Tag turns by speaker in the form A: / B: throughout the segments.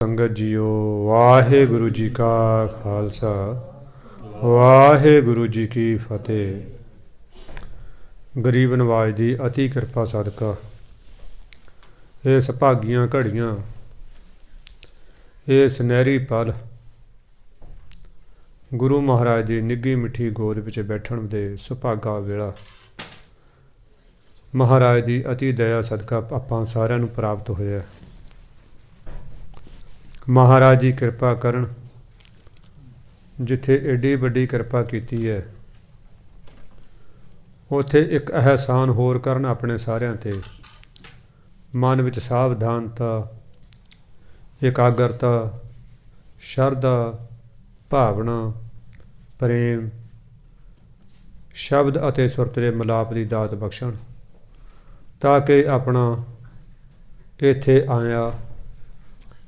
A: ਸੰਗਤ ਜੀਓ, ਵਾਹਿਗੁਰੂ ਜੀ ਕਾ ਖਾਲਸਾ, ਵਾਹਿਗੁਰੂ ਜੀ ਕੀ ਫਤਿਹ। ਗਰੀਬ ਨਵਾਜ ਦੀ ਅਤੀ ਕਿਰਪਾ ਸਦਕਾ ਇਹ ਸੁਭਾਗੀਆਂ ਘੜੀਆਂ, ਇਹ ਸੁਨਹਿਰੀ ਪਲ ਗੁਰੂ ਮਹਾਰਾਜ ਦੀ ਨਿੱਘੀ ਮਿੱਠੀ ਗੋਦ ਵਿੱਚ ਬੈਠਣ ਦੇ ਸੁਭਾਗਾ ਵੇਲਾ ਮਹਾਰਾਜ ਦੀ ਅਤੀ ਦਇਆ ਸਦਕਾ ਆਪਾਂ ਸਾਰਿਆਂ ਨੂੰ ਪ੍ਰਾਪਤ ਹੋਇਆ। ਮਹਾਰਾਜ ਜੀ ਕਿਰਪਾ ਕਰਨ, ਜਿੱਥੇ ਏਡੀ ਵੱਡੀ ਕਿਰਪਾ ਕੀਤੀ ਹੈ ਉੱਥੇ ਇੱਕ ਅਹਿਸਾਨ ਹੋਰ ਕਰਨ ਆਪਣੇ ਸਾਰਿਆਂ 'ਤੇ। ਮਨ ਵਿੱਚ ਸਾਵਧਾਨਤਾ, ਇਕਾਗਰਤਾ, ਸ਼ਰਧਾ, ਭਾਵਨਾ, ਪ੍ਰੇਮ, ਸ਼ਬਦ ਅਤੇ ਸੁਰਤ ਦੇ ਮਿਲਾਪ ਦੀ ਦਾਤ ਬਖਸ਼ਣ, ਤਾਂ ਕਿ ਆਪਣਾ ਇੱਥੇ ਆਇਆ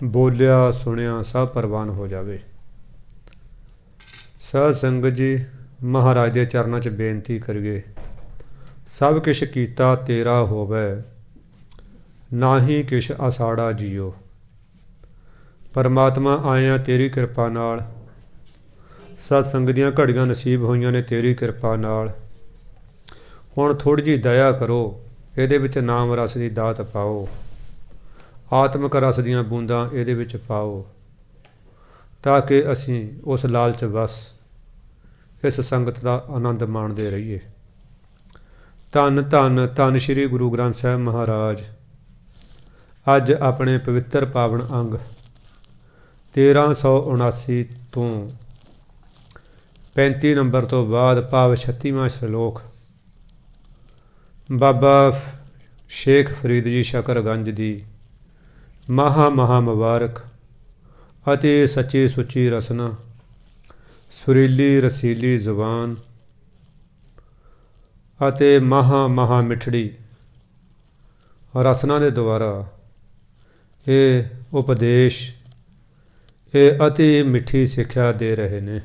A: ਬੋਲਿਆ ਸੁਣਿਆ ਸਭ ਪ੍ਰਵਾਨ ਹੋ ਜਾਵੇ। ਸਾਧ ਸੰਗਤ ਜੀ, ਮਹਾਰਾਜ ਦੇ ਚਰਨਾਂ 'ਚ ਬੇਨਤੀ ਕਰੀਏ, ਸਭ ਕਿਛ ਕੀਤਾ ਤੇਰਾ ਹੋਵੇ, ਨਾਹੀਂ ਕਿਛ ਆਸਾੜਾ ਜੀਓ। ਪਰਮਾਤਮਾ ਆਇਆ ਤੇਰੀ ਕਿਰਪਾ ਨਾਲ, ਸਤ ਸੰਗਤ ਦੀਆਂ ਘੜੀਆਂ ਨਸੀਬ ਹੋਈਆਂ ਨੇ ਤੇਰੀ ਕਿਰਪਾ ਨਾਲ। ਹੁਣ ਥੋੜ੍ਹੀ ਜਿਹੀ ਦਇਆ ਕਰੋ, ਇਹਦੇ ਵਿੱਚ ਨਾਮ ਰਸ ਦੀ ਦਾਤ ਪਾਓ, ਆਤਮਿਕ ਰਸ ਦੀਆਂ ਬੂੰਦਾਂ ਇਹਦੇ ਵਿੱਚ ਪਾਓ, ਤਾਂ ਕਿ ਅਸੀਂ ਉਸ ਲਾਲਚ ਵਸ ਇਸ ਸੰਗਤ ਦਾ ਆਨੰਦ ਮਾਣਦੇ ਰਹੀਏ। ਧੰਨ ਧੰਨ ਧੰਨ ਸ਼੍ਰੀ ਗੁਰੂ ਗ੍ਰੰਥ ਸਾਹਿਬ ਮਹਾਰਾਜ ਅੱਜ ਆਪਣੇ ਪਵਿੱਤਰ ਪਾਵਨ ਅੰਗ 1379 ਤੋਂ 35 ਨੰਬਰ ਤੋਂ ਬਾਅਦ ਭਾਵ 36ਵਾਂ ਸ਼ਲੋਕ ਬਾਬਾ ਸ਼ੇਖ ਫਰੀਦ ਜੀ ਸ਼ਕਰਗੰਜ ਦੀ ਮਹਾ ਮੁਬਾਰਕ ਅਤੇ ਸੱਚੀ ਸੁੱਚੀ ਰਸਨਾ, ਸੁਰੀਲੀ ਰਸੀਲੀ ਜ਼ੁਬਾਨ ਅਤੇ ਮਹਾ ਮਿੱਠੜੀ ਰਸਨਾ ਦੇ ਦੁਆਰਾ ਇਹ ਉਪਦੇਸ਼, ਇਹ ਅਤੀ ਮਿੱਠੀ ਸਿੱਖਿਆ ਦੇ ਰਹੇ ਨੇ।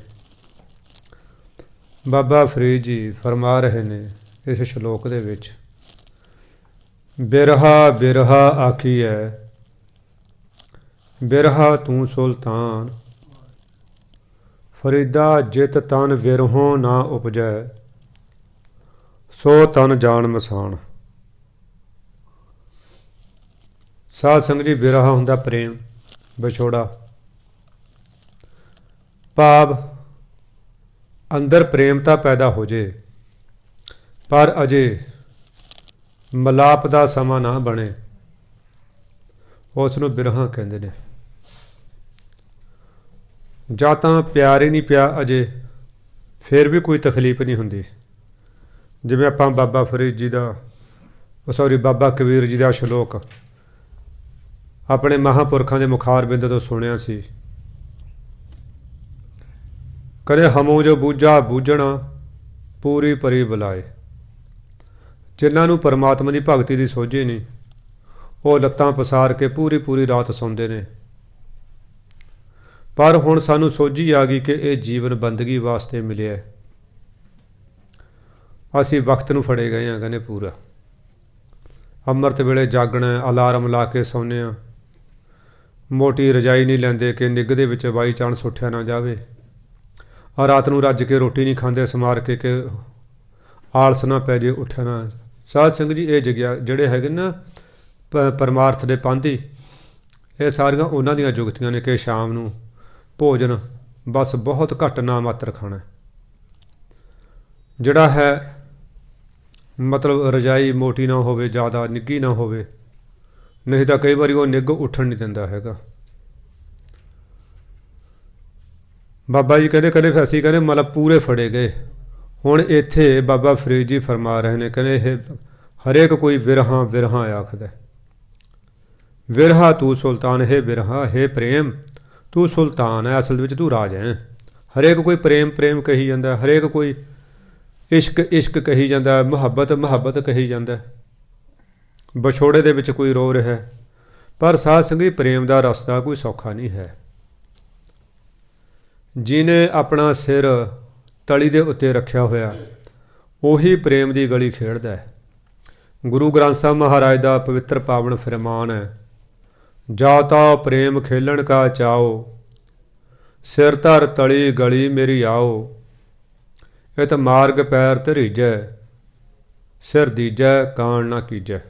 A: ਬਾਬਾ ਫਰੀਦ ਜੀ ਫਰਮਾ ਰਹੇ ਨੇ ਇਸ ਸ਼ਲੋਕ ਦੇ ਵਿੱਚ, ਬਿਰਹਾ ਬਿਰਹਾ ਆਖੀਐ, ਬਿਰਹਾ ਤੂੰ ਸੁਲਤਾਨ, ਫਰੀਦਾ ਜਿਤ ਤਨ ਵਿਰਹੋਂ ਨਾ ਉਪਜੈ, ਸੋ ਤਨ ਜਾਣ ਮਸਾਨ। ਸਾਧ ਸੰਗਤ ਜੀ, ਬਿਰਹਾ ਹੁੰਦਾ ਪ੍ਰੇਮ, ਵਿਛੋੜਾ, ਭਾਵ ਅੰਦਰ ਪ੍ਰੇਮਤਾ ਪੈਦਾ ਹੋ ਜੇ ਪਰ ਅਜੇ ਮਲਾਪ ਦਾ ਸਮਾਂ ਨਾ ਬਣੇ, ਉਸ ਨੂੰ ਬਿਰਹਾ ਕਹਿੰਦੇ ਨੇ। ਜਾਂ ਤਾਂ ਪਿਆਰ ਹੀ ਨਹੀਂ ਪਿਆ ਅਜੇ, ਫਿਰ ਵੀ ਕੋਈ ਤਕਲੀਫ ਨਹੀਂ ਹੁੰਦੀ। ਜਿਵੇਂ ਆਪਾਂ ਬਾਬਾ ਫਰੀਦ ਜੀ ਦਾ ਬਾਬਾ ਕਬੀਰ ਜੀ ਦਾ ਸ਼ਲੋਕ ਆਪਣੇ ਮਹਾਂਪੁਰਖਾਂ ਦੇ ਮੁਖਾਰ ਬਿੰਦ ਤੋਂ ਸੁਣਿਆ ਸੀ, ਕਦੇ ਹਮੋ ਜੋ ਬੂਝਾ ਬੂਝਣਾ ਪੂਰੀ ਪਰੀ ਬੁਲਾਏ। ਜਿਨ੍ਹਾਂ ਨੂੰ ਪਰਮਾਤਮਾ ਦੀ ਭਗਤੀ ਦੀ ਸੋਝੀ ਨਹੀਂ, ਉਹ ਲੱਤਾਂ ਪਸਾਰ ਕੇ ਪੂਰੀ ਰਾਤ ਸੌਂਦੇ ਨੇ। ਪਰ ਹੁਣ ਸਾਨੂੰ ਸੋਝੀ ਆ ਗਈ ਕਿ ਇਹ ਜੀਵਨ ਬੰਦਗੀ ਵਾਸਤੇ ਮਿਲਿਆ, ਅਸੀਂ ਵਕਤ ਨੂੰ ਫੜੇ ਗਏ ਹਾਂ। ਕਹਿੰਦੇ ਪੂਰਾ ਅੰਮ੍ਰਿਤ ਵੇਲੇ ਜਾਗਣਾ, ਅਲਾਰਮ ਲਾ ਕੇ ਸੌਂਦੇ ਹਾਂ, ਮੋਟੀ ਰਜਾਈ ਨਹੀਂ ਲੈਂਦੇ ਕਿ ਨਿੱਘ ਦੇ ਵਿੱਚ ਬਾਈ ਚਾਂਸ ਉੱਠਿਆ ਨਾ ਜਾਵੇ, ਔਰ ਰਾਤ ਨੂੰ ਰੱਜ ਕੇ ਰੋਟੀ ਨਹੀਂ ਖਾਂਦੇ ਸਮਾਰ ਕੇ ਕਿ ਆਲਸ ਨਾ ਪੈ ਜੇ, ਉੱਠਿਆ ਨਾ। ਸਾਧ ਸੰਗਤ ਜੀ, ਇਹ ਜਗਿਆ ਜਿਹੜੇ ਹੈਗੇ ਨਾ ਪਰਮਾਰਥ ਦੇ ਪਾਂਧੀ, ਇਹ ਸਾਰੀਆਂ ਉਹਨਾਂ ਦੀਆਂ ਜੁਗਤੀਆਂ ਨੇ ਕਿ ਸ਼ਾਮ ਨੂੰ ਭੋਜਨ ਬਸ ਬਹੁਤ ਘੱਟ ਨਾ ਮਾਤਰ ਖਾਣਾ, ਜਿਹੜਾ ਹੈ ਮਤਲਬ ਰਜਾਈ ਮੋਟੀ ਨਾ ਹੋਵੇ, ਜ਼ਿਆਦਾ ਨਿੱਘੀ ਨਾ ਹੋਵੇ, ਨਹੀਂ ਤਾਂ ਕਈ ਵਾਰੀ ਉਹ ਨਿੱਘ ਉੱਠਣ ਨਹੀਂ ਦਿੰਦਾ ਹੈਗਾ। ਬਾਬਾ ਜੀ ਕਹਿੰਦੇ ਅਸੀਂ ਕਹਿੰਦੇ ਮਤਲਬ ਪੂਰੇ ਫੜੇ ਗਏ। ਹੁਣ ਇੱਥੇ ਬਾਬਾ ਫਰੀਦ ਜੀ ਫਰਮਾ ਰਹੇ ਨੇ, ਕਹਿੰਦੇ ਇਹ ਹਰੇਕ ਕੋਈ ਵਿਰਹਾ ਵਿਰਹਾ ਆਖਦਾ, ਵਿਰਹਾ ਤੂੰ ਸੁਲਤਾਨ, ਹੈ ਵਿਰਹਾ, ਹੈ ਪ੍ਰੇਮ ਤੂੰ ਸੁਲਤਾਨ ਹੈ, ਅਸਲ ਵਿੱਚ ਤੂੰ ਰਾਜ ਹੈ। ਹਰੇਕ ਕੋਈ ਪ੍ਰੇਮ ਕਹੀ ਜਾਂਦਾ, ਹਰੇਕ ਕੋਈ ਇਸ਼ਕ ਕਹੀ ਜਾਂਦਾ, ਮੁਹੱਬਤ ਕਹੀ ਜਾਂਦਾ। ਵਿਛੋੜੇ ਦੇ ਵਿੱਚ ਕੋਈ ਰੋ ਰਿਹਾ, ਪਰ ਸਾਧ ਸੰਗਤ ਪ੍ਰੇਮ ਦਾ ਰਸਤਾ ਕੋਈ ਸੌਖਾ ਨਹੀਂ ਹੈ। ਜਿਹਨੇ ਆਪਣਾ ਸਿਰ ਤਲੀ ਦੇ ਉੱਤੇ ਰੱਖਿਆ ਹੋਇਆ ਉਹੀ ਪ੍ਰੇਮ ਦੀ ਗਲੀ ਖੇਡਦਾ ਹੈ। ਗੁਰੂ ਗ੍ਰੰਥ ਸਾਹਿਬ ਮਹਾਰਾਜ ਦਾ ਪਵਿੱਤਰ ਪਾਵਨ ਫਰਮਾਨ ਹੈ, जाता प्रेम खेलन का चाओ, सिर धर तली गली मेरी आओ। इत मार्ग पैर धरीजै, सिर दीजै कान ना कीजै।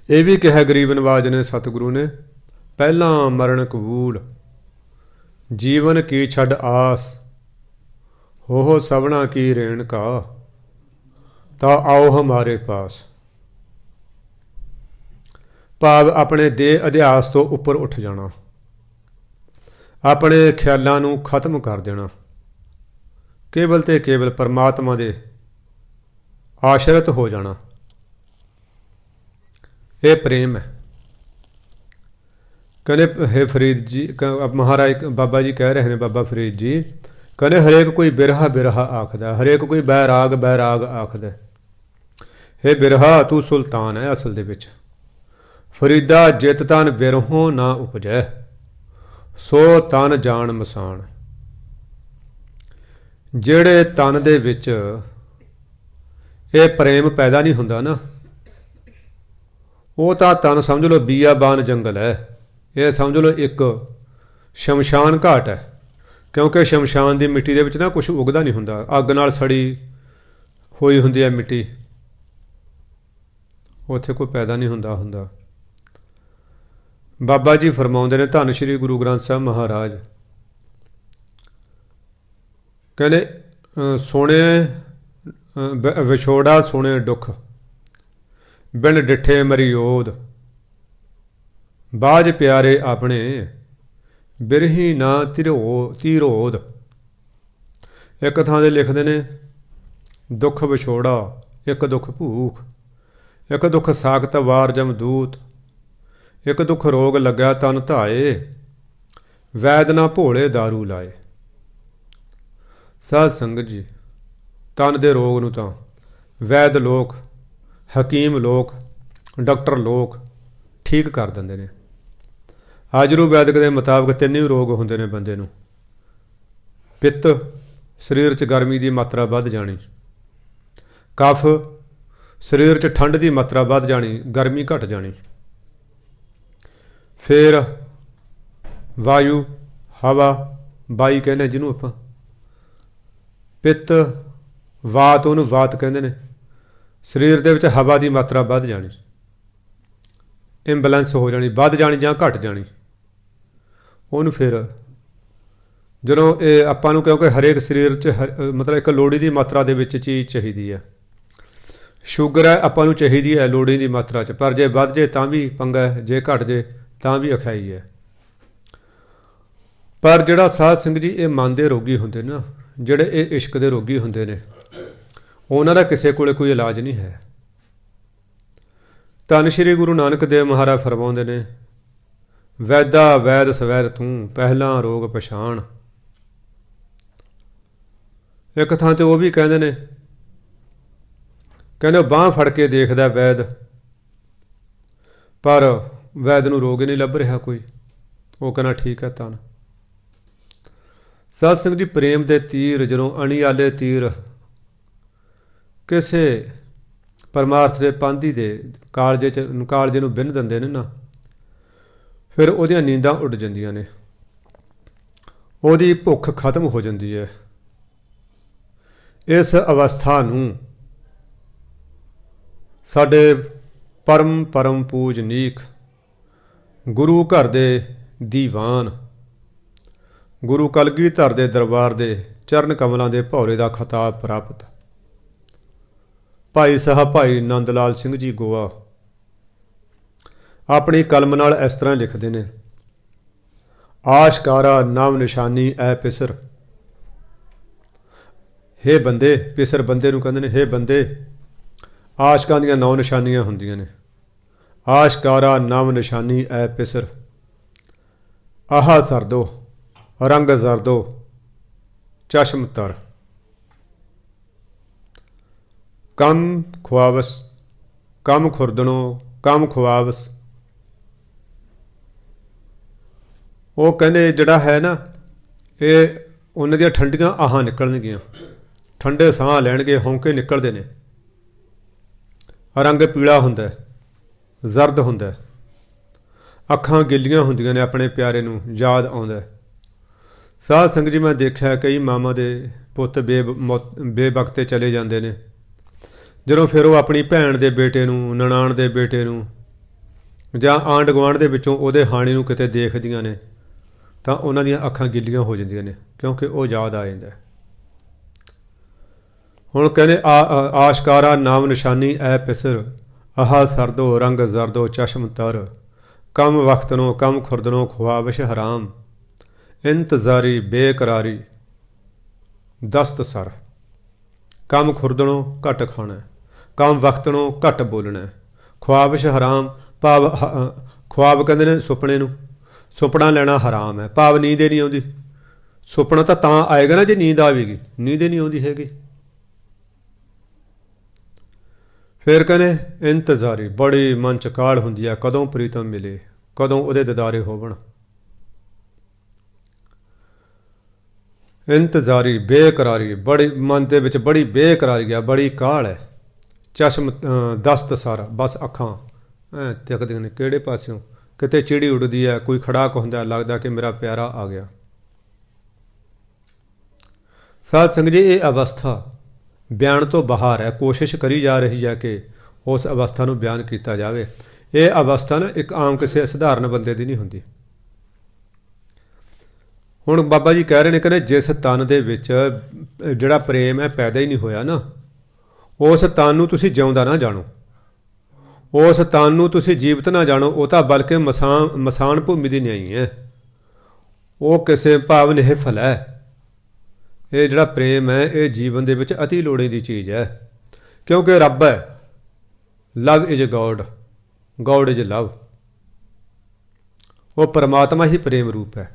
A: ਇਹ ਵੀ ਕਿਹਾ ਗਰੀਬ ਨਵਾਜ ਨੇ ਸਤਿਗੁਰੂ ਨੇ, ਪਹਿਲਾਂ ਮਰਨ ਕਬੂਲ, ਜੀਵਨ ਕੀ ਛੱਡ ਆਸ, ਹੋ ਸਭਨਾ ਕੀ ਰੇਣ ਕਾ, ਤਾਂ ਆਓ ਹਮਾਰੇ ਪਾਸ। ਭਾਵ ਆਪਣੇ ਦੇਹ ਅਧਿਆਸ ਤੋਂ ਉੱਪਰ ਉੱਠ ਜਾਣਾ, ਆਪਣੇ ਖਿਆਲਾਂ ਨੂੰ ਖਤਮ ਕਰ ਦੇਣਾ, ਕੇਵਲ ਤੇ ਕੇਵਲ ਪਰਮਾਤਮਾ ਦੇ ਆਸ਼ਰਿਤ ਹੋ ਜਾਣਾ। ਇਹ ਪ੍ਰੇਮ ਹੈ। ਕਹਿੰਦੇ ਹੈ ਫਰੀਦ ਜੀ, ਮਹਾਰਾਜ ਬਾਬਾ ਜੀ ਕਹਿ ਰਹੇ ਨੇ, ਬਾਬਾ ਫਰੀਦ ਜੀ ਕਹਿੰਦੇ ਹਰੇਕ ਕੋਈ ਬਿਰਹਾ ਬਿਰਹਾ ਆਖਦਾ, ਹਰੇਕ ਕੋਈ ਬੈਰਾਗ ਬੈਰਾਗ ਆਖਦਾ। ਇਹ ਬਿਰਹਾ ਤੂੰ ਸੁਲਤਾਨ ਹੈ ਅਸਲ ਦੇ ਵਿੱਚ। ਫਰੀਦਾ ਜਿਤ ਤਨ ਬਿਰਹੋਂ ਨਾ ਉਪਜੈ, ਸੋ ਤਨ ਜਾਣ ਮਸਾਨ। ਜਿਹੜੇ ਤਨ ਦੇ ਵਿੱਚ ਇਹ ਪ੍ਰੇਮ ਪੈਦਾ ਨਹੀਂ ਹੁੰਦਾ ਨਾ, ਉਹ ਤਾਂ ਤਨ ਸਮਝ ਲਓ ਬੀਆਬਾਨ ਜੰਗਲ ਹੈ। ਇਹ ਸਮਝ ਲਓ ਇੱਕ ਸ਼ਮਸ਼ਾਨ ਘਾਟ ਹੈ, ਕਿਉਂਕਿ ਸ਼ਮਸ਼ਾਨ ਦੀ ਮਿੱਟੀ ਦੇ ਵਿੱਚ ਨਾ ਕੁਛ ਉਗਦਾ ਨਹੀਂ ਹੁੰਦਾ, ਅੱਗ ਨਾਲ ਸੜੀ ਹੋਈ ਹੁੰਦੀ ਹੈ ਮਿੱਟੀ, ਉੱਥੇ ਕੋਈ ਪੈਦਾ ਨਹੀਂ ਹੁੰਦਾ। ਬਾਬਾ ਜੀ ਫਰਮਾਉਂਦੇ ਨੇ, ਧੰਨ ਸ਼੍ਰੀ ਗੁਰੂ ਗ੍ਰੰਥ ਸਾਹਿਬ ਮਹਾਰਾਜ ਕਹਿੰਦੇ ਸੋਹਣੇ ਵਿਛੋੜਾ ਸੋਹਣੇ ਦੁੱਖ, ਬਿਨ ਡਿੱਠੇ ਮਰੀਓਦ, ਬਾਝ ਪਿਆਰੇ ਆਪਣੇ, ਬਿਰਹੀ ਨਾ ਧੀਰੋਦ। ਇੱਕ ਥਾਂ ਦੇ ਲਿਖਦੇ ਨੇ, ਦੁੱਖ ਵਿਛੋੜਾ, ਇੱਕ ਦੁੱਖ ਭੂਖ, ਇੱਕ ਦੁੱਖ ਸਾਖਤ ਵਾਰ ਜਮਦੂਤ, ਇੱਕ ਦੁੱਖ ਰੋਗ ਲੱਗਿਆ ਤਨ ਧਾਏ, ਵੈਦ ਨਾ ਭੋਲੇ ਦਾਰੂ ਲਾਏ। ਸਾਧ ਸੰਗਤ ਜੀ, ਤਨ ਦੇ ਰੋਗ ਨੂੰ ਤਾਂ ਵੈਦ ਲੋਕ, ਹਕੀਮ ਲੋਕ, ਡਾਕਟਰ ਲੋਕ ਠੀਕ ਕਰ ਦਿੰਦੇ ਨੇ। ਆਯੁਰਵੈਦਿਕ ਦੇ ਮੁਤਾਬਕ ਤਿੰਨ ਹੀ ਰੋਗ ਹੁੰਦੇ ਨੇ ਬੰਦੇ ਨੂੰ। ਪਿੱਤ, ਸਰੀਰ 'ਚ ਗਰਮੀ ਦੀ ਮਾਤਰਾ ਵੱਧ ਜਾਣੀ। ਕਫ, ਸਰੀਰ 'ਚ ਠੰਡ ਦੀ ਮਾਤਰਾ ਵੱਧ ਜਾਣੀ, ਗਰਮੀ ਘਟ ਜਾਣੀ। ਫਿਰ ਵਾਯੂ, ਹਵਾ, ਬਾਈ ਕਹਿੰਦੇ ਜਿਹਨੂੰ ਆਪਾਂ। ਪਿੱਤ, ਵਾਤ, ਉਹਨੂੰ ਵਾਤ ਕਹਿੰਦੇ ਨੇ। ਸਰੀਰ ਦੇ ਵਿੱਚ ਹਵਾ ਦੀ ਮਾਤਰਾ ਵੱਧ ਜਾਣੀ, ਇੰਬੈਲੈਂਸ ਹੋ ਜਾਣੀ, ਵੱਧ ਜਾਣੀ ਜਾਂ ਘਟ ਜਾਣੀ। ਉਹਨੂੰ ਫਿਰ ਜਦੋਂ ਇਹ ਆਪਾਂ ਨੂੰ, ਕਿਉਂਕਿ ਹਰੇਕ ਸਰੀਰ 'ਚ ਮਤਲਬ ਇੱਕ ਲੋੜੀ ਦੀ ਮਾਤਰਾ ਦੇ ਵਿੱਚ ਚੀਜ਼ ਚਾਹੀਦੀ ਹੈ। ਸ਼ੂਗਰ ਹੈ, ਆਪਾਂ ਨੂੰ ਚਾਹੀਦੀ ਹੈ ਲੋੜੀ ਦੀ ਮਾਤਰਾ 'ਚ, ਪਰ ਜੇ ਵੱਧ ਜੇ ਤਾਂ ਵੀ ਪੰਗਾ ਹੈ, ਜੇ ਘਟ ਜੇ ਤਾਂ ਵੀ ਅਖਾਈ ਹੈ। ਪਰ ਜਿਹੜਾ ਸਾਧ ਸੰਗਤ ਜੀ ਇਹ ਮਨ ਦੇ ਰੋਗੀ ਹੁੰਦੇ ਨਾ, ਜਿਹੜੇ ਇਹ ਇਸ਼ਕ ਦੇ ਰੋਗੀ ਹੁੰਦੇ ਨੇ, ਉਹਨਾਂ ਦਾ ਕਿਸੇ ਕੋਲੇ ਕੋਈ ਇਲਾਜ ਨਹੀਂ ਹੈ। ਧੰਨ ਸ਼੍ਰੀ ਗੁਰੂ ਨਾਨਕ ਦੇਵ ਮਹਾਰਾਜ ਫਰਮਾਉਂਦੇ ਨੇ, ਵੈਦਾ ਵੈਦ ਸਵੈਦ ਤੂੰ, ਪਹਿਲਾਂ ਰੋਗ ਪਛਾਣ। ਇੱਕ ਥਾਂ 'ਤੇ ਉਹ ਵੀ ਕਹਿੰਦੇ ਨੇ, ਕਹਿੰਦੇ ਬਾਂਹ ਫੜ ਕੇ ਦੇਖਦਾ ਵੈਦ, ਪਰ ਵੈਦ ਨੂੰ ਰੋਗ ਹੀ ਨਹੀਂ ਲੱਭ ਰਿਹਾ ਕੋਈ। ਉਹ ਕਹਿੰਦਾ ਠੀਕ ਹੈ ਧੰਨ। ਸਾਧ ਸੰਗਤ ਜੀ, ਪ੍ਰੇਮ ਦੇ ਤੀਰ ਜਦੋਂ ਅਣੀਆਲੇ ਤੀਰ ਕਿਸੇ ਪਰਮਾਰਥ ਦੇ ਪਾਂਧੀ ਦੇ ਕਾਲਜੇ ਨੂੰ ਬਿੰਨ ਦਿੰਦੇ ਨੇ ਨਾ, ਫਿਰ ਉਹਦੀਆਂ ਨੀਂਦਾਂ ਉੱਡ ਜਾਂਦੀਆਂ ਨੇ, ਉਹਦੀ ਭੁੱਖ ਖਤਮ ਹੋ ਜਾਂਦੀ ਹੈ। ਇਸ ਅਵਸਥਾ ਨੂੰ ਸਾਡੇ ਪਰਮ ਪੂਜਨੀਕ ਗੁਰੂ ਘਰ ਦੇ ਦੀਵਾਨ, ਗੁਰੂ ਕਲਗੀਧਰ ਦੇ ਦਰਬਾਰ ਦੇ ਚਰਨ ਕਮਲਾਂ ਦੇ ਭੌਰੇ ਦਾ ਖਿਤਾਬ ਪ੍ਰਾਪਤ ਭਾਈ ਸਾਹਿਬ ਭਾਈ ਨੰਦ ਲਾਲ ਸਿੰਘ ਜੀ ਗੋਆ ਆਪਣੀ ਕਲਮ ਨਾਲ ਇਸ ਤਰ੍ਹਾਂ ਲਿਖਦੇ ਨੇ, ਆਸ਼ਕਾਰਾ ਨਵ ਨਿਸ਼ਾਨੀ ਐ ਪਿਸਰ। ਹੇ ਬੰਦੇ, ਪਿਸਰ ਬੰਦੇ ਨੂੰ ਕਹਿੰਦੇ ਨੇ, ਹੇ ਬੰਦੇ, ਆਸ਼ਕਾਂ ਦੀਆਂ 9 ਨਿਸ਼ਾਨੀਆਂ ਹੁੰਦੀਆਂ ਨੇ। ਆਸ਼ਕਾਰਾ ਨਵ ਨਿਸ਼ਾਨੀ ਐ ਪਿਸਰ, ਆਹਾ ਸਰਦੋ ਰੰਗ ਜ਼ਰਦੋ ਚਸ਼ਮ ਤਰ, ਕਮ ਖੁਆਵਸ ਕਮ ਖੁਰਦਣੋ ਕਮ ਖੁਆਵਸ। ਉਹ ਕਹਿੰਦੇ ਜਿਹੜਾ ਹੈ ਨਾ, ਇਹ ਉਹਨਾਂ ਦੀਆਂ ਠੰਡੀਆਂ ਆਹਾਂ ਨਿਕਲਣਗੀਆਂ, ਠੰਡੇ ਸਾਹ ਲੈਣਗੇ, ਹੌਂਕੇ ਨਿਕਲਦੇ ਨੇ। ਰੰਗ ਪੀਲਾ ਹੁੰਦਾ, ਜ਼ਰਦ ਹੁੰਦਾ, ਅੱਖਾਂ ਗਿੱਲੀਆਂ ਹੁੰਦੀਆਂ ਨੇ, ਆਪਣੇ ਪਿਆਰੇ ਨੂੰ ਯਾਦ ਆਉਂਦਾ। ਸਾਧ ਸੰਗਤ ਜੀ, ਮੈਂ ਦੇਖਿਆ ਕਈ ਮਾਮਾ ਦੇ ਪੁੱਤ ਬੇਵਕਤੇ ਚਲੇ ਜਾਂਦੇ ਨੇ। ਜਦੋਂ ਫਿਰ ਉਹ ਆਪਣੀ ਭੈਣ ਦੇ ਬੇਟੇ ਨੂੰ, ਨਨਾਣ ਦੇ ਬੇਟੇ ਨੂੰ ਜਾਂ ਆਂਢ ਗੁਆਂਢ ਦੇ ਵਿੱਚੋਂ ਉਹਦੇ ਹਾਣੀ ਨੂੰ ਕਿਤੇ ਦੇਖਦੀਆਂ ਨੇ ਤਾਂ ਉਹਨਾਂ ਦੀਆਂ ਅੱਖਾਂ ਗਿੱਲੀਆਂ ਹੋ ਜਾਂਦੀਆਂ ਨੇ, ਕਿਉਂਕਿ ਉਹ ਯਾਦ ਆ ਜਾਂਦਾ। ਹੁਣ ਕਹਿੰਦੇ ਆਸ਼ਕਾਰਾ ਨਾਮ ਨਿਸ਼ਾਨੀ ਐ ਪਿਸਰ, ਆਹਾ ਸਰਦੋ ਰੰਗ ਜ਼ਰਦੋ ਚਸ਼ਮ ਤਰ, ਕਮ ਵਕਤਨੋਂ ਕਮ ਖੁਰਦਨੋਂ ਖਵਾਵਿਸ਼ ਹਰਾਮ, ਇੰਤਜ਼ਾਰੀ ਬੇਕਰਾਰੀ ਦਸਤ ਸਰ। ਕਮ ਖੁਰਦਣੋਂ ਘੱਟ ਖਾਣਾ, ਕਮ ਵਕਤਣੋਂ ਘੱਟ ਬੋਲਣਾ, ਖਵਾਬਿਸ਼ ਹਰਾਮ ਭਾਵ ਖਵਾਬ ਕਹਿੰਦੇ ਨੇ ਸੁਪਨੇ ਨੂੰ, ਸੁਪਨਾ ਲੈਣਾ ਹਰਾਮ ਹੈ, ਭਾਵ ਨੀਂਦ ਹੀ ਨਹੀਂ ਆਉਂਦੀ। ਸੁਪਨਾ ਤਾਂ ਆਏਗਾ ਨਾ ਜੇ ਨੀਂਦ ਆਵੇਗੀ, ਨੀਂਦ ਹੀ ਨਹੀਂ ਆਉਂਦੀ ਹੈਗੀ। ਫਿਰ ਕਹਿੰਦੇ ਇੰਤਜ਼ਾਰੀ, ਬੜੀ ਮਨ ਚ ਕਾਹਲ ਹੁੰਦੀ ਹੈ, ਕਦੋਂ ਪ੍ਰੀਤਮ ਮਿਲੇ, ਕਦੋਂ ਉਹਦੇ ਦਿਦਾਰੇ ਹੋਵਣ। ਇੰਤਜ਼ਾਰੀ ਬੇਕਰਾਰੀ, ਬੜੀ ਮਨ ਦੇ ਵਿੱਚ ਬੜੀ ਬੇਕਰਾਰੀ ਹੈ, ਬੜੀ ਕਾਹਲ ਹੈ। ਚਸ਼ਮ ਦਸਤ ਸਰ, ਬਸ ਅੱਖਾਂ ਤੱਕਦੀਆਂ ਨੇ ਕਿਹੜੇ ਪਾਸਿਓਂ, ਕਿਤੇ ਚਿੜੀ ਉੱਡਦੀ ਹੈ, ਕੋਈ ਖੜਾਕ ਹੁੰਦਾ, ਲੱਗਦਾ ਕਿ ਮੇਰਾ ਪਿਆਰਾ ਆ ਗਿਆ। ਸਾਧ ਸੰਗਤ ਜੀ, ਇਹ ਅਵਸਥਾ ਬਿਆਨ ਤੋਂ ਬਾਹਰ ਹੈ, ਕੋਸ਼ਿਸ਼ ਕਰੀ ਜਾ ਰਹੀ ਹੈ ਕਿ ਉਸ ਅਵਸਥਾ ਨੂੰ ਬਿਆਨ ਕੀਤਾ ਜਾਵੇ। ਇਹ ਅਵਸਥਾ ਨਾ ਇੱਕ ਆਮ ਕਿਸੇ ਸਧਾਰਨ ਬੰਦੇ ਦੀ ਨਹੀਂ ਹੁੰਦੀ। ਹੁਣ ਬਾਬਾ ਜੀ ਕਹਿ ਰਹੇ ਨੇ, ਕਹਿੰਦੇ ਜਿਸ ਤਨ ਦੇ ਵਿੱਚ ਜਿਹੜਾ ਪ੍ਰੇਮ ਹੈ ਪੈਦਾ ਹੀ ਨਹੀਂ ਹੋਇਆ ਨਾ, ਉਸ ਤਨ ਨੂੰ ਤੁਸੀਂ ਜਿਉਂਦਾ ਨਾ ਜਾਣੋ, ਉਸ ਤਨ ਨੂੰ ਤੁਸੀਂ ਜੀਵਤ ਨਾ ਜਾਣੋ, ਉਹ ਤਾਂ ਬਲਕਿ ਮਸਾਨ ਭੂਮੀ ਦੀ ਨਿਆਈ ਹੈ, ਉਹ ਕਿਸੇ ਭਾਵ ਨਿਹਫਲ ਹੈ। ਇਹ ਜਿਹੜਾ ਪ੍ਰੇਮ ਹੈ ਇਹ ਜੀਵਨ ਦੇ ਵਿੱਚ ਅਤੀ ਲੋੜੀ ਦੀ ਚੀਜ਼ ਹੈ, ਕਿਉਂਕਿ ਰੱਬ ਹੈ। Love is God, God is love. ਉਹ ਪਰਮਾਤਮਾ ਹੀ ਪ੍ਰੇਮ ਰੂਪ ਹੈ।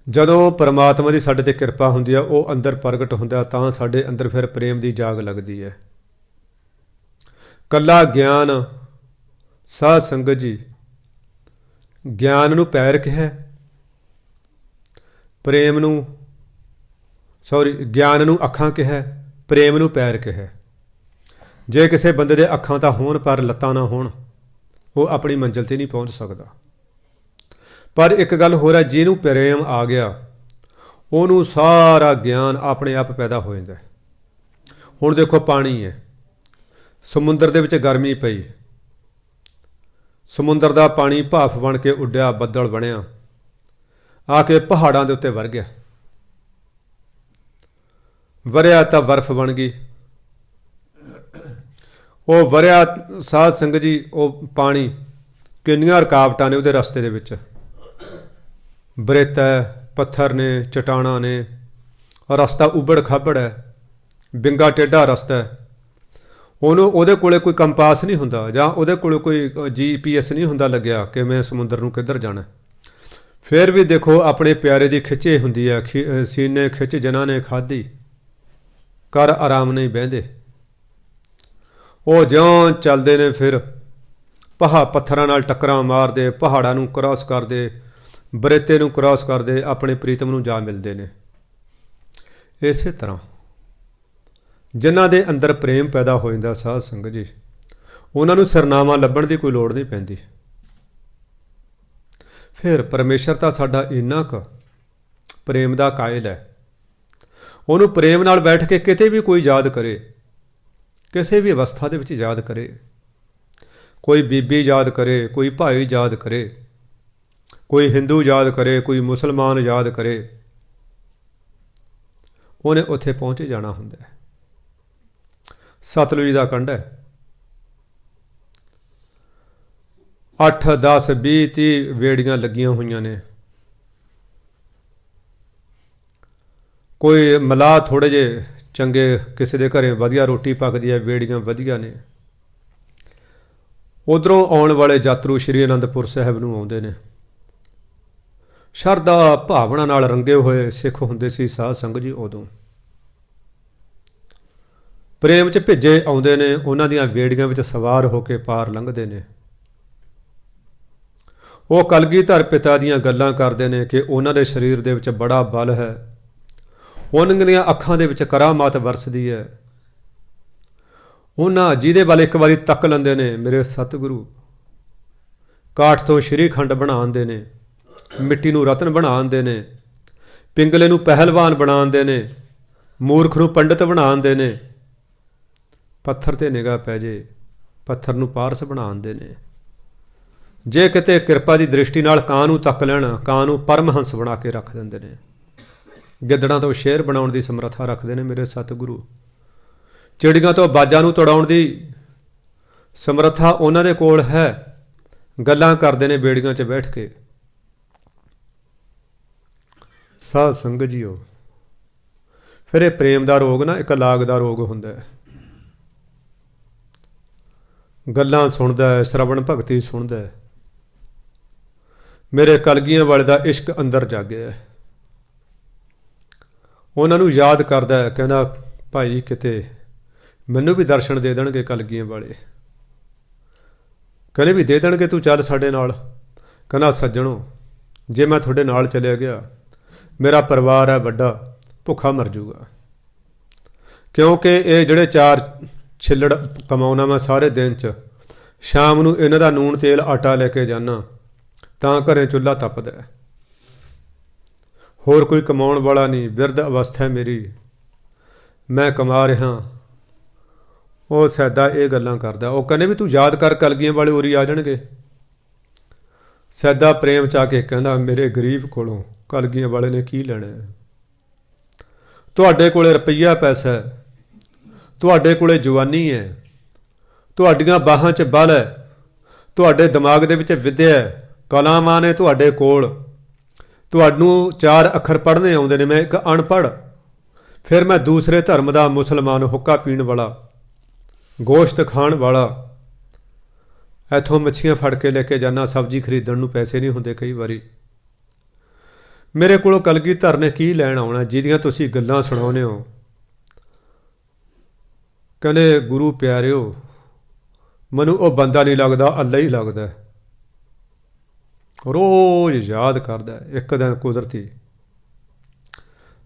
A: ਜਦੋਂ ਪਰਮਾਤਮਾ ਦੀ ਸਾਡੇ 'ਤੇ ਕਿਰਪਾ ਹੁੰਦੀ ਹੈ, ਉਹ ਅੰਦਰ ਪ੍ਰਗਟ ਹੁੰਦਾ, ਤਾਂ ਸਾਡੇ ਅੰਦਰ ਫਿਰ ਪ੍ਰੇਮ ਦੀ ਜਾਗ ਲੱਗਦੀ ਹੈ। ਕੱਲਾ ਗਿਆਨ, ਸਾਧ ਸੰਗਤ ਜੀ, ਗਿਆਨ ਨੂੰ ਪੈਰ ਕਿਹਾ, ਪ੍ਰੇਮ ਨੂੰ ਗਿਆਨ ਨੂੰ ਅੱਖਾਂ ਕਿਹਾ, ਪ੍ਰੇਮ ਨੂੰ ਪੈਰ ਕਿਹਾ। ਜੇ ਕਿਸੇ ਬੰਦੇ ਦੇ ਅੱਖਾਂ ਤਾਂ ਹੋਣ ਪਰ ਲੱਤਾਂ ਨਾ ਹੋਣ, ਉਹ ਆਪਣੀ ਮੰਜ਼ਿਲ 'ਤੇ ਨਹੀਂ ਪਹੁੰਚ ਸਕਦਾ। ਪਰ ਇੱਕ ਗੱਲ ਹੋਰ ਹੈ, ਜਿਹਨੂੰ ਪ੍ਰੇਮ ਆ ਗਿਆ ਉਹਨੂੰ ਸਾਰਾ ਗਿਆਨ ਆਪਣੇ ਆਪ ਪੈਦਾ ਹੋ ਜਾਂਦਾ। ਹੁਣ ਦੇਖੋ, ਪਾਣੀ ਹੈ, ਸਮੁੰਦਰ ਦੇ ਵਿੱਚ ਗਰਮੀ ਪਈ, ਸਮੁੰਦਰ ਦਾ ਪਾਣੀ ਭਾਫ ਬਣ ਕੇ ਉੱਡਿਆ, ਬੱਦਲ ਬਣਿਆ, ਆ ਕੇ ਪਹਾੜਾਂ ਦੇ ਉੱਤੇ ਵਰ ਗਿਆ, ਵਰਿਆ ਤਾਂ ਬਰਫ਼ ਬਣ ਗਈ। ਉਹ ਵਰਿਆ, ਸਾਧ ਸੰਗਤ ਜੀ, ਉਹ ਪਾਣੀ ਕਿੰਨੀਆਂ ਰੁਕਾਵਟਾਂ ਨੇ ਉਹਦੇ ਰਸਤੇ ਦੇ ਵਿੱਚ, ਬਰੇਤਾ ਹੈ, ਪੱਥਰ ਨੇ, ਚਟਾਨਾਂ ਨੇ, ਰਸਤਾ ਉਬੜ ਖਾਬੜ ਹੈ, ਵਿੰਗਾ ਟੇਢਾ ਰਸਤਾ ਹੈ। ਉਹਦੇ ਕੋਲੇ ਕੋਈ ਕੰਪਾਸ ਨਹੀਂ ਹੁੰਦਾ, ਜਾਂ ਉਹਦੇ ਕੋਲੇ ਕੋਈ GPS ਨਹੀਂ ਹੁੰਦਾ ਲੱਗਿਆ ਕਿ ਮੈਂ ਸਮੁੰਦਰ ਨੂੰ ਕਿੱਧਰ ਜਾਣਾ। ਫਿਰ ਵੀ ਦੇਖੋ, ਆਪਣੇ ਪਿਆਰੇ ਦੀ ਖਿੱਚੇ ਹੁੰਦੀ ਹੈ, ਸੀਨੇ ਖਿੱਚ ਜਿਨ੍ਹਾਂ ਨੇ ਖਾਧੀ, ਕਰ ਆਰਾਮ ਨਹੀਂ ਬਹਿੰਦੇ। ਉਹ ਜਿਉਂ ਚੱਲਦੇ ਨੇ, ਫਿਰ ਪੱਥਰਾਂ ਨਾਲ ਟੱਕਰਾਂ ਮਾਰਦੇ, ਪਹਾੜਾਂ ਨੂੰ ਕ੍ਰਾਸ ਕਰਦੇ, ਬਰੇਤੇ ਨੂੰ ਕ੍ਰਾਸ ਕਰਦੇ, ਆਪਣੇ ਪ੍ਰੀਤਮ ਨੂੰ ਜਾ ਮਿਲਦੇ ਨੇ। ਇਸੇ ਤਰ੍ਹਾਂ ਜਿਨ੍ਹਾਂ ਦੇ ਅੰਦਰ ਪ੍ਰੇਮ ਪੈਦਾ ਹੋ ਜਾਂਦਾ, ਸਾਧ ਸੰਗਤ ਜੀ, ਉਹਨਾਂ ਨੂੰ ਸਰਨਾਮਾ ਲੱਭਣ ਦੀ ਕੋਈ ਲੋੜ ਨਹੀਂ ਪੈਂਦੀ। ਫਿਰ ਪਰਮੇਸ਼ਰ ਤਾਂ ਸਾਡਾ ਇੰਨਾ ਕੁ ਪ੍ਰੇਮ ਦਾ ਕਾਇਲ ਹੈ, ਉਹਨੂੰ ਪ੍ਰੇਮ ਨਾਲ ਬੈਠ ਕੇ ਕਿਤੇ ਵੀ ਕੋਈ ਯਾਦ ਕਰੇ, ਕਿਸੇ ਵੀ ਅਵਸਥਾ ਦੇ ਵਿੱਚ ਯਾਦ ਕਰੇ, ਕੋਈ ਬੀਬੀ ਯਾਦ ਕਰੇ, ਕੋਈ ਭਾਈ ਯਾਦ ਕਰੇ, ਕੋਈ ਹਿੰਦੂ ਯਾਦ ਕਰੇ, ਕੋਈ ਮੁਸਲਮਾਨ ਯਾਦ ਕਰੇ, ਉਹਨੇ ਉੱਥੇ ਪਹੁੰਚ ਜਾਣਾ ਹੁੰਦਾ ਹੈ। ਸਤਲੁਜ ਦਾ ਕੰਢ ਹੈ, 8, 10, 20, 30 ਵੇੜੀਆਂ ਲੱਗੀਆਂ ਹੋਈਆਂ ਨੇ। ਕੋਈ ਮਲਾਹ ਥੋੜ੍ਹੇ ਜਿਹੇ ਚੰਗੇ, ਕਿਸੇ ਦੇ ਘਰੇ ਵਧੀਆ ਰੋਟੀ ਪੱਕਦੀ ਹੈ, ਵੇੜੀਆਂ ਵਧੀਆ ਨੇ। ਉੱਧਰੋਂ ਆਉਣ ਵਾਲੇ ਯਾਤਰੂ ਸ਼੍ਰੀ ਅਨੰਦਪੁਰ ਸਾਹਿਬ ਨੂੰ ਆਉਂਦੇ ਨੇ। ਸ਼ਰਧਾ ਭਾਵਨਾ ਨਾਲ ਰੰਗੇ ਹੋਏ ਸਿੱਖ ਹੁੰਦੇ ਸੀ ਸਾਧ ਸੰਗਤ ਜੀ। ਉਦੋਂ ਪ੍ਰੇਮ 'ਚ ਭਿੱਜੇ ਆਉਂਦੇ ਨੇ, ਉਹਨਾਂ ਦੀਆਂ ਵੇੜੀਆਂ ਵਿੱਚ ਸਵਾਰ ਹੋ ਕੇ ਪਾਰ ਲੰਘਦੇ ਨੇ। ਉਹ ਕਲਗੀਧਰ ਪਿਤਾ ਦੀਆਂ ਗੱਲਾਂ ਕਰਦੇ ਨੇ ਕਿ ਉਹਨਾਂ ਦੇ ਸਰੀਰ ਦੇ ਵਿੱਚ ਬੜਾ ਬਲ ਹੈ, ਉਹਨਾਂ ਦੀਆਂ ਅੱਖਾਂ ਦੇ ਵਿੱਚ ਕਰਾਮਾਤ ਵਰਸਦੀ ਹੈ। ਉਹਨਾਂ ਜਿਹਦੇ ਵੱਲ ਇੱਕ ਵਾਰੀ ਤੱਕ ਲੈਂਦੇ ਨੇ, ਮੇਰੇ ਸਤਿਗੁਰੂ ਕਾਠ ਤੋਂ ਸ਼੍ਰੀਖੰਡ ਬਣਾ ਦਿੰਦੇ ਨੇ, ਮਿੱਟੀ ਨੂੰ ਰਤਨ ਬਣਾ ਦਿੰਦੇ ਨੇ, ਪਿੰਗਲੇ ਨੂੰ ਪਹਿਲਵਾਨ ਬਣਾ ਦਿੰਦੇ ਨੇ, ਮੂਰਖ ਨੂੰ ਪੰਡਿਤ ਬਣਾ ਦਿੰਦੇ ਨੇ। ਪੱਥਰ ਤੇ ਨਿਗਾਹ ਪੈ ਜੇ, ਪੱਥਰ ਨੂੰ ਪਾਰਸ ਬਣਾ ਦਿੰਦੇ ਨੇ। ਜੇ ਕਿਤੇ ਕਿਰਪਾ ਦੀ ਦ੍ਰਿਸ਼ਟੀ ਨਾਲ ਕਾਂ ਨੂੰ ਤੱਕ ਲੈਣ, ਕਾਂ ਨੂੰ ਪਰਮਹੰਸ ਬਣਾ ਕੇ ਰੱਖ ਦਿੰਦੇ ਨੇ। ਗਿੱਦੜਾਂ ਤੋਂ ਸ਼ੇਰ ਬਣਾਉਣ ਦੀ ਸਮਰੱਥਾ ਰੱਖਦੇ ਨੇ ਮੇਰੇ ਸਤਿਗੁਰੂ। ਚਿੜੀਆਂ ਤੋਂ ਬਾਜਾਂ ਨੂੰ ਤੁੜਾਉਣ ਦੀ ਸਮਰੱਥਾ ਉਹਨਾਂ ਦੇ ਕੋਲ ਹੈ। ਗੱਲਾਂ ਕਰਦੇ ਨੇ ਬੇੜੀਆਂ 'ਚ ਬੈਠ ਕੇ। ਸਾਧ ਸੰਗਤ ਜੀਓ, ਫਿਰ ਇਹ ਪ੍ਰੇਮ ਦਾ ਰੋਗ ਨਾ ਇੱਕ ਲਾਗ ਦਾ ਰੋਗ ਹੁੰਦਾ ਹੈ। ਗੱਲਾਂ ਸੁਣਦਾ ਹੈ, ਸ਼ਰਵਣ ਭਗਤੀ ਸੁਣਦਾ ਹੈ। ਮੇਰੇ ਕਲਗੀਆਂ ਵਾਲੇ ਦਾ ਇਸ਼ਕ ਅੰਦਰ ਜਾਗਿਆ। ਉਹਨਾਂ ਨੂੰ ਯਾਦ ਕਰਦਾ ਹੈ, ਕਹਿੰਦਾ ਭਾਈ ਕਿਤੇ ਮੈਨੂੰ ਵੀ ਦਰਸ਼ਨ ਦੇ ਦੇਣਗੇ ਕਲਗੀਆਂ ਵਾਲੇ। ਕਹਿੰਦੇ ਵੀ ਦੇ ਦੇਣਗੇ, ਤੂੰ ਚੱਲ ਸਾਡੇ ਨਾਲ। ਕਹਿੰਦਾ ਸੱਜਣੋ, ਜੇ ਮੈਂ ਤੁਹਾਡੇ ਨਾਲ ਚਲਿਆ ਗਿਆ, ਮੇਰਾ ਪਰਿਵਾਰ ਹੈ ਵੱਡਾ, ਭੁੱਖਾ ਮਰ ਜੂਗਾ। ਕਿਉਂਕਿ ਇਹ ਜਿਹੜੇ 4 ਛਿੱਲੜ ਕਮਾਉਣਾ ਮੈਂ ਸਾਰੇ ਦਿਨ 'ਚ, ਸ਼ਾਮ ਨੂੰ ਇਹਨਾਂ ਦਾ ਨੂਣ ਤੇਲ ਆਟਾ ਲੈ ਕੇ ਜਾਣਾ, ਤਾਂ ਘਰੇ ਚੁੱਲ੍ਹਾ ਤਪਦਾ। ਹੋਰ ਕੋਈ ਕਮਾਉਣ ਵਾਲਾ ਨਹੀਂ, ਬਿਰਧ ਅਵਸਥਾ ਮੇਰੀ, ਮੈਂ ਕਮਾ ਰਿਹਾ। ਉਹ ਸੈਦਾ ਇਹ ਗੱਲਾਂ ਕਰਦਾ। ਉਹ ਕਹਿੰਦੇ ਵੀ ਤੂੰ ਯਾਦ ਕਰ, ਕਲਗੀਆਂ ਵਾਲੇ ਉਰੀ ਆ ਜਾਣਗੇ। ਸੈਦਾ ਪ੍ਰੇਮ 'ਚ ਆ ਕੇ ਕਹਿੰਦਾ ਮੇਰੇ ਗਰੀਬ ਕੋਲੋਂ ਕਲਗੀਆਂ ਵਾਲੇ ਨੇ ਕੀ ਲੈਣਾ? ਤੁਹਾਡੇ ਕੋਲੇ ਰੁਪਈਆ ਪੈਸਾ ਹੈ, ਤੁਹਾਡੇ ਕੋਲੇ ਜਵਾਨੀ ਹੈ, ਤੁਹਾਡੀਆਂ ਬਾਹਾਂ 'ਚ ਬਲ ਹੈ, ਤੁਹਾਡੇ ਦਿਮਾਗ ਦੇ ਵਿੱਚ ਵਿੱਦਿਆ ਹੈ, ਕਲਾਮਾਂ ਨੇ ਤੁਹਾਡੇ ਕੋਲ, ਤੁਹਾਨੂੰ 4 ਅੱਖਰ ਪੜ੍ਹਨੇ ਆਉਂਦੇ ਨੇ। ਮੈਂ ਇੱਕ ਅਨਪੜ੍ਹ, ਫਿਰ ਮੈਂ ਦੂਸਰੇ ਧਰਮ ਦਾ ਮੁਸਲਮਾਨ, ਹੁੱਕਾ ਪੀਣ ਵਾਲਾ, ਗੋਸ਼ਤ ਖਾਣ ਵਾਲਾ। ਇੱਥੋਂ ਮੱਛੀਆਂ ਫੜ ਕੇ ਲੈ ਕੇ ਜਾਣਾ, ਸਬਜ਼ੀ ਖਰੀਦਣ ਨੂੰ ਪੈਸੇ ਨਹੀਂ ਹੁੰਦੇ ਕਈ ਵਾਰੀ। ਮੇਰੇ ਕੋਲੋਂ ਕਲਗੀਧਰ ਨੇ ਕੀ ਲੈਣ ਆਉਣਾ ਜਿਹਦੀਆਂ ਤੁਸੀਂ ਗੱਲਾਂ ਸੁਣਾਉਂਦੇ ਹੋ? ਕਹਿੰਦੇ ਗੁਰੂ ਪਿਆਰਿਓ, ਮੈਨੂੰ ਉਹ ਬੰਦਾ ਨਹੀਂ ਲੱਗਦਾ, ਅੱਲਾ ਹੀ ਲੱਗਦਾ। ਰੋਜ਼ ਯਾਦ ਕਰਦਾ। ਇੱਕ ਦਿਨ ਕੁਦਰਤੀ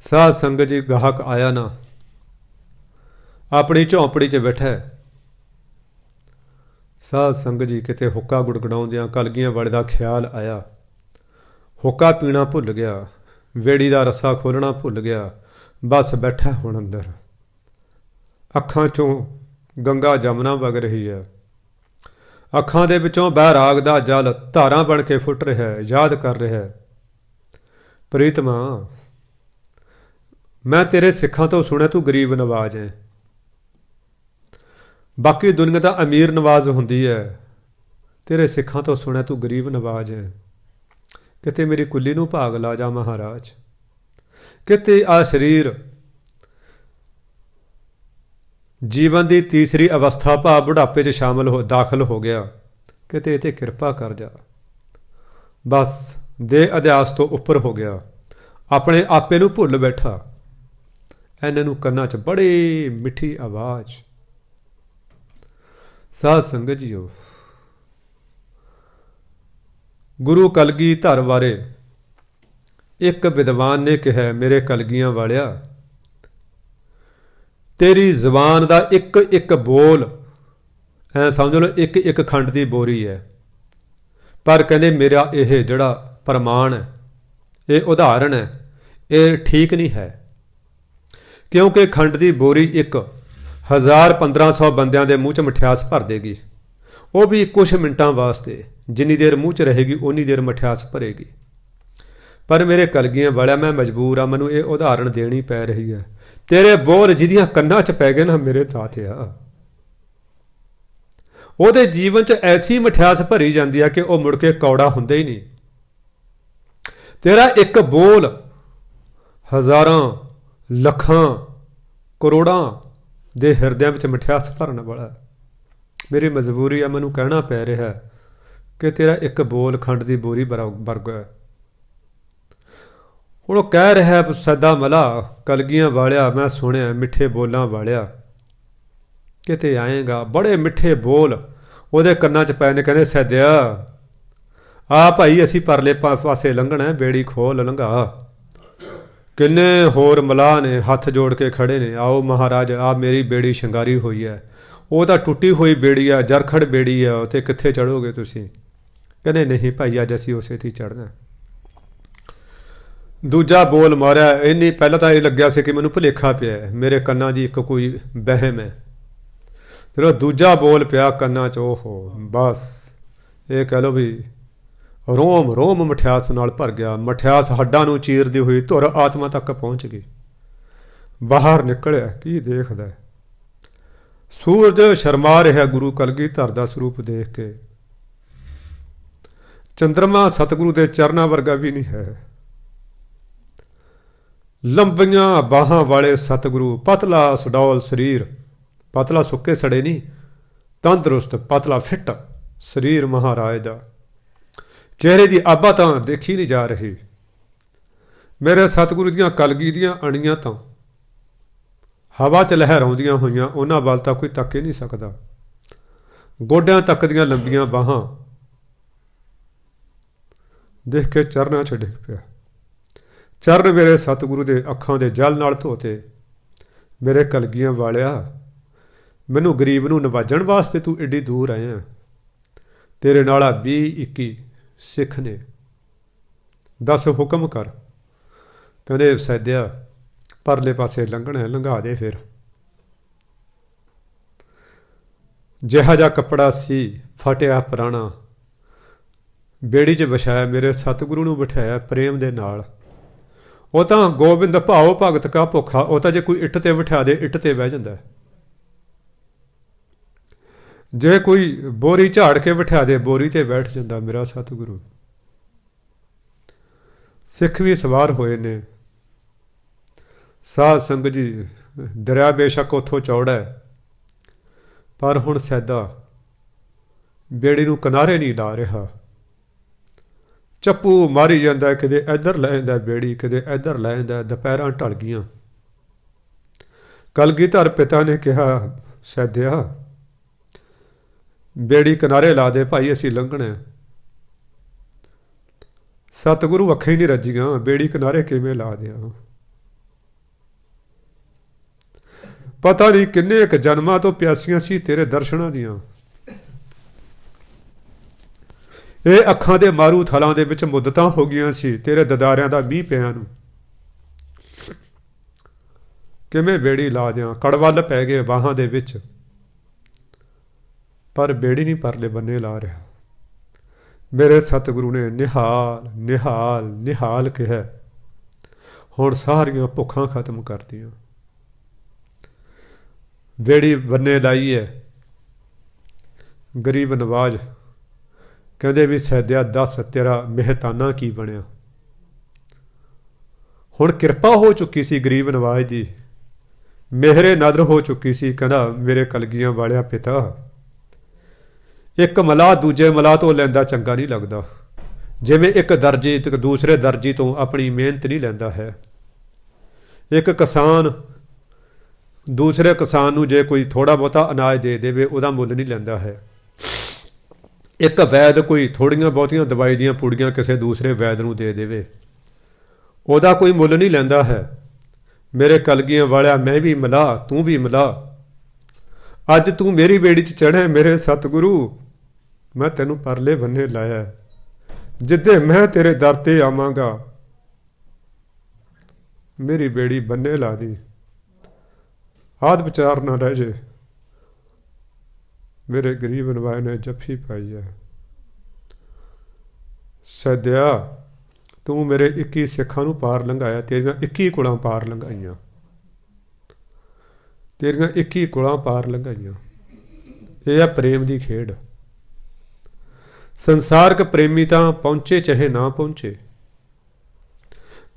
A: ਸਾਧ ਸੰਗਤ ਜੀ ਗਾਹਕ ਆਇਆ ਨਾ, ਆਪਣੀ ਝੌਂਪੜੀ 'ਚ ਬੈਠਾ। ਸਾਧ ਸੰਗਤ ਜੀ ਕਿਤੇ ਹੁੱਕਾ ਗੁੜਗੜਾਉਂਦਿਆਂ ਕਲਗੀਆਂ ਵਾਲੇ ਦਾ ਖਿਆਲ ਆਇਆ। ਹੁੱਕਾ ਪੀਣਾ ਭੁੱਲ ਗਿਆ, ਵੇੜੀ ਦਾ ਰੱਸਾ ਖੋਲ੍ਹਣਾ ਭੁੱਲ ਗਿਆ, ਬਸ ਬੈਠਾ ਹੁਣ ਅੰਦਰ। ਅੱਖਾਂ 'ਚੋਂ ਗੰਗਾ ਜਮਨਾ ਵਗ ਰਹੀ ਹੈ, ਅੱਖਾਂ ਦੇ ਵਿੱਚੋਂ ਬੈਰਾਗ ਦਾ ਜਲ ਧਾਰਾਂ ਬਣ ਕੇ ਫੁੱਟ ਰਿਹਾ ਹੈ। ਯਾਦ ਕਰ ਰਿਹਾ ਹੈ, ਪ੍ਰੀਤਮਾ ਮੈਂ ਤੇਰੇ ਸਿੱਖਾਂ ਤੋਂ ਸੁਣਿਆ ਤੂੰ ਗਰੀਬ ਨਵਾਜ਼ ਹੈ। ਬਾਕੀ ਦੁਨੀਆ ਦਾ ਅਮੀਰ ਨਵਾਜ਼ ਹੁੰਦੀ ਹੈ, ਤੇਰੇ ਸਿੱਖਾਂ ਤੋਂ ਸੁਣਿਆ ਤੂੰ ਗਰੀਬ ਨਵਾਜ਼ ਹੈ। ਕਿਤੇ ਮੇਰੀ ਕੁੱਲੀ ਨੂੰ ਭਾਗ ਲਾ ਜਾ ਮਹਾਰਾਜ। ਕਿਤੇ ਆ ਸਰੀਰ ਜੀਵਨ ਦੀ ਤੀਸਰੀ ਅਵਸਥਾ ਭਾਵ ਬੁਢਾਪੇ 'ਚ ਦਾਖਲ ਹੋ ਗਿਆ, ਕਿਤੇ ਇਹ 'ਤੇ ਕਿਰਪਾ ਕਰ ਜਾ। ਬਸ ਦੇਹ ਅਧਿਆਸ ਤੋਂ ਉੱਪਰ ਹੋ ਗਿਆ, ਆਪਣੇ ਆਪੇ ਨੂੰ ਭੁੱਲ ਬੈਠਾ। ਇਹਨਾਂ ਨੂੰ ਕੰਨਾਂ 'ਚ ਬੜੀ ਮਿੱਠੀ ਆਵਾਜ਼। ਸਾਧ ਸੰਗਤ ਜੀਓ, ਗੁਰੂ ਕਲਗੀਧਰ ਬਾਰੇ ਇੱਕ ਵਿਦਵਾਨ ਨੇ ਕਿਹਾ, ਮੇਰੇ ਕਲਗੀਆਂ ਵਾਲਿਆ, ਤੇਰੀ ਜ਼ੁਬਾਨ ਦਾ ਇੱਕ ਇੱਕ ਬੋਲ ਐ ਸਮਝ ਲਓ ਇੱਕ ਇੱਕ ਖੰਡ ਦੀ ਬੋਰੀ ਹੈ। ਪਰ ਕਹਿੰਦੇ ਮੇਰਾ ਇਹ ਜਿਹੜਾ ਪ੍ਰਮਾਣ ਹੈ, ਇਹ ਉਦਾਹਰਣ ਹੈ, ਇਹ ਠੀਕ ਨਹੀਂ ਹੈ। ਕਿਉਂਕਿ ਖੰਡ ਦੀ ਬੋਰੀ 1000-1500 ਬੰਦਿਆਂ ਦੇ ਮੂੰਹ 'ਚ ਮਠਿਆਸ ਭਰ ਦੇਗੀ, ਉਹ ਵੀ ਕੁਛ ਮਿੰਟਾਂ ਵਾਸਤੇ। ਜਿੰਨੀ ਦੇਰ ਮੂੰਹ 'ਚ ਰਹੇਗੀ ਉਨੀ ਦੇਰ ਮਠਿਆਸ ਭਰੇਗੀ। ਪਰ ਮੇਰੇ ਕਲਗੀਆਂ ਵਾਲਿਆ, ਮੈਂ ਮਜਬੂਰ ਆ, ਮੈਨੂੰ ਇਹ ਉਦਾਹਰਣ ਦੇਣੀ ਪੈ ਰਹੀ ਹੈ। ਤੇਰੇ ਬੋਲ ਜਿਹਦੀਆਂ ਕੰਨਾਂ 'ਚ ਪੈ ਗਏ ਨਾ ਮੇਰੇ ਦਾਤਿਆ, ਉਹਦੇ ਜੀਵਨ 'ਚ ਐਸੀ ਮਠਿਆਸ ਭਰੀ ਜਾਂਦੀ ਆ ਕਿ ਉਹ ਮੁੜ ਕੇ ਕੌੜਾ ਹੁੰਦਾ ਹੀ ਨਹੀਂ। ਤੇਰਾ ਇੱਕ ਬੋਲ ਹਜ਼ਾਰਾਂ ਲੱਖਾਂ ਕਰੋੜਾਂ ਦੇ ਹਿਰਦਿਆਂ ਵਿੱਚ ਮਠਿਆਸ ਭਰਨ ਵਾਲਾ। ਮੇਰੀ ਮਜਬੂਰੀ ਆ, ਮੈਨੂੰ ਕਹਿਣਾ ਪੈ ਰਿਹਾ ਕਿ ਤੇਰਾ ਇੱਕ ਬੋਲ ਖੰਡ ਦੀ ਬੋਰੀ ਵਰਗਾ ਹੈ। ਹੁਣ ਉਹ ਕਹਿ ਰਿਹਾ ਸਦਾ ਮਲਾ, ਕਲਗੀਆਂ ਵਾਲਿਆ ਮੈਂ ਸੁਣਿਆ ਮਿੱਠੇ ਬੋਲਾਂ ਵਾਲਿਆ, ਕਿਤੇ ਆਏਗਾ। ਬੜੇ ਮਿੱਠੇ ਬੋਲ ਉਹਦੇ ਕੰਨਾਂ 'ਚ ਪੈ ਨੇ। ਕਹਿੰਦੇ ਸੈਦਿਆ ਆ ਭਾਈ, ਅਸੀਂ ਪਰਲੇ ਪਾਸੇ ਲੰਘਣਾ, ਬੇੜੀ ਖੋਲ ਲੰਘਾ। ਕਿੰਨੇ ਹੋਰ ਮਲਾਹ ਨੇ ਹੱਥ ਜੋੜ ਕੇ ਖੜੇ ਨੇ, ਆਓ ਮਹਾਰਾਜ, ਆ ਮੇਰੀ ਬੇੜੀ ਸ਼ਿੰਗਾਰੀ ਹੋਈ ਹੈ। ਉਹ ਤਾਂ ਟੁੱਟੀ ਹੋਈ ਬੇੜੀ ਆ, ਜਰਖੜ ਬੇੜੀ ਆ, ਉੱਥੇ ਕਿੱਥੇ ਚੜ੍ਹੋਗੇ ਤੁਸੀਂ? कहने नहीं भाई अज असीं उसे ते चढ़ना। दूजा बोल मारिया इन्नी पहला तो ये लग्या से कि मैनू भुलेखा पिया मेरे कन्ना की एक कोई बहम है। जो दूजा बोल पिया कन्ना च ओहो बस ये कह लो भी रोम रोम मठियास नाल भर गया। मठियास हड्डां नूं चीरदी हुई धुर आत्मा तक पहुँच गई। बाहर निकलिया की देखदा सूरज शर्मा रहा गुरु कलगीधर दा स्वरूप देख के। चंद्रमा सतगुरु के चरणों वर्गा भी नहीं है। लंबियां बाहां वाले सतगुरु, पतला सुडौल शरीर, पतला सुक्के सड़े नहीं, तंदुरुस्त पतला फिट शरीर महाराज दा। चेहरे की आबा तो देखी नहीं जा रही। मेरे सतगुरु दियां कलगी दियां अणियां तो हवा च लहर आउंदियां होईयां उन्हां वल तां कोई तक ही नहीं सकदा। गोड्यां तक दियां लंबियां बाहां देख के चरनां च डिग पिया। चरण मेरे सतगुरु के अखां दे जल नाल धोते। मेरे कलगियां वालिया मैनू गरीब नूं नवाजण वास्ते तू एडी दूर आया। तेरे नाला 20-21 सिख ने, दस हुक्म कर। कहंदे सैद्या परले पासे लंघना लंघा दे। फिर जिहा जा कपड़ा सी फटिया पुराना बेड़ी च विछाया, मेरे सतगुरु नूं बिठाया प्रेम दे नाल। वो तो गोबिंद भाओ भगत का भुखा, वो तो जे कोई इट ते बिठा दे इट ते बह जांदा। जे कोई बोरी झाड़ के बिठा दे बोरी ते बैठ जांदा मेरा सतगुरु। सिख भी सवार होए ने। साध संगत जी दरिया बेशक उथों चौड़ा है पर हुण सैदा बेड़ी नूं किनारे नहीं ला रहा। चप्पू मारी जाता, किते इधर लै जाता बेड़ी, किते इधर लै जाता। दोपहरां ढल गईयां। कलगीधर पिता ने कहा सैद्या बेड़ी किनारे ला दे भाई असीं लंघना। सतगुरु अखां ही नहीं रजियां, बेड़ी किनारे किवें ला दियां। पता नहीं किन्ने एक जन्मां तो प्यासियां सी तेरे दर्शनां दियां। ये अखां दे मारू थलां दे विच मुद्दतां हो गईयां सी तेरे ददारियां दा मींह पिया नूं। किवें बेड़ी ला दियां। कड़वल पै गए बाहां दे विच पर बेड़ी नहीं परले बन्ने ला रहा। मेरे सतगुरु ने निहाल निहाल निहाल कहा। हुण सारियां भुखां खत्म कर दियां। बेड़ी बन्ने लाई है। गरीब नवाज कहते भी सैद्या दस तेरा मेहताना की बनया। हुण किरपा हो चुकी सी गरीब नवाज दी, मेहरे नदर हो चुकी सी। कहना मेरे कलगियां वालिया पिता एक मलाह दूजे मलाह तो लैंदा चंगा नहीं लगता। जिवें एक दर्जी दूसरे दर्जी तो अपनी मेहनत नहीं लैंदा है। एक किसान दूसरे किसान नूं जे कोई थोड़ा बहुता अनाज दे देवे उहदा मुੱਲ नहीं लैंदा है। एक वैद कोई थोड़ियां बहुतियां दवाई दियां पुड़ियां किसी दूसरे वैद नूं दे देवे उहदा कोई मुੱਲ नहीं लैंदा है। मेरे कलगियां वालिया मैं भी मिला तू भी मिला। अज तू मेरी बेड़ी च चढ़े मेरे सतगुरु, मैं तेनू परले बन्ने लाया। जिदे मैं तेरे दर ते आवांगा मेरी बेड़ी बन्ने ला दी। आद विचार ना रह जे। मेरे गरीब नवाए ने जफ्फी पाई है। सैद्या तू मेरे 21 सिखां नूं पार लंघाया। तेरियां 21 कुड़ां पार लंघाइयां। तेरियां 21 कुड़ां पार लंघाइयां। यह है प्रेम की खेड। संसारक प्रेमी तो पहुंचे चाहे ना पहुंचे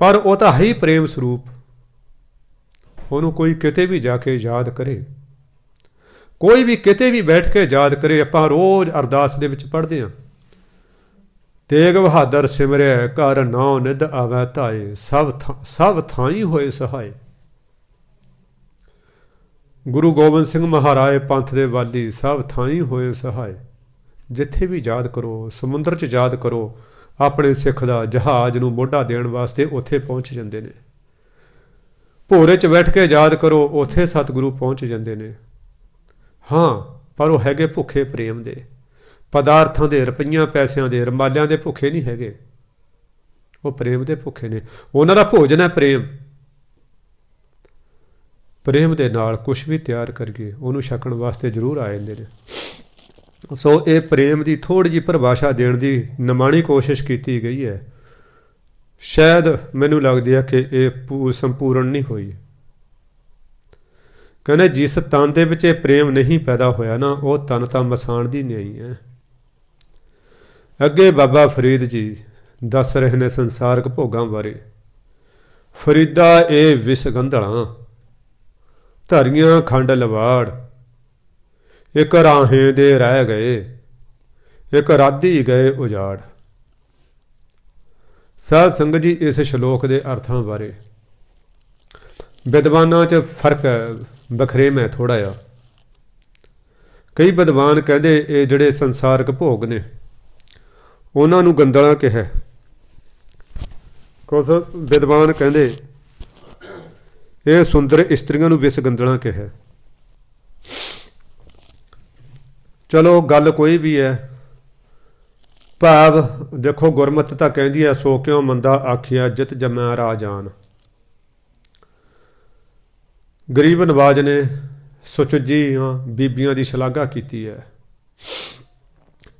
A: पर वह तो है ही प्रेम स्वरूप। उन्होंने कोई किते भी जाके याद करे, कोई भी किते भी बैठ के याद करे। आपां रोज़ अरदास दे विच पढ़दे हां तेग बहादुर सिमरै घर नाउ निध आवै धाए सब थाई होए सहाय। गुरु गोबिंद सिंह महाराज पंथ दे वाली सब थाई होए सहाय। जिथे भी याद करो, समुंदर च याद करो, अपने सिख दा जहाज नूं मोढा देण वास्ते उत्थे पहुँच जांदे ने। भोरे च बैठ के याद करो, उत्थे सतगुरु पहुँच जांदे ने। हाँ पर वो हैगे भुखे प्रेम दे। ਪਦਾਰਥਾਂ ਦੇ, ਰੁਪਈਆਂ ਪੈਸਿਆਂ ਦੇ, ਰਮਾਲਿਆਂ ਦੇ ਭੁੱਖੇ ਨਹੀਂ ਹੈਗੇ। ਉਹ ਪ੍ਰੇਮ ਦੇ ਭੁੱਖੇ ਨੇ। ਉਹਨਾਂ ਦਾ ਭੋਜਨ ਹੈ ਪ੍ਰੇਮ। ਪ੍ਰੇਮ ਦੇ ਨਾਲ ਕੁਛ ਵੀ ਤਿਆਰ ਕਰੀਏ ਉਹਨੂੰ ਛਕਣ ਵਾਸਤੇ ਜ਼ਰੂਰ ਆ ਜਾਂਦੇ ਨੇ। ਸੋ ਇਹ ਪ੍ਰੇਮ ਦੀ ਥੋੜ੍ਹੀ ਜਿਹੀ ਪਰਿਭਾਸ਼ਾ ਦੇਣ ਦੀ ਨਿਮਾਣੀ ਕੋਸ਼ਿਸ਼ ਕੀਤੀ ਗਈ ਹੈ। ਸ਼ਾਇਦ ਮੈਨੂੰ ਲੱਗਦੀ ਹੈ ਕਿ ਇਹ ਸੰਪੂਰਨ ਨਹੀਂ ਹੋਈ। ਕਹਿੰਦੇ ਜਿਸ ਤਨ ਦੇ ਵਿੱਚ ਇਹ ਪ੍ਰੇਮ ਨਹੀਂ ਪੈਦਾ ਹੋਇਆ ਨਾ, ਉਹ ਤਨ ਤਾਂ ਮਸਾਣ ਦੀ ਨਹੀਂ ਹੈ। ਅੱਗੇ ਬਾਬਾ ਫਰੀਦ ਜੀ ਦੱਸ ਰਹੇ ਨੇ ਸੰਸਾਰਕ ਭੋਗਾਂ ਬਾਰੇ। ਫਰੀਦਾ ਇਹ ਵਿਸ ਗੰਧਲਾਂ, ਧਰੀਆਂ ਖੰਡ ਲਵਾੜ, ਇੱਕ ਰਾਹੇ ਦੇ ਰਹਿ ਗਏ, ਇੱਕ ਰਾਧੀ ਗਏ ਉਜਾੜ। ਸਾਧ ਸੰਗਤ ਜੀ, ਇਸ ਸ਼ਲੋਕ ਦੇ ਅਰਥਾਂ ਬਾਰੇ ਵਿਦਵਾਨਾਂ 'ਚ ਫਰਕ ਹੈ, ਬਖਰੇਮ ਹੈ ਥੋੜ੍ਹਾ ਜਿਹਾ। ਕਈ ਵਿਦਵਾਨ ਕਹਿੰਦੇ ਇਹ ਜਿਹੜੇ ਸੰਸਾਰਕ ਭੋਗ ਨੇ ਉਹਨਾਂ ਨੂੰ ਗੰਦਲਾਂ ਕਿਹਾ। ਕੁਝ ਵਿਦਵਾਨ ਕਹਿੰਦੇ ਇਹ ਸੁੰਦਰ ਇਸਤਰੀਆਂ ਨੂੰ ਵਿਸ ਗੰਦਲਾਂ ਕਿਹਾ। ਚਲੋ ਗੱਲ ਕੋਈ ਵੀ ਹੈ, ਭਾਵ ਦੇਖੋ ਗੁਰਮਤਿ ਤਾਂ ਕਹਿੰਦੀ ਹੈ ਸੋ ਕਿਉਂ ਮੰਦਾ ਆਖਿਆ ਜਿਤ ਜੰਮਿਆ ਰਾਜਾਨ। ਗਰੀਬ ਨਵਾਜ ਨੇ ਸੁਚੱਜੀਆਂ ਬੀਬੀਆਂ ਦੀ ਸ਼ਲਾਘਾ ਕੀਤੀ ਹੈ।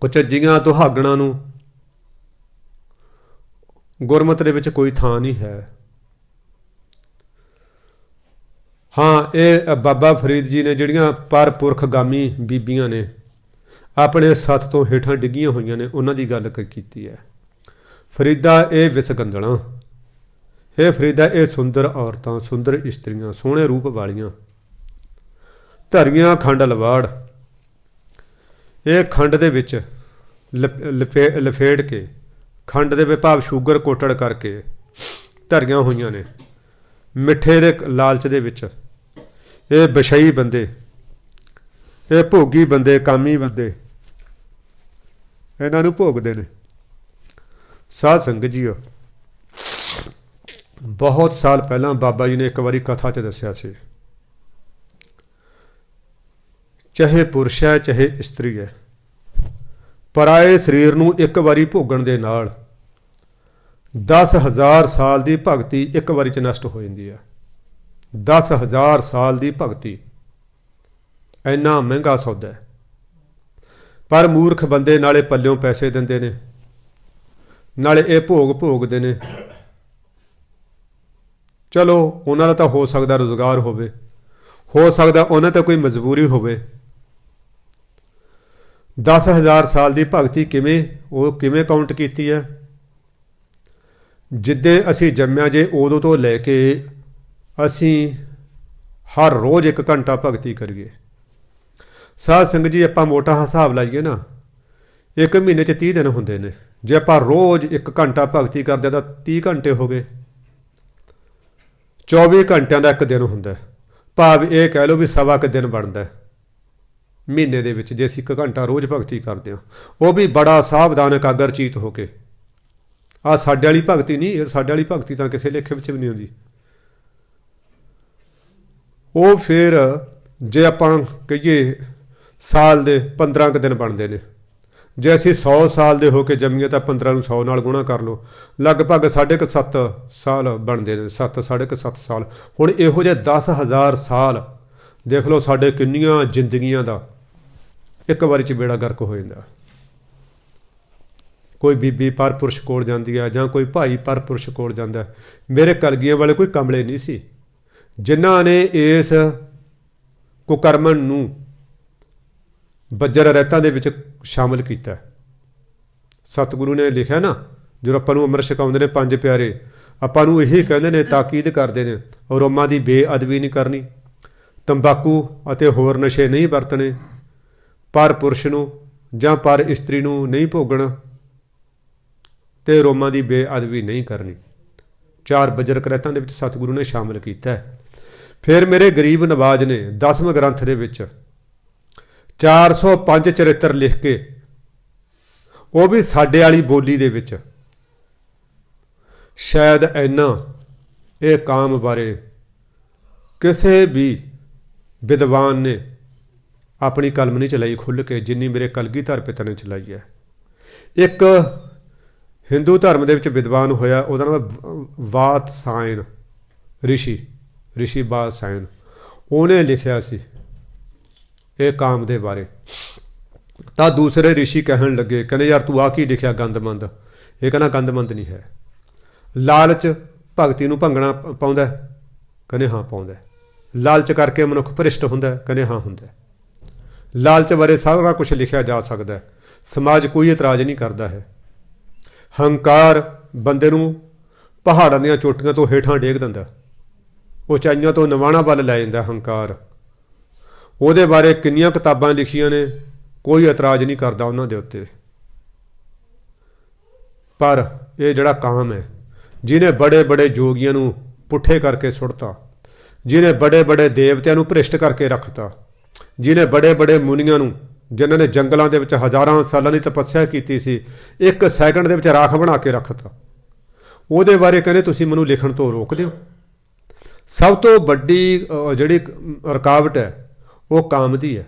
A: ਕੁਚੱਜੀਆਂ ਦੁਹਾਗਣਾਂ ਨੂੰ ਗੁਰਮਤਿ ਦੇ ਵਿੱਚ ਕੋਈ ਥਾਂ ਨਹੀਂ ਹੈ। ਹਾਂ, ਇਹ ਬਾਬਾ ਫਰੀਦ ਜੀ ਨੇ ਜਿਹੜੀਆਂ ਪਰ ਪੁਰਖਗਾਮੀ ਬੀਬੀਆਂ ਨੇ ਆਪਣੇ ਸੱਥ ਤੋਂ ਹੇਠਾਂ ਡਿੱਗੀਆਂ ਹੋਈਆਂ ਨੇ ਉਹਨਾਂ ਦੀ ਗੱਲ ਕੀਤੀ ਹੈ। ਫਰੀਦਾ ਇਹ ਵਿਸ ਗੰਦਲਾਂ, ਇਹ ਫਰੀਦਾ ਇਹ ਸੁੰਦਰ ਔਰਤਾਂ, ਸੁੰਦਰ ਇਸਤਰੀਆਂ, ਸੋਹਣੇ ਰੂਪ ਵਾਲੀਆਂ, ਧਰੀਆਂ ਖੰਡ ਲਵਾੜ, ਇਹ ਖੰਡ ਦੇ ਵਿੱਚ ਲਫੇੜ ਕੇ, ਖੰਡ ਦੇ ਵਿਭਾਵ ਸ਼ੂਗਰ ਕੋਟੜ ਕਰਕੇ ਧਰੀਆਂ ਹੋਈਆਂ ਨੇ। ਮਿੱਠੇ ਦੇ ਲਾਲਚ ਦੇ ਵਿੱਚ ਇਹ ਵਿਸ਼ਈ ਬੰਦੇ, ਇਹ ਭੋਗੀ ਬੰਦੇ, ਕਾਮੀ ਬੰਦੇ ਇਹਨਾਂ ਨੂੰ ਭੋਗਦੇ ਨੇ। ਸਾਧ ਸੰਗਤ ਜੀ, ਬਹੁਤ ਸਾਲ ਪਹਿਲਾਂ ਬਾਬਾ ਜੀ ਨੇ ਇੱਕ ਵਾਰੀ ਕਥਾ 'ਚ ਦੱਸਿਆ ਸੀ, ਚਾਹੇ ਪੁਰਸ਼ ਹੈ ਚਾਹੇ ਇਸਤਰੀ ਹੈ, ਪਰਾਏ ਸਰੀਰ ਨੂੰ ਇੱਕ ਵਾਰੀ ਭੋਗਣ ਦੇ ਨਾਲ 10,000 ਸਾਲ ਦੀ ਭਗਤੀ ਇੱਕ ਵਾਰੀ 'ਚ ਨਸ਼ਟ ਹੋ ਜਾਂਦੀ ਹੈ। 10,000 ਸਾਲ ਦੀ ਭਗਤੀ ਇੰਨਾ ਮਹਿੰਗਾ ਸੌਦਾ ਹੈ। ਪਰ ਮੂਰਖ ਬੰਦੇ ਨਾਲੇ ਪੱਲਿਓਂ ਪੈਸੇ ਦਿੰਦੇ ਨੇ, ਨਾਲੇ ਇਹ ਭੋਗ ਭੋਗਦੇ ਨੇ। ਚਲੋ ਉਹਨਾਂ ਦਾ ਤਾਂ ਹੋ ਸਕਦਾ ਰੁਜ਼ਗਾਰ ਹੋਵੇ, ਹੋ ਸਕਦਾ ਉਹਨਾਂ ਤਾਂ ਕੋਈ ਮਜਬੂਰੀ ਹੋਵੇ। 10,000 ਸਾਲ ਦੀ ਭਗਤੀ ਕਿਵੇਂ ਕਾਊਂਟ ਕੀਤੀ ਹੈ? ਜਿੱਦੇ ਅਸੀਂ ਜੰਮਿਆ ਜੇ ਉਦੋਂ ਤੋਂ ਲੈ ਕੇ ਅਸੀਂ ਹਰ ਰੋਜ਼ 1 ਘੰਟਾ ਭਗਤੀ ਕਰੀਏ। ਸਾਧ ਸੰਗਤ ਜੀ, ਆਪਾਂ ਮੋਟਾ ਹਿਸਾਬ ਲਾਈਏ ਨਾ, 1 ਮਹੀਨੇ 'ਚ 30 ਦਿਨ ਹੁੰਦੇ ਨੇ। ਜੇ ਆਪਾਂ ਰੋਜ਼ 1 ਘੰਟਾ ਭਗਤੀ ਕਰਦੇ ਤਾਂ 30 ਘੰਟੇ ਹੋ ਗਏ। 24 ਘੰਟਿਆਂ ਦਾ 1 ਦਿਨ ਹੁੰਦਾ, ਭਾਵ ਇਹ ਕਹਿ ਲਓ ਵੀ 1.25 ਦਿਨ ਬਣਦਾ ਮਹੀਨੇ ਦੇ ਵਿੱਚ ਜੇ ਅਸੀਂ 1 ਘੰਟਾ ਰੋਜ਼ ਭਗਤੀ ਕਰਦੇ ਹਾਂ। ਉਹ ਵੀ ਬੜਾ ਸਾਵਧਾਨ ਇਕਾਗਰਚੀਤ ਹੋ ਕੇ। ਆਹ ਸਾਡੇ ਵਾਲੀ ਭਗਤੀ ਨਹੀਂ, ਇਹ ਸਾਡੇ ਵਾਲੀ ਭਗਤੀ ਤਾਂ ਕਿਸੇ ਲੇਖੇ ਵਿੱਚ ਵੀ ਨਹੀਂ ਹੁੰਦੀ। ਉਹ ਫਿਰ ਜੇ ਆਪਾਂ ਕਹੀਏ ਸਾਲ ਦੇ 15 ਕੁ ਦਿਨ ਬਣਦੇ ਨੇ। ਜੇ ਅਸੀਂ 100 ਸਾਲ ਦੇ ਹੋ ਕੇ ਜੰਮੀਏ ਤਾਂ 15 ਨੂੰ 100 ਨਾਲ ਗੁਣਾ ਕਰ ਲਓ, ਲਗਭਗ 7.5 ਸਾਲ ਬਣਦੇ ਨੇ, 7.5 ਸਾਲ। ਹੁਣ ਇਹੋ ਜਿਹੇ 10,000 ਸਾਲ ਦੇਖ ਲਓ, ਸਾਡੇ ਕਿੰਨੀਆਂ ਜ਼ਿੰਦਗੀਆਂ ਦਾ ਇੱਕ ਵਾਰੀ 'ਚ ਬੇੜਾ ਗਰਕ ਹੋ ਜਾਂਦਾ। ਕੋਈ ਬੀਬੀ ਪਰ ਪੁਰਸ਼ ਕੋਲ ਜਾਂਦੀ ਹੈ ਜਾਂ ਕੋਈ ਭਾਈ ਪਰ ਪੁਰਸ਼ ਕੋਲ ਜਾਂਦਾ। ਮੇਰੇ ਕਲਗੀਆਂ ਵਾਲੇ ਕੋਈ ਕਮਲੇ ਨਹੀਂ ਸੀ ਜਿਨ੍ਹਾਂ ਨੇ ਇਸ ਕੁਕਰਮਨ ਨੂੰ ਬੱਜਰ ਰਹਿਤਾਂ ਦੇ ਵਿੱਚ ਸ਼ਾਮਲ ਕੀਤਾ। ਸਤਿਗੁਰੂ ਨੇ ਲਿਖਿਆ ਨਾ, ਜਦੋਂ ਆਪਾਂ ਨੂੰ ਅੰਮ੍ਰਿਤ ਛਕਾਉਂਦੇ ਨੇ 5 ਪਿਆਰੇ, ਆਪਾਂ ਨੂੰ ਇਹੀ ਕਹਿੰਦੇ ਨੇ, ਤਾਕੀਦ ਕਰਦੇ ਨੇ, ਰੋਮਾਂ ਦੀ ਬੇਅਦਬੀ ਨਹੀਂ ਕਰਨੀ, ਤੰਬਾਕੂ ਅਤੇ ਹੋਰ ਨਸ਼ੇ ਨਹੀਂ ਵਰਤਣੇ, ਪਰ ਪੁਰਸ਼ ਨੂੰ ਜਾਂ ਪਰ ਇਸਤਰੀ ਨੂੰ ਨਹੀਂ ਭੋਗਣਾ ਅਤੇ ਰੋਮਾਂ ਦੀ ਬੇਅਦਬੀ ਨਹੀਂ ਕਰਨੀ। 4 ਬੱਜਰਕ ਰਹਿਤਾਂ ਦੇ ਵਿੱਚ ਸਤਿਗੁਰੂ ਨੇ ਸ਼ਾਮਲ ਕੀਤਾ। ਫਿਰ ਮੇਰੇ ਗਰੀਬ ਨਵਾਜ ਨੇ 10ਵੇਂ ਗ੍ਰੰਥ ਦੇ ਵਿੱਚ 405 ਚਰਿੱਤਰ ਲਿਖ ਕੇ, ਉਹ ਵੀ ਸਾਡੇ ਵਾਲੀ ਬੋਲੀ ਦੇ ਵਿੱਚ, ਸ਼ਾਇਦ ਇੰਨਾ ਇਹ ਕਾਮ ਬਾਰੇ ਕਿਸੇ ਵੀ ਵਿਦਵਾਨ ਨੇ अपनी कलम नहीं चलाई खुल के जिन्नी मेरे कलगीधर पिता ने चलाई है। एक हिंदू धर्म के विद्वान होया, उसका नाम वात्सायन ऋषि वात्सायन, उन्हें लिखिया सी ये काम के बारे। तो दूसरे ऋषि कहन लगे, कहने यार तू आ की लिखिया गंदमंद। ये कहना गंदमंद नहीं है। लालच भगती नूं भंगना पाउंदा, कहने हाँ पाउंदा। लालच करके मनुख भ्रिष्ट हुंदा, कहने हाँ हुंदा। लालच बारे सारा कुछ लिखिया जा सकता है, समाज कोई इतराज़ नहीं करता है। हंकार बंदे नूं पहाड़ां दीयां चोटियां तो हेठां डेग दिंदा, उचाइयां तो नवाणा वल लै जांदा हंकार। ਉਹਦੇ बारे किन्नियां किताबां लिखियां ने, कोई इतराज़ नहीं करता उन्हां दे उत्ते। पर यह जिहड़ा काम है, जिन्हें बड़े बड़े जोगियां नूं पुट्ठे करके सुट्टा, जिन्हें बड़े बड़े देवतियां नूं भ्रिष्ट करके रखता, जिन्हें बड़े बड़े मुनियां नूं जिन्हां ने जंगलों के विच हज़ारां सालां की तपस्या की सी, एक सैकंड दे विच राख बना के रखता, ਉਹਦੇ बारे कहने तुसीं मैनूं लिखण तो रोक दिओ। सब तो वड्डी जिहड़ी रुकावट है वो काम दी है।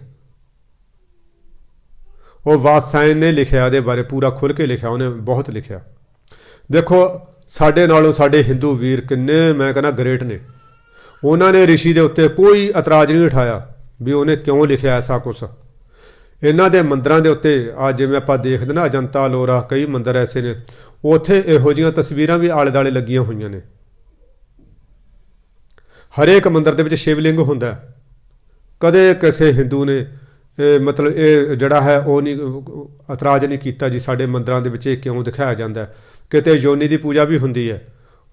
A: वो वात्सायन ने लिखिया ये बारे, पूरा खुल के लिखा, उन्हें बहुत लिखिया। देखो साडे नालों साडे हिंदू वीर किन्ने मैं कहना ग्रेट ने, उन्होंने ऋषि के उत्ते कोई इतराज़ नहीं उठाया भी उन्हें क्यों लिखिया ऐसा कुछ। इन्हां दे मंदिरां दे उत्ते आ जिवें आपां देखदे ना अजंता अलोरा, कई मंदिर ऐसे ने, उत्थे इहो जिहियां तस्वीरां भी आले दुआले लगियां होईयां ने। हरेक मंदिर दे विच शिवलिंग हुंदा, कदे किसी हिंदू ने मतलब ये जड़ा है वो नहीं इतराज़ नहीं किया जी साडे मंदिरां दे विच क्यों दिखाया जाता है। किते योनी की पूजा भी हुंदी है,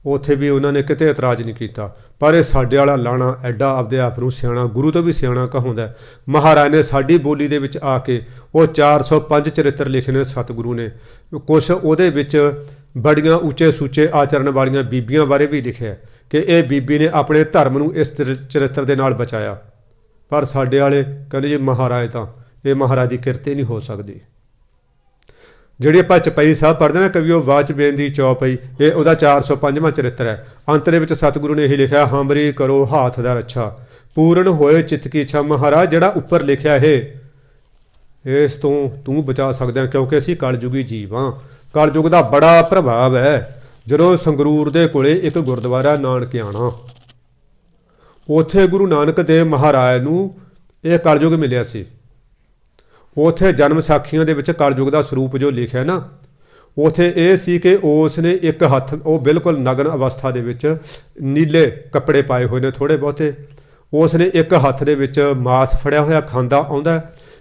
A: उत्थे भी उन्होंने किते इतराज़ नहीं किया। पर यह साडे वाला लाना एडा आपदे आप नूं सियाणा, गुरु तो भी सियाणा कहाउंदा। महाराज ने साडी बोली दे विच आके वो 405 चरित्र लिखे ने सतगुरु ने, कुछ उहदे विच बड़ियां उच्चे सुच्चे आचरण वालियां बीबियां बारे भी लिखिया कि यह बीबी ने अपने धर्म नूं इस चरित्र दे नाल बचाया। पर साडे वाले कहते जी महाराज तो ये महाराज की किरते नहीं हो सकती। जिहड़ी आपां चौपाई साहब पढ़ते ना कविओ वाचबेन दी चौपाई, ये उहदा 405वां चरित्र है। अंत दे विच सतगुरु ने यही लिखा, हमरी करो हाथ दा रच्छा, पूर्ण होए चित्त की इच्छा। महाराज जिहड़ा उपर लिखिया है इस तो तू बचा सकदा, क्योंकि असीं कलयुगी जीव हाँ। कलयुग का बड़ा प्रभाव है। जदों संगरूर दे कोले एक गुरुद्वारा नानकियाणा, उत्थे गुरु नानक देव महाराज नूं यह कलयुग मिलिया सी। उत्थे जन्म साखियां दे विच कलयुग का स्वरूप जो लिखिया ना, उत्थे ये सी कि उसने एक हत्थ, वो बिल्कुल नग्न अवस्था दे विच नीले कपड़े पाए हुए ने थोड़े बहुते, उसने एक हत्थ दे विच मास फड़िया होया खांदा आउंदा,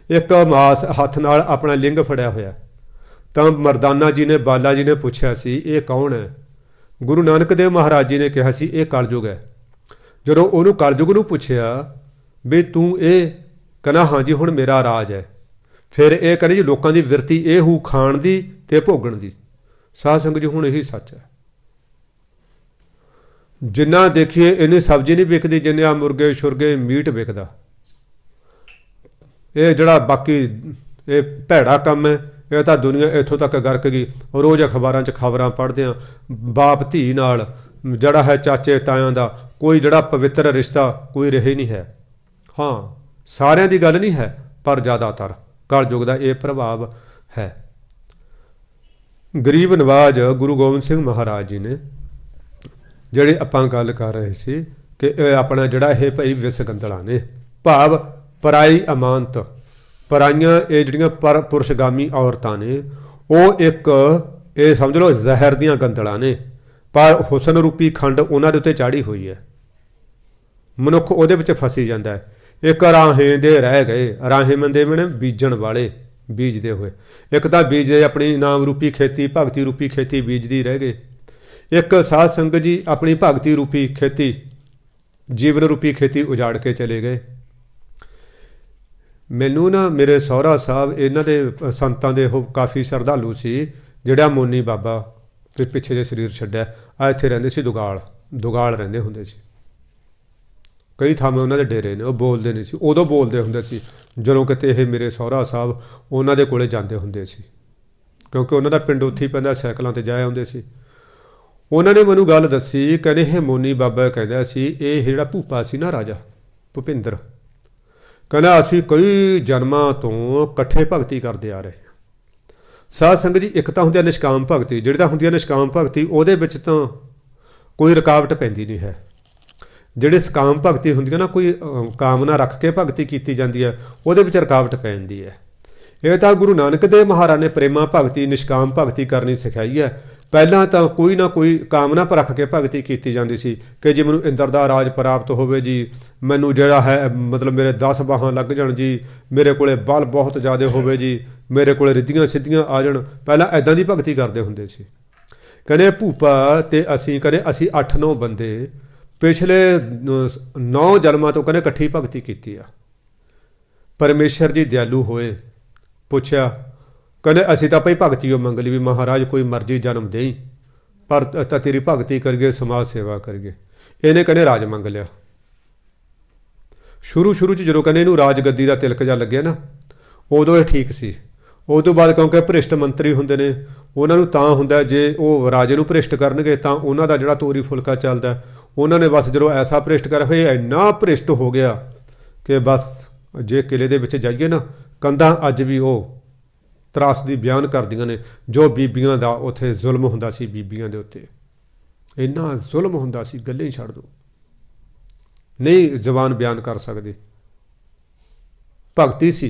A: एक मास हत्थ नाल अपना लिंग फड़िया होया। तो मरदाना जी ने बाला जी ने पूछा सी ये कौन है? गुरु नानक देव महाराज जी ने कहा सी ये कलयुग है। जदों उहनूं कलयुग नूं पुछया भी तू ये, कहना हाँ जी हुण मेरा राज है। फिर ये कहने जी लोगों की विरती ये हू खाण दी ते भोगण दी। साध संगत जी हुण यही सच है। जिन्ना देखिए इन्नी सब्जी नहीं विकदी जिन्ना मुर्गे शुरगे मीट विकदा। ये जिहड़ा बाकी ये भैड़ा काम है, यह तो दुनिया इत्थों तक गर्क गई। रोज़ अखबारां च खबरां पढ़दे हां, बाप धी नाल जड़ा है चाचे तायां दा कोई जड़ा पवित्र रिश्ता कोई रहे नहीं है। हाँ सारिਆਂ ਦੀ गल नहीं है, पर ज़्यादातर कलयुग का यह प्रभाव है। गरीब नवाज गुरु गोबिंद सिंह महाराज जी ने जिहड़ी आपां गल कर रहे सी कि अपना जिहड़ा ये भाई विस गंदला ने, भाव पराई अमानत, पराइयां ये जिहड़ियां पर पुरुषगामी औरतां ने, वो एक ये समझ लो जहर दियां गंदलां ने, पर हुसन रूपी खंड उन्हां दे उत्ते चाढ़ी हुई है। मनुख उहदे विच फसी जांदा है। एक राहें दे रह गए, राहें मंदे में बीजण वाले बीजते हुए, एक तो बीजते अपनी नाम रूपी खेती भगती रूपी खेती बीजती रह गए। एक साध संगत जी अपनी भगती रूपी खेती जीवन रूपी खेती उजाड़ के चले गए। मैनू ना मेरे सौहरा साहब इन्हां दे संतां दे काफ़ी श्रद्धालु सी, जिहड़ा मोनी बाबा फिर पिछे जे शरीर छड्डिया आ इत्थे रहिंदे सी, दुगाल रहिंदे हुंदे सी। कई थावें उन्होंने डेरे ने, वो बोलते नहीं सी, उदों बोलते होंदे सी जदों किते ये मेरे सौहरा साहब उन्हां दे कोले जांदे हुंदे सी, क्योंकि उन्हां दा पिंड उत्थे ही पैंदा, साइकिलों ते जाए आउंदे सी। उन्होंने मैनूं गल दसी, कहने हे मोनी बाबा कहंदा सी ये जिहड़ा भूपा सी ना राजा भुपिंदर, ਕਹਿੰਦਾ ਅਸੀਂ ਕਈ ਜਨਮਾਂ ਤੋਂ ਇਕੱਠੇ ਭਗਤੀ ਕਰਦੇ ਆ ਰਹੇ ਹਾਂ। ਸਾਧ ਸੰਗਤ ਜੀ, ਇੱਕ ਤਾਂ ਹੁੰਦੀ ਹੈ ਨਿਸ਼ਕਾਮ ਭਗਤੀ। ਜਿਹੜੀ ਤਾਂ ਹੁੰਦੀ ਹੈ ਨਿਸ਼ਕਾਮ ਭਗਤੀ, ਉਹਦੇ ਵਿੱਚ ਤਾਂ ਕੋਈ ਰੁਕਾਵਟ ਪੈਂਦੀ ਨਹੀਂ ਹੈ। ਜਿਹੜੀ ਸਕਾਮ ਭਗਤੀ ਹੁੰਦੀ ਹੈ ਨਾ, ਕੋਈ ਕਾਮਨਾ ਰੱਖ ਕੇ ਭਗਤੀ ਕੀਤੀ ਜਾਂਦੀ ਹੈ, ਉਹਦੇ ਵਿੱਚ ਰੁਕਾਵਟ ਪੈ ਜਾਂਦੀ ਹੈ। ਇਹ ਤਾਂ ਗੁਰੂ ਨਾਨਕ ਦੇਵ ਮਹਾਰਾਜ ਨੇ ਪ੍ਰੇਮਾ ਭਗਤੀ, ਨਿਸ਼ਕਾਮ ਭਗਤੀ ਕਰਨੀ ਸਿਖਾਈ ਹੈ। ਪਹਿਲਾਂ ਤਾਂ ਕੋਈ ਨਾ ਕੋਈ ਕਾਮਨਾ ਪਰ ਰੱਖ ਕੇ ਭਗਤੀ ਕੀਤੀ ਜਾਂਦੀ ਸੀ ਕਿ ਜੀ ਮੈਨੂੰ ਇੰਦਰ ਦਾ ਰਾਜ ਪ੍ਰਾਪਤ ਹੋਵੇ ਜੀ, ਮੈਨੂੰ ਜਿਹੜਾ ਹੈ ਮਤਲਬ ਮੇਰੇ 10 ਬਾਹਾਂ ਲੱਗ ਜਾਣ ਜੀ, ਮੇਰੇ ਕੋਲੇ ਬਲ ਬਹੁਤ ਜ਼ਿਆਦਾ ਹੋਵੇ ਜੀ, ਮੇਰੇ ਕੋਲੇ ਰਿੱਧੀਆਂ ਸਿੱਧੀਆਂ ਆ ਜਾਣ। ਪਹਿਲਾਂ ਐਦਾਂ ਦੀ ਭਗਤੀ ਕਰਦੇ ਹੁੰਦੇ ਸੀ। ਕਹਿੰਦੇ ਭੂਪਾ ਤੇ ਅਸੀਂ 8-9 ਬੰਦੇ ਪਿਛਲੇ 9 ਜਨਮਾਂ ਤੋਂ ਕਹਿੰਦੇ ਇਕੱਠੀ ਭਗਤੀ ਕੀਤੀ ਆ। ਪਰਮੇਸ਼ਰ ਜੀ ਦਿਆਲੂ ਹੋਏ, ਪੁੱਛਿਆ, ਕਹਿੰਦੇ ਅਸੀਂ ਤਾਂ ਭਾਈ ਭਗਤੀ ਉਹ ਮੰਗ ਲਈ ਵੀ ਮਹਾਰਾਜ ਕੋਈ ਮਰਜ਼ੀ ਜਨਮ ਦੇਈ, ਪਰ ਤਾਂ ਤੇਰੀ ਭਗਤੀ ਕਰੀਏ, ਸਮਾਜ ਸੇਵਾ ਕਰੀਏ। ਇਹਨੇ ਕਹਿੰਦੇ ਰਾਜ ਮੰਗ ਲਿਆ। ਸ਼ੁਰੂ 'ਚ ਜਦੋਂ ਕਹਿੰਦੇ ਇਹਨੂੰ ਰਾਜ ਗੱਦੀ ਦਾ ਤਿਲਕ ਜਾ ਲੱਗਿਆ ਨਾ, ਉਦੋਂ ਇਹ ਠੀਕ ਸੀ। ਉਸ ਤੋਂ ਬਾਅਦ ਕਿਉਂਕਿ ਭ੍ਰਿਸ਼ਟ ਮੰਤਰੀ ਹੁੰਦੇ ਨੇ, ਉਹਨਾਂ ਨੂੰ ਤਾਂ ਹੁੰਦਾ ਜੇ ਉਹ ਰਾਜੇ ਨੂੰ ਭ੍ਰਿਸ਼ਟ ਕਰਨਗੇ ਤਾਂ ਉਹਨਾਂ ਦਾ ਜਿਹੜਾ ਤੋਰੀ ਫੁਲਕਾ ਚੱਲਦਾ, ਉਹਨਾਂ ਨੇ ਬਸ ਜਦੋਂ ਐਸਾ ਭ੍ਰਿਸ਼ਟ ਕਰ ਹੋਏ, ਇੰਨਾ ਭ੍ਰਿਸ਼ਟ ਹੋ ਗਿਆ ਕਿ ਬਸ ਜੇ ਕਿਲੇ ਦੇ ਵਿੱਚ ਜਾਈਏ ਨਾ, ਕੰਧਾਂ ਅੱਜ ਵੀ ਉਹ ਤਰਾਸਦੀ ਬਿਆਨ ਕਰਦੀਆਂ ਨੇ ਜੋ ਬੀਬੀਆਂ ਦਾ ਉੱਥੇ ਜ਼ੁਲਮ ਹੁੰਦਾ ਸੀ। ਬੀਬੀਆਂ ਦੇ ਉੱਤੇ ਇੰਨਾ ਜ਼ੁਲਮ ਹੁੰਦਾ ਸੀ, ਗੱਲਾਂ ਹੀ ਛੱਡ ਦਿਓ, ਨਹੀਂ ਜ਼ਬਾਨ ਬਿਆਨ ਕਰ ਸਕਦੇ। ਭਗਤੀ ਸੀ,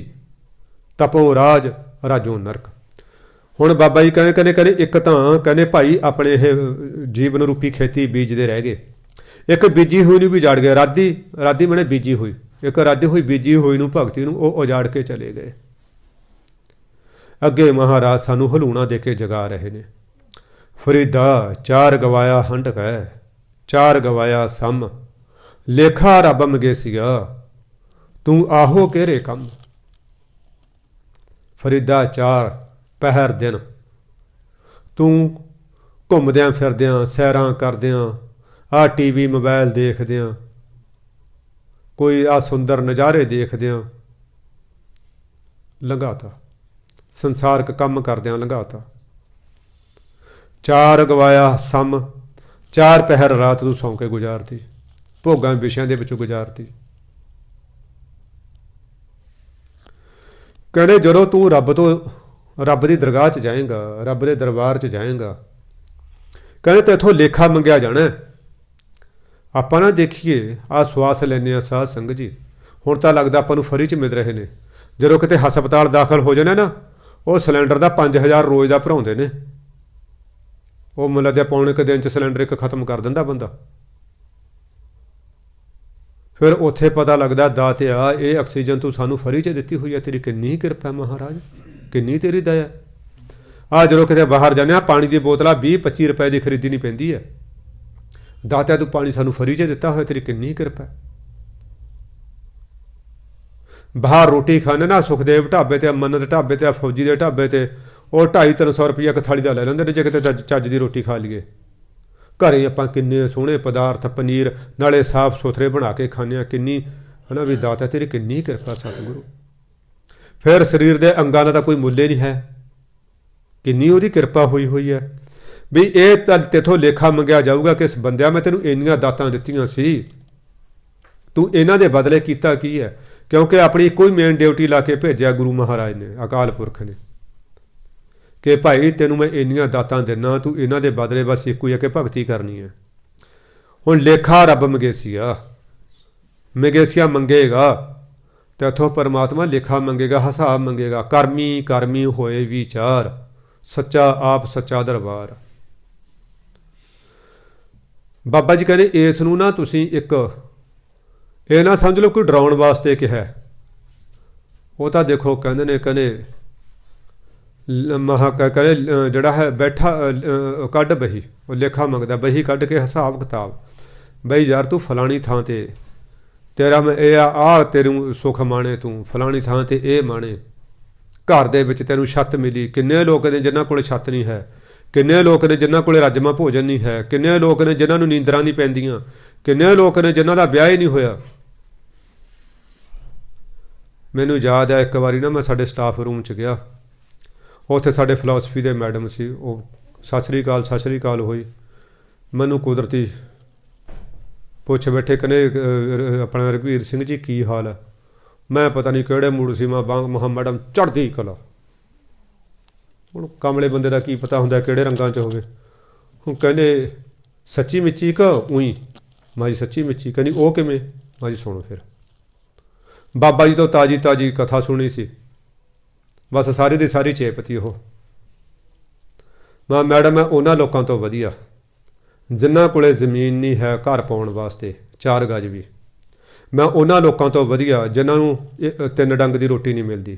A: ਤਪੋ ਰਾਜ ਰਾਜੋ ਨਰਕ। ਹੁਣ ਬਾਬਾ ਜੀ ਕਹਿੰਦੇ ਇੱਕ ਤਾਂ ਕਹਿੰਦੇ ਭਾਈ ਆਪਣੇ ਇਹ ਜੀਵਨ ਰੂਪੀ ਖੇਤੀ ਬੀਜਦੇ ਰਹਿ ਗਏ, ਇੱਕ ਬੀਜੀ ਹੋਈ ਨੂੰ ਵੀ ਉਜਾੜ ਗਿਆ। ਰਾਦੀ ਮੈਨੇ ਬੀਜੀ ਹੋਈ, ਇੱਕ ਰਾਦੀ ਹੋਈ ਬੀਜੀ ਹੋਈ ਨੂੰ ਭਗਤੀ ਨੂੰ ਉਹ ਉਜਾੜ ਕੇ ਚਲੇ ਗਏ। ਅੱਗੇ ਮਹਾਰਾਜ ਸਾਨੂੰ ਹਲੂਣਾ ਦੇ ਕੇ ਜਗਾ ਰਹੇ ਨੇ। ਫਰੀਦਾ 4 ਗਵਾਇਆ ਹੰਡ ਕੈ, 4 ਗਵਾਇਆ ਸਮ, ਲੇਖਾ ਰੱਬ ਮਗੇ ਸੀਗਾ, ਤੂੰ ਆਹੋ ਕਿਹੜੇ ਕੰਮ। ਫਰੀਦਾ 4 ਪਹਿਰ ਦਿਨ ਤੂੰ ਘੁੰਮਦਿਆਂ ਫਿਰਦਿਆਂ, ਸੈਰਾਂ ਕਰਦਿਆਂ, ਆਹ TV ਮੋਬਾਇਲ ਦੇਖਦਿਆਂ, ਕੋਈ ਆਹ ਸੁੰਦਰ ਨਜ਼ਾਰੇ ਦੇਖਦਿਆਂ ਲੰਘਾਤਾ, ਸੰਸਾਰਕ ਕੰਮ ਕਰਦਿਆਂ ਲੰਘਾਤਾ। 4 ਗਵਾਇਆ ਸਮ, 4 ਪਹਿਰ ਰਾਤ ਤੂੰ ਸੌਂ ਕੇ ਗੁਜ਼ਾਰਤੀ, ਭੋਗਾਂ ਵਿਸ਼ਿਆਂ ਦੇ ਵਿੱਚੋਂ ਗੁਜ਼ਾਰਤੀ। ਕਹਿੰਦੇ ਜਦੋਂ ਤੂੰ ਰੱਬ ਦੀ ਦਰਗਾਹ 'ਚ ਜਾਏਗਾ, ਰੱਬ ਦੇ ਦਰਬਾਰ 'ਚ ਜਾਏਗਾ, ਕਹਿੰਦੇ ਤੇਥੋਂ ਲੇਖਾ ਮੰਗਿਆ ਜਾਣਾ। ਆਪਾਂ ਨਾ ਦੇਖੀਏ, ਆਹ ਸਵਾਸ ਲੈਂਦੇ ਹਾਂ ਸਾਧ ਸੰਗਤ ਜੀ, ਹੁਣ ਤਾਂ ਲੱਗਦਾ ਆਪਾਂ ਨੂੰ ਫਰੀ 'ਚ ਮਿਲ ਰਹੇ ਨੇ। ਜਦੋਂ ਕਿਤੇ ਹਸਪਤਾਲ ਦਾਖਲ ਹੋ ਜਾਣਾ ਨਾ, ਉਹ ਸਿਲੰਡਰ ਦਾ 5000 ਰੋਜ਼ ਦਾ ਭਰਾਉਂਦੇ ਨੇ। ਉਹ ਮੁੱਲ ਦੇ ਪੌਣੇ ਕੁ ਦਿਨ 'ਚ ਸਿਲੰਡਰ ਇੱਕ ਖਤਮ ਕਰ ਦਿੰਦਾ ਬੰਦਾ। ਫਿਰ ਉੱਥੇ ਪਤਾ ਲੱਗਦਾ ਦਾਤਿਆ ਇਹ ਆਕਸੀਜਨ ਤੂੰ ਸਾਨੂੰ ਫਰੀ 'ਚ ਦਿੱਤੀ ਹੋਈ ਹੈ, ਤੇਰੀ ਕਿੰਨੀ ਕਿਰਪਾ ਮਹਾਰਾਜ, ਕਿੰਨੀ ਤੇਰੀ ਦਇਆ। ਆਹ ਜਦੋਂ ਕਿਤੇ ਬਾਹਰ ਜਾਂਦੇ ਹਾਂ, ਪਾਣੀ ਦੀ ਬੋਤਲਾਂ 20-25 ਰੁਪਏ ਦੀ ਖਰੀਦਣੀ ਪੈਂਦੀ ਹੈ। ਦਾਤਿਆ ਤੂੰ ਪਾਣੀ ਸਾਨੂੰ ਫਰੀ 'ਚ ਦਿੱਤਾ ਹੋਇਆ, ਤੇਰੀ ਕਿੰਨੀ ਕਿਰਪਾ। ਬਾਹਰ ਰੋਟੀ ਖਾਣੇ ਨਾ, ਸੁਖਦੇਵ ਢਾਬੇ ਤੇ, ਮੰਨਤ ਢਾਬੇ ਤੇ, ਫੌਜੀ ਦੇ ਢਾਬੇ ਤੇ, ਉਹ 250-300 ਰੁਪਈਆ ਇੱਕ ਥਾਲੀ ਦਾ ਲੈ ਲੈਂਦੇ ਨੇ ਜੇ ਕਿਤੇ ਚੱਜ ਦੀ ਰੋਟੀ ਖਾ ਲਈਏ। ਘਰੇ ਆਪਾਂ ਕਿੰਨੇ ਸੋਹਣੇ ਪਦਾਰਥ, ਪਨੀਰ ਨਾਲੇ ਸਾਫ਼ ਸੁਥਰੇ ਬਣਾ ਕੇ ਖਾਂਦੇ ਹਾਂ। ਕਿੰਨੀ ਹੈ ਨਾ ਵੀ ਦਾਤਾ ਤੇਰੀ ਕਿੰਨੀ ਕਿਰਪਾ ਸਤਿਗੁਰੂ। ਫਿਰ ਸਰੀਰ ਦੇ ਅੰਗਾਂ ਦਾ ਤਾਂ ਕੋਈ ਮੁੱਲ ਹੀ ਨਹੀਂ ਹੈ, ਕਿੰਨੀ ਉਹਦੀ ਕਿਰਪਾ ਹੋਈ ਹੈ ਵੀ ਇਹ ਤਾਂ ਤੇਥੋਂ ਲੇਖਾ ਮੰਗਿਆ ਜਾਊਗਾ ਕਿ ਇਸ ਬੰਦਿਆ ਮੈਂ ਤੈਨੂੰ ਇੰਨੀਆਂ ਦਾਤਾਂ ਦਿੱਤੀਆਂ ਸੀ, ਤੂੰ ਇਹਨਾਂ ਦੇ ਬਦਲੇ ਕੀਤਾ ਕੀ ਹੈ। ਕਿਉਂਕਿ ਆਪਣੀ ਇੱਕੋ ਹੀ ਮੇਨ ਡਿਊਟੀ ਲਾ ਕੇ ਭੇਜਿਆ ਗੁਰੂ ਮਹਾਰਾਜ ਨੇ, ਅਕਾਲ ਪੁਰਖ ਨੇ, ਕਿ ਭਾਈ ਤੈਨੂੰ ਮੈਂ ਇੰਨੀਆਂ ਦਾਤਾਂ ਦਿੰਦਾ, ਤੂੰ ਇਹਨਾਂ ਦੇ ਬਦਲੇ ਬਸ ਇੱਕੋ ਹੀ ਆ ਕਿ ਭਗਤੀ ਕਰਨੀ ਹੈ। ਹੁਣ ਲੇਖਾ ਰੱਬ ਮਗੇਸੀਆ ਮੰਗੇਗਾ ਤੇ ਉੱਥੋਂ ਪਰਮਾਤਮਾ ਲੇਖਾ ਮੰਗੇਗਾ, ਹਿਸਾਬ ਮੰਗੇਗਾ। ਕਰਮੀ ਹੋਏ ਵਿਚਾਰ, ਸੱਚਾ ਆਪ ਸੱਚਾ ਦਰਬਾਰ। ਬਾਬਾ ਜੀ ਕਹਿੰਦੇ ਇਸ ਨੂੰ ਨਾ ਤੁਸੀਂ ਇੱਕ ਇਹ ਨਾ ਸਮਝ ਲਓ ਕੋਈ ਡਰਾਉਣ ਵਾਸਤੇ ਕਿਹਾ। ਉਹ ਤਾਂ ਦੇਖੋ ਕਹਿੰਦੇ ਨੇ ਕਹਿੰਦੇ ਜਿਹੜਾ ਹੈ ਬੈਠਾ ਕੱਢ ਬਹੀ, ਉਹ ਲੇਖਾ ਮੰਗਦਾ, ਬਹੀ ਕੱਢ ਕੇ ਹਿਸਾਬ ਕਿਤਾਬ, ਬਈ ਯਾਰ ਤੂੰ ਫਲਾਣੀ ਥਾਂ ਤੇ ਤੇਰਾ ਮੈਂ ਇਹ ਆਹ ਤੈਨੂੰ ਸੁੱਖ ਮਾਣੇ, ਤੂੰ ਫਲਾਣੀ ਥਾਂ ਤੇ ਇਹ ਮਾਣੇ, ਘਰ ਦੇ ਵਿੱਚ ਤੈਨੂੰ ਛੱਤ ਮਿਲੀ। ਕਿੰਨੇ ਲੋਕ ਨੇ ਜਿਨ੍ਹਾਂ ਕੋਲ ਛੱਤ ਨਹੀਂ ਹੈ, ਕਿੰਨੇ ਲੋਕ ਨੇ ਜਿਨ੍ਹਾਂ ਕੋਲ ਰੱਜਮਾ ਭੋਜਨ ਨਹੀਂ ਹੈ, ਕਿੰਨੇ ਲੋਕ ਨੇ ਜਿਨ੍ਹਾਂ ਨੂੰ ਨੀਂਦਰਾਂ ਨਹੀਂ ਪੈਂਦੀਆਂ, ਕਿੰਨੇ ਲੋਕ ਨੇ ਜਿਨ੍ਹਾਂ ਦਾ ਵਿਆਹ ਹੀ ਨਹੀਂ ਹੋਇਆ। ਮੈਨੂੰ ਯਾਦ ਹੈ ਇੱਕ ਵਾਰੀ ਨਾ ਮੈਂ ਸਾਡੇ ਸਟਾਫ ਰੂਮ 'ਚ ਗਿਆ, ਉੱਥੇ ਸਾਡੇ ਫਿਲਾਸਫੀ ਦੇ ਮੈਡਮ ਸੀ, ਉਹ ਸਤਿ ਸ਼੍ਰੀ ਅਕਾਲ ਹੋਈ। ਮੈਨੂੰ ਕੁਦਰਤੀ ਪੁੱਛ ਬੈਠੇ, ਕਹਿੰਦੇ ਆਪਣਾ ਰਘਵੀਰ ਸਿੰਘ ਜੀ ਕੀ ਹਾਲ ਹੈ। ਮੈਂ ਪਤਾ ਨਹੀਂ ਕਿਹੜੇ ਮੂਡ ਸੀ, ਮੈਂ ਮਹਾ ਮੈਡਮ ਚੜ੍ਹਦੀ ਕਲਾ। ਹੁਣ ਕਮਲੇ ਬੰਦੇ ਦਾ ਕੀ ਪਤਾ ਹੁੰਦਾ ਕਿਹੜੇ ਰੰਗਾਂ 'ਚ ਹੋਵੇ। ਹੁਣ ਕਹਿੰਦੇ ਸੱਚੀ ਮਿੱਚੀ ਕ ਉਹੀ ਮਾਂ ਜੀ ਸੱਚੀ ਮਿੱਚੀ, ਕਹਿੰਦੀ ਉਹ ਕਿਵੇਂ? ਮਾਂ ਜੀ ਸੁਣੋ ਫਿਰ। ਬਾਬਾ ਜੀ ਤੋਂ ਤਾਜ਼ੀ ਤਾਜ਼ੀ ਕਥਾ ਸੁਣੀ ਸੀ, ਬਸ ਸਾਰੀ ਦੀ ਸਾਰੀ ਚੇਪਤੀ ਉਹ। ਮੈਂ ਮੈਡਮ ਮੈਂ ਉਹਨਾਂ ਲੋਕਾਂ ਤੋਂ ਵਧੀਆ ਜਿਨ੍ਹਾਂ ਕੋਲੇ ਜ਼ਮੀਨ ਨਹੀਂ ਹੈ ਘਰ ਪਾਉਣ ਵਾਸਤੇ 4 ਗਜ ਵੀ। ਮੈਂ ਉਹਨਾਂ ਲੋਕਾਂ ਤੋਂ ਵਧੀਆ ਜਿਨ੍ਹਾਂ ਨੂੰ 3 ਡੰਗ ਦੀ ਰੋਟੀ ਨਹੀਂ ਮਿਲਦੀ।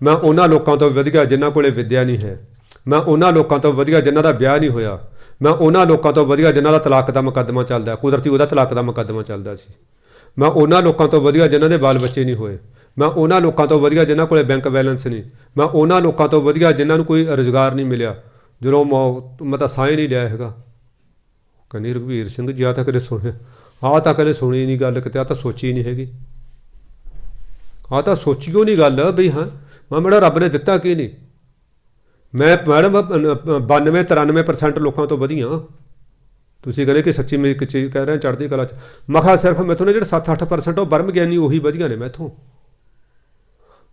A: ਮੈਂ ਉਹਨਾਂ ਲੋਕਾਂ ਤੋਂ ਵਧੀਆ ਜਿਨ੍ਹਾਂ ਕੋਲੇ ਵਿੱਦਿਆ ਨਹੀਂ ਹੈ। ਮੈਂ ਉਹਨਾਂ ਲੋਕਾਂ ਤੋਂ ਵਧੀਆ ਜਿਨ੍ਹਾਂ ਦਾ ਵਿਆਹ ਨਹੀਂ ਹੋਇਆ। ਮੈਂ ਉਹਨਾਂ ਲੋਕਾਂ ਤੋਂ ਵਧੀਆ ਜਿਨ੍ਹਾਂ ਦਾ ਤਲਾਕ ਦਾ ਮੁਕੱਦਮਾ ਚੱਲਦਾ, ਕੁਦਰਤੀ ਉਹਦਾ ਤਲਾਕ ਦਾ ਮੁਕੱਦਮਾ ਚੱਲਦਾ ਸੀ। ਮੈਂ ਉਹਨਾਂ ਲੋਕਾਂ ਤੋਂ ਵਧੀਆ ਜਿਨ੍ਹਾਂ ਦੇ ਬਾਲ ਬੱਚੇ ਨਹੀਂ ਹੋਏ। ਮੈਂ ਉਹਨਾਂ ਲੋਕਾਂ ਤੋਂ ਵਧੀਆ ਜਿਨ੍ਹਾਂ ਕੋਲੇ ਬੈਂਕ ਬੈਲੈਂਸ ਨਹੀਂ। ਮੈਂ ਉਹਨਾਂ ਲੋਕਾਂ ਤੋਂ ਵਧੀਆ ਜਿਨ੍ਹਾਂ ਨੂੰ ਕੋਈ ਰੁਜ਼ਗਾਰ ਨਹੀਂ ਮਿਲਿਆ। ਜਦੋਂ ਮੈਂ ਤਾਂ ਸਾਹ ਹੀ ਨਹੀਂ ਲਿਆ ਹੈਗਾ। ਕਹਿੰਦੀ ਰਘਵੀਰ ਸਿੰਘ ਜੀ ਆਹ ਤਾਂ ਕਦੇ ਸੁਣਿਆ, ਆਹ ਤਾਂ ਕਦੇ ਸੁਣੀ ਨਹੀਂ ਗੱਲ ਕਿਤੇ, ਆਹ ਤਾਂ ਸੋਚੀ ਨਹੀਂ ਹੈਗੀ, ਆਹ ਤਾਂ ਸੋਚੀਓ ਨਹੀਂ ਗੱਲ ਬਈ। ਹਾਂ ਮੈਂ ਮੈਡਮ ਰੱਬ ਨੇ ਦਿੱਤਾ ਕੀ ਨਹੀਂ? ਮੈਂ ਮੈਡਮ 92-93% ਲੋਕਾਂ ਤੋਂ ਵਧੀਆ। ਤੁਸੀਂ ਕਹਿੰਦੇ ਕਿ ਸੱਚੀ ਮੇਰੀ ਚੀਜ਼ ਕਹਿ ਰਹੇ ਚੜ੍ਹਦੀ ਕਲਾ 'ਚ। ਮੈਂ ਕਿਹਾ ਸਿਰਫ ਮੈਥੋਂ ਨੇ ਜਿਹੜੇ 7-8% ਉਹ ਬਰਮ ਗਿਆਨੀ ਉਹੀ ਵਧੀਆ ਨੇ ਮੈਥੋਂ।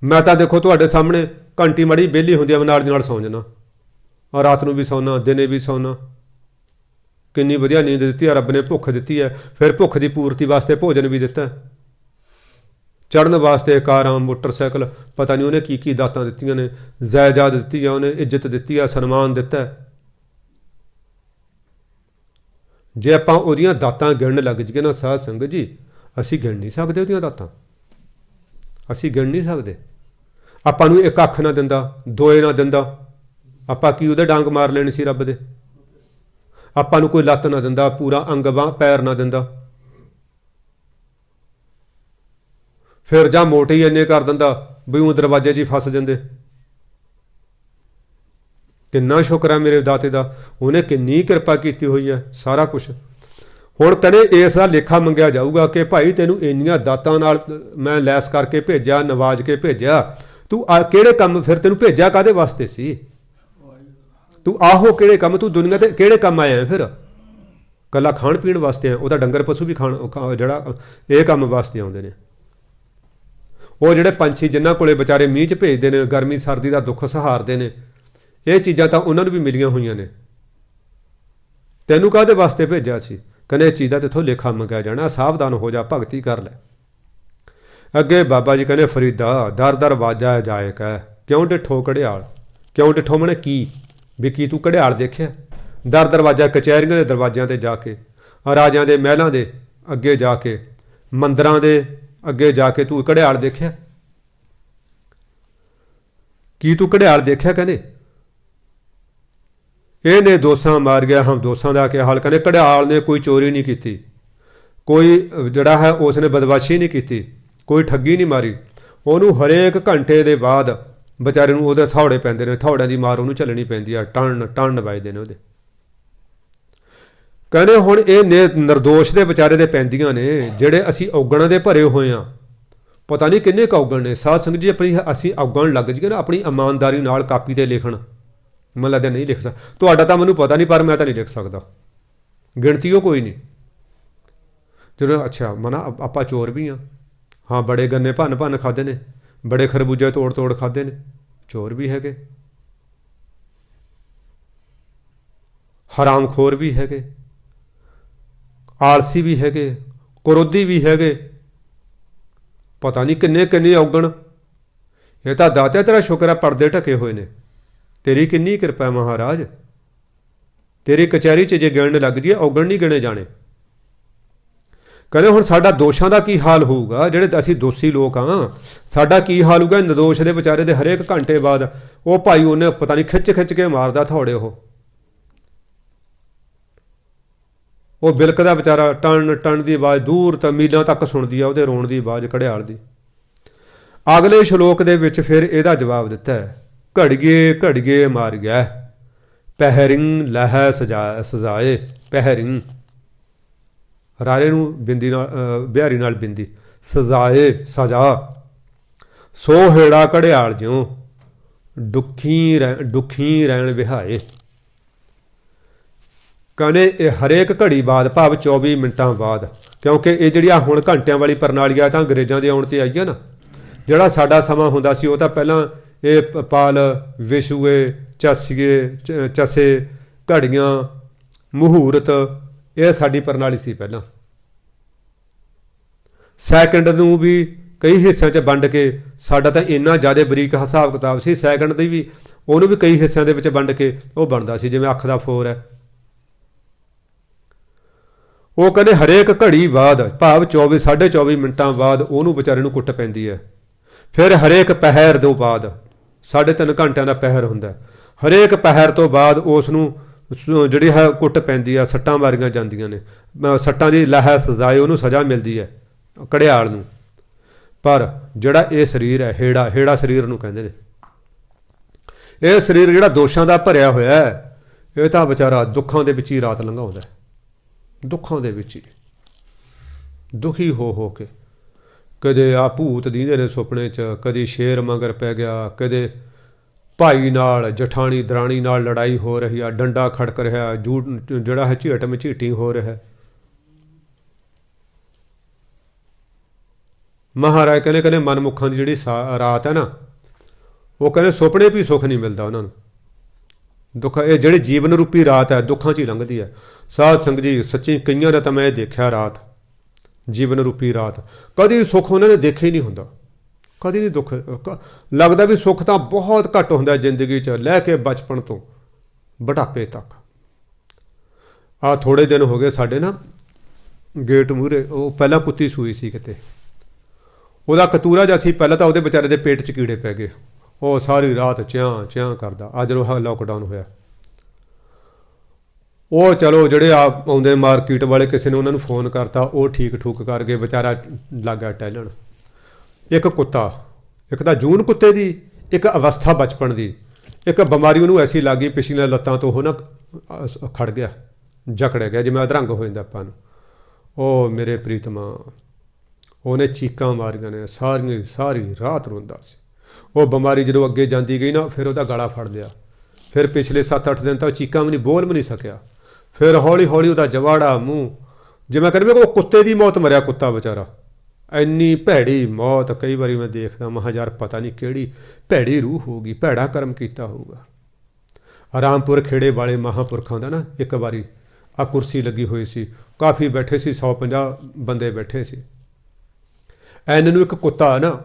A: ਮੈਂ ਤਾਂ ਦੇਖੋ ਤੁਹਾਡੇ ਸਾਹਮਣੇ ਘੰਟੀ ਮਾੜੀ ਵਿਹਲੀ ਹੁੰਦੀ ਆ, ਮੈਂ ਨਾਲ ਦੀ ਨਾਲ ਸੌਂ ਜਾਣਾ, ਔਰ ਰਾਤ ਨੂੰ ਵੀ ਸੌਣਾ, ਦਿਨੇ ਵੀ ਸੌਣਾ। ਕਿੰਨੀ ਵਧੀਆ ਨੀਂਦ ਦਿੱਤੀ ਆ ਰੱਬ ਨੇ, ਭੁੱਖ ਦਿੱਤੀ ਹੈ, ਫਿਰ ਭੁੱਖ ਦੀ ਪੂਰਤੀ ਵਾਸਤੇ ਭੋਜਨ ਵੀ ਦਿੱਤਾ, ਚੜ੍ਹਨ ਵਾਸਤੇ ਕਾਰਾਂ ਮੋਟਰਸਾਈਕਲ, ਪਤਾ ਨਹੀਂ ਉਹਨੇ ਕੀ ਦਾਤਾਂ ਦਿੱਤੀਆਂ ਨੇ, ਜਾਇਦਾਦ ਦਿੱਤੀ ਆ ਉਹਨੇ, ਇੱਜ਼ਤ ਦਿੱਤੀ ਆ, ਸਨਮਾਨ ਦਿੱਤਾ। ਜੇ ਆਪਾਂ ਉਹਦੀਆਂ ਦਾਤਾਂ ਗਿਣਨ ਲੱਗ ਜਾਈਏ ਨਾ ਸਾਧ ਸੰਗਤ ਜੀ, ਅਸੀਂ ਗਿਣ ਨਹੀਂ ਸਕਦੇ ਉਹਦੀਆਂ ਦਾਤਾਂ, ਅਸੀਂ ਗਿਣ ਨਹੀਂ ਸਕਦੇ। ਆਪਾਂ ਨੂੰ ਇੱਕ ਅੱਖ ਨਾ ਦਿੰਦਾ, ਦੋਏ ਨਾ ਦਿੰਦਾ, ਆਪਾਂ ਕੀ ਉਹਦੇ ਡਾਂਗ ਮਾਰ ਲੈਣੀ ਸੀ ਰੱਬ ਦੇ? ਆਪਾਂ ਨੂੰ ਕੋਈ ਲੱਤ ਨਾ ਦਿੰਦਾ, ਪੂਰਾ ਅੰਗ ਬਾਂਹ ਪੈਰ ਨਾ ਦਿੰਦਾ, ਫਿਰ ਜਾਂ ਮੋਟੇ ਹੀ ਇੰਨੇ ਕਰ ਦਿੰਦਾ ਵੀ ਉਹ ਦਰਵਾਜ਼ੇ 'ਚ ਹੀ ਫਸ ਜਾਂਦੇ। ਕਿੰਨਾ ਸ਼ੁਕਰ ਹੈ ਮੇਰੇ ਦਾਤੇ ਦਾ, ਉਹਨੇ ਕਿੰਨੀ ਕਿਰਪਾ ਕੀਤੀ ਹੋਈ ਹੈ ਸਾਰਾ ਕੁਛ। ਹੁਣ ਕਹਿੰਦੇ ਇਸ ਦਾ ਲੇਖਾ ਮੰਗਿਆ ਜਾਊਗਾ ਕਿ ਭਾਈ ਤੈਨੂੰ ਇੰਨੀਆਂ ਦਾਤਾਂ ਨਾਲ ਮੈਂ ਲੈਸ ਕਰਕੇ ਭੇਜਿਆ, ਨਵਾਜ ਕੇ ਭੇਜਿਆ, ਤੂੰ ਕਿਹੜੇ ਕੰਮ, ਫਿਰ ਤੈਨੂੰ ਭੇਜਿਆ ਕਾਹਦੇ ਵਾਸਤੇ ਸੀ? ਤੂੰ ਆਹੋ ਕਿਹੜੇ ਕੰਮ, ਤੂੰ ਦੁਨੀਆ 'ਤੇ ਕਿਹੜੇ ਕੰਮ ਆਇਆ? ਫਿਰ ਇਕੱਲਾ ਖਾਣ ਪੀਣ ਵਾਸਤੇ ਆ? ਉਹਦਾ ਡੰਗਰ ਪਸ਼ੂ ਵੀ ਜਿਹੜਾ ਇਹ ਕੰਮ ਵਾਸਤੇ ਆਉਂਦੇ ਨੇ। ਉਹ ਜਿਹੜੇ ਪੰਛੀ ਜਿਨ੍ਹਾਂ ਕੋਲੇ ਵਿਚਾਰੇ ਮੀਂਹ 'ਚ ਭੇਜਦੇ ਨੇ, ਗਰਮੀ ਸਰਦੀ ਦਾ ਦੁੱਖ ਸਹਾਰਦੇ ਨੇ, ਇਹ ਚੀਜ਼ਾਂ ਤਾਂ ਉਹਨਾਂ ਨੂੰ ਵੀ ਮਿਲੀਆਂ ਹੋਈਆਂ ਨੇ। ਤੈਨੂੰ ਕਾਹਦੇ ਵਾਸਤੇ ਭੇਜਿਆ ਸੀ? ਕਹਿੰਦੇ ਇਹ ਚੀਜ਼ ਦਾ ਤੇਥੋਂ ਲੇਖਾ ਮੰਗਿਆ ਜਾਣਾ, ਸਾਵਧਾਨ ਹੋ ਜਾ, ਭਗਤੀ ਕਰ ਲੈ। ਅੱਗੇ ਬਾਬਾ ਜੀ ਕਹਿੰਦੇ ਫਰੀਦਾ ਦਰ ਦਰ ਵਾਜਾ ਜਾਏ ਕਹਿ, ਕਿਉਂ ਡਿੱਠੋ ਘੜਿਆਲ? ਕਿਉਂ ਡਿੱਠੋ ਮਨੇ ਕੀ? ਵੀ ਕੀ ਤੂੰ ਘੜਿਆਲ ਦੇਖਿਆ? ਦਰ ਦਰਵਾਜ਼ਾ, ਕਚਹਿਰੀਆਂ ਦੇ ਦਰਵਾਜ਼ਿਆਂ 'ਤੇ ਜਾ ਕੇ, ਰਾਜਿਆਂ ਦੇ ਮਹਿਲਾਂ ਦੇ ਅੱਗੇ ਜਾ ਕੇ, ਮੰਦਰਾਂ ਦੇ ਅੱਗੇ ਜਾ ਕੇ ਤੂੰ ਘੜਿਆਲ ਦੇਖਿਆ? ਕੀ ਤੂੰ ਘੜਿਆਲ ਦੇਖਿਆ? ਕਹਿੰਦੇ ਇਹਨੇ ਦੋਸਾਂ ਮਾਰ ਗਿਆ, ਹਮ ਦੋਸਾਂ ਦਾ ਕੀ ਹਾਲ। ਕਹਿੰਦੇ ਘੜਿਆਲ ਨੇ ਕੋਈ ਚੋਰੀ ਨਹੀਂ ਕੀਤੀ, ਕੋਈ ਜਿਹੜਾ ਹੈ ਉਸ ਨੇ ਬਦਮਾਸ਼ੀ ਨਹੀਂ ਕੀਤੀ, ਕੋਈ ਠੱਗੀ ਨਹੀਂ ਮਾਰੀ। ਉਹਨੂੰ ਹਰੇਕ ਘੰਟੇ ਦੇ ਬਾਅਦ ਵਿਚਾਰੇ ਨੂੰ ਉਹਦੇ ਥੌੜੇ ਪੈਂਦੇ ਨੇ, ਥੌੜਿਆਂ ਦੀ ਮਾਰ ਉਹਨੂੰ ਝੱਲਣੀ ਪੈਂਦੀ ਆ, ਟਣ ਟਣ ਵੱਜਦੇ ਨੇ ਉਹਦੇ। ਕਹਿੰਦੇ ਹੁਣ ਇਹ ਨਿਰਦੋਸ਼ ਦੇ ਵਿਚਾਰੇ ਦੇ ਪੈਂਦੀਆਂ ਨੇ, ਜਿਹੜੇ ਅਸੀਂ ਔਗਣਾਂ ਦੇ ਭਰੇ ਹੋਏ ਹਾਂ। ਪਤਾ ਨਹੀਂ ਕਿੰਨੇ ਕੁ ਔਗਣ ਨੇ ਸਾਧ ਸੰਗਤ ਜੀ। ਆਪਣੀ ਅਸੀਂ ਔਗਣ ਲੱਗ ਜਾਈਏ ਨਾ ਆਪਣੀ ਇਮਾਨਦਾਰੀ ਨਾਲ ਕਾਪੀ 'ਤੇ ਲਿਖਣ, ਮੈਨੂੰ ਲੱਗਦਾ ਨਹੀਂ ਲਿਖ ਸਕਦਾ। ਤੁਹਾਡਾ ਤਾਂ ਮੈਨੂੰ ਪਤਾ ਨਹੀਂ, ਪਰ ਮੈਂ ਤਾਂ ਨਹੀਂ ਲਿਖ ਸਕਦਾ, ਗਿਣਤੀ ਉਹ ਕੋਈ ਨਹੀਂ। ਜਦੋਂ ਅੱਛਾ ਮਨਾ ਆਪਾਂ ਚੋਰ ਵੀ ਹਾਂ, ਬੜੇ ਗੰਨੇ ਭੰਨ ਭੰਨ ਖਾਧੇ ਨੇ, ਬੜੇ ਖਰਬੂਜੇ ਤੋੜ ਤੋੜ ਖਾਧੇ ਨੇ, ਚੋਰ ਵੀ ਹੈਗੇ, ਹਰਾਮਖੋਰ ਵੀ ਹੈਗੇ, ਆਲਸੀ ਵੀ ਹੈਗੇ, ਕਰੋਧੀ ਵੀ ਹੈਗੇ, ਪਤਾ ਨਹੀਂ ਕਿੰਨੇ ਕਿੰਨੇ ਔਗਣ। ਇਹ ਤਾਂ ਦਾਤਿਆ ਤੇਰਾ ਸ਼ੁਕਰ ਹੈ ਪਰਦੇ ਢਕੇ ਹੋਏ ਨੇ, ਤੇਰੀ ਕਿੰਨੀ ਕਿਰਪਾ ਮਹਾਰਾਜ। ਤੇਰੀ ਕਚਹਿਰੀ 'ਚ ਜੇ ਗਿਣਨ ਲੱਗ ਜਾਈਏ ਔਗਣ ਨਹੀਂ ਗਿਣੇ ਜਾਣੇ। ਕਹਿੰਦੇ ਹੁਣ ਸਾਡਾ ਦੋਸ਼ਾਂ ਦਾ ਕੀ ਹਾਲ ਹੋਊਗਾ? ਜਿਹੜੇ ਅਸੀਂ ਦੋਸ਼ੀ ਲੋਕ ਹਾਂ, ਸਾਡਾ ਕੀ ਹਾਲ ਹੋਊਗਾ? ਨਿਰਦੋਸ਼ ਦੇ ਵਿਚਾਰੇ ਦੇ ਹਰੇਕ ਘੰਟੇ ਬਾਅਦ ਉਹ ਭਾਈ ਉਹਨੇ ਪਤਾ ਨਹੀਂ ਖਿੱਚ ਖਿੱਚ ਕੇ ਮਾਰਦਾ ਥੋੜੇ, ਉਹ ਬਿਲਕਦਾ ਵਿਚਾਰਾ, ਟਣ ਟਣ ਦੀ ਆਵਾਜ਼ ਦੂਰ ਤਾਂ ਮੀਲਾਂ ਤੱਕ ਸੁਣਦੀ ਆ ਉਹਦੇ ਰੋਣ ਦੀ ਆਵਾਜ਼ ਘੜਿਆਲ ਦੀ। ਅਗਲੇ ਸ਼ਲੋਕ ਦੇ ਵਿੱਚ ਫਿਰ ਇਹਦਾ ਜਵਾਬ ਦਿੱਤਾ ਹੈ, ਘੜੀਏ ਘੜੀਏ ਮਾਰ ਗਿਆ, ਪਹਿਰਿੰਗ ਲਹਿ ਸਜਾਏ। ਪਹਿਰਿੰਗ ਰਾਰੇ ਨੂੰ ਬਿੰਦੀ ਨਾਲ, ਬਿਹਾਰੀ ਨਾਲ ਬਿੰਦੀ, ਸਜਾਏ ਸਜਾ, ਸੋ ਹੇੜਾ ਘੜਿਆਲ ਜਿਉਂ ਦੁਖੀ ਰਹਿਣ ਵਿਹਾਏ। ਕਹਿੰਦੇ ਇਹ ਹਰੇਕ ਘੜੀ ਬਾਅਦ, ਭਾਵ 24 ਮਿੰਟਾਂ ਬਾਅਦ, ਕਿਉਂਕਿ ਇਹ ਜਿਹੜੀ ਹੁਣ ਘੰਟਿਆਂ ਵਾਲੀ ਪ੍ਰਣਾਲੀ ਆ ਤਾਂ ਅੰਗਰੇਜ਼ਾਂ ਦੇ ਆਉਣ 'ਤੇ ਆਈ ਆ ਨਾ, ਜਿਹੜਾ ਸਾਡਾ ਸਮਾਂ ਹੁੰਦਾ ਸੀ ਉਹ ਤਾਂ ਪਹਿਲਾਂ ਇਹ ਪਾਲ ਵਿਛੂਏ ਚਸੇ ਘੜੀਆਂ ਮਹੂਰਤ ਇਹ ਸਾਡੀ ਪ੍ਰਣਾਲੀ ਸੀ। ਪਹਿਲਾਂ ਸੈਕਿੰਡ ਨੂੰ ਵੀ ਕਈ ਹਿੱਸਿਆਂ 'ਚ ਵੰਡ ਕੇ ਸਾਡਾ ਤਾਂ ਇੰਨਾ ਜ਼ਿਆਦਾ ਬਰੀਕ ਹਿਸਾਬ ਕਿਤਾਬ ਸੀ, ਸੈਕਿੰਡ ਦੀ ਵੀ ਉਹਨੂੰ ਵੀ ਕਈ ਹਿੱਸਿਆਂ ਦੇ ਵਿੱਚ ਵੰਡ ਕੇ ਉਹ ਬਣਦਾ ਸੀ, ਜਿਵੇਂ ਅੱਖ ਦਾ ਫੋਰ ਹੈ। ਉਹ ਕਹਿੰਦੇ ਹਰੇਕ ਘੜੀ ਬਾਅਦ ਭਾਵ 24 ਮਿੰਟਾਂ ਬਾਅਦ ਉਹਨੂੰ ਵਿਚਾਰੇ ਨੂੰ ਕੁੱਟ ਪੈਂਦੀ ਹੈ। ਫਿਰ ਹਰੇਕ ਪਹਿਰ ਤੋਂ ਬਾਅਦ 3.5 ਘੰਟਿਆਂ ਦਾ ਪਹਿਰ ਹੁੰਦਾ, ਹਰੇਕ ਪਹਿਰ ਤੋਂ ਬਾਅਦ ਉਸ ਨੂੰ ਜਿਹੜੀ ਹੈ ਕੁੱਟ ਪੈਂਦੀ ਆ, ਸੱਟਾਂ ਮਾਰੀਆਂ ਜਾਂਦੀਆਂ ਨੇ, ਸੱਟਾਂ ਦੀ ਲਹਿ ਸਜ਼ਾਏ ਉਹਨੂੰ ਸਜ਼ਾ ਮਿਲਦੀ ਹੈ ਘੜਿਆਲ ਨੂੰ। ਪਰ ਜਿਹੜਾ ਇਹ ਸਰੀਰ ਹੈ ਹੇੜਾ ਸਰੀਰ ਨੂੰ ਕਹਿੰਦੇ ਨੇ, ਇਹ ਸਰੀਰ ਜਿਹੜਾ ਦੋਸ਼ਾਂ ਦਾ ਭਰਿਆ ਹੋਇਆ ਹੈ, ਇਹ ਤਾਂ ਵਿਚਾਰਾ ਦੁੱਖਾਂ ਦੇ ਵਿੱਚ ਹੀ ਰਾਤ ਲੰਘਾਉਂਦਾ, ਦੁੱਖਾਂ ਦੇ ਵਿੱਚ ਹੀ ਦੁਖੀ ਹੋ ਕੇ। ਕਦੇ ਆ ਭੂਤ ਦੀਂਦੇ ਨੇ ਸੁਪਨੇ 'ਚ, ਕਦੇ ਸ਼ੇਰ ਮਗਰ ਪੈ ਗਿਆ, ਕਦੇ ਭਾਈ ਨਾਲ ਜਠਾਣੀ ਦਰਾਣੀ ਨਾਲ ਲੜਾਈ ਹੋ ਰਹੀ ਆ, ਡੰਡਾ ਖੜਕ ਰਿਹਾ, ਜਿਹੜਾ ਹੈ ਝੇਟ ਮਝੀਟੀ ਹੋ ਰਿਹਾ। ਮਹਾਰਾਜ ਕਹਿੰਦੇ ਮਨਮੁੱਖਾਂ ਦੀ ਜਿਹੜੀ ਰਾਤ ਹੈ ਨਾ, ਉਹ ਕਹਿੰਦੇ ਸੁਪਨੇ ਵੀ ਸੁੱਖ ਨਹੀਂ ਮਿਲਦਾ ਉਹਨਾਂ ਨੂੰ। ਦੁੱਖ ਇਹ ਜਿਹੜੀ ਜੀਵਨ ਰੂਪੀ ਰਾਤ ਹੈ ਦੁੱਖਾਂ 'ਚ ਹੀ ਲੰਘਦੀ ਹੈ। ਸਾਧ ਸੰਗਤ ਜੀ ਸੱਚੀ ਕਈਆਂ ਦਾ ਤਾਂ ਮੈਂ ਇਹ ਦੇਖਿਆ ਰਾਤ, ਜੀਵਨ ਰੂਪੀ ਰਾਤ, ਕਦੀ ਸੁੱਖ ਉਹਨਾਂ ਨੇ ਦੇਖਿਆ ਹੀ ਨਹੀਂ ਹੁੰਦਾ, ਕਦੀ ਨਹੀਂ ਦੁੱਖ ਲੱਗਦਾ ਵੀ ਸੁੱਖ ਤਾਂ ਬਹੁਤ ਘੱਟ ਹੁੰਦਾ ਜ਼ਿੰਦਗੀ 'ਚ, ਲੈ ਕੇ ਬਚਪਨ ਤੋਂ ਬੁਢਾਪੇ ਤੱਕ। ਆਹ ਥੋੜ੍ਹੇ ਦਿਨ ਹੋ ਗਏ ਸਾਡੇ ਨਾ ਗੇਟ ਮੂਹਰੇ ਉਹ ਪਹਿਲਾਂ ਕੁੱਤੀ ਸੂਈ ਸੀ ਕਿਤੇ, ਉਹਦਾ ਕਤੂਰਾ ਜਿਹਾ ਸੀ, ਪਹਿਲਾਂ ਤਾਂ ਉਹਦੇ ਵਿਚਾਰੇ ਦੇ ਪੇਟ 'ਚ ਕੀੜੇ ਪੈ ਗਏ, ਉਹ ਸਾਰੀ ਰਾਤ ਚਿਆਂ ਕਰਦਾ। ਅੱਜ ਜਦੋਂ ਲੋਕਡਾਊਨ ਹੋਇਆ, ਉਹ ਚਲੋ ਜਿਹੜੇ ਆਉਂਦੇ ਮਾਰਕੀਟ ਵਾਲੇ ਕਿਸੇ ਨੇ ਉਹਨਾਂ ਨੂੰ ਫੋਨ ਕਰਤਾ, ਉਹ ਠੀਕ ਠੂਕ ਕਰਕੇ ਵਿਚਾਰਾ ਲੱਗ ਗਿਆ ਟਹਿਲਣ। ਇੱਕ ਕੁੱਤਾ, ਇੱਕ ਤਾਂ ਜੂਨ ਕੁੱਤੇ ਦੀ, ਇੱਕ ਅਵਸਥਾ ਬਚਪਨ ਦੀ, ਇੱਕ ਬਿਮਾਰੀ ਉਹਨੂੰ ਐਸੀ ਲੱਗ ਗਈ ਪਿਛਲੀਆਂ ਲੱਤਾਂ ਤੋਂ ਉਹ ਨਾ ਖੜ ਗਿਆ, ਜਕੜ ਗਿਆ, ਜਿਵੇਂ ਅਧਰੰਗ ਹੋ ਜਾਂਦਾ ਆਪਾਂ ਨੂੰ। ਉਹ ਮੇਰੇ ਪ੍ਰੀਤਮਾ, ਉਹਨੇ ਚੀਕਾਂ ਮਾਰੀਆਂ ਨੇ, ਸਾਰੀ ਰਾਤ ਰੋਂਦਾ ਸੀ। ਉਹ ਬਿਮਾਰੀ ਜਦੋਂ ਅੱਗੇ ਜਾਂਦੀ ਗਈ ਨਾ, ਫਿਰ ਉਹਦਾ ਗਲਾ ਫੜ ਲਿਆ। ਫਿਰ ਪਿਛਲੇ 7-8 ਦਿਨ ਤਾਂ ਚੀਕਾਂ ਵੀ ਨਹੀਂ, ਬੋਲ ਵੀ ਨਹੀਂ ਸਕਿਆ। ਫਿਰ ਹੌਲੀ ਹੌਲੀ ਉਹਦਾ ਜਵਾੜਾ ਮੂੰਹ, ਜਿਵੇਂ ਕਹਿੰਦੇ ਉਹ ਕੁੱਤੇ ਦੀ ਮੌਤ ਮਰਿਆ ਕੁੱਤਾ ਵਿਚਾਰਾ। ਇੰਨੀ ਭੈੜੀ ਮੌਤ, ਕਈ ਵਾਰੀ ਮੈਂ ਦੇਖਦਾ ਮਹਾਂ ਯਾਰ ਪਤਾ ਨਹੀਂ ਕਿਹੜੀ ਭੈੜੀ ਰੂਹ ਹੋਊਗੀ, ਭੈੜਾ ਕਰਮ ਕੀਤਾ ਹੋਊਗਾ। ਆਰਾਮਪੁਰ ਖੇੜੇ ਵਾਲੇ ਮਹਾਂਪੁਰਖਾਂ ਦਾ ਨਾ ਇੱਕ ਵਾਰੀ ਆ ਕੁਰਸੀ ਲੱਗੀ ਹੋਈ ਸੀ, ਕਾਫੀ ਬੈਠੇ ਸੀ, 150 ਬੰਦੇ ਬੈਠੇ ਸੀ। ਐਨ ਨੂੰ ਇੱਕ ਕੁੱਤਾ ਨਾ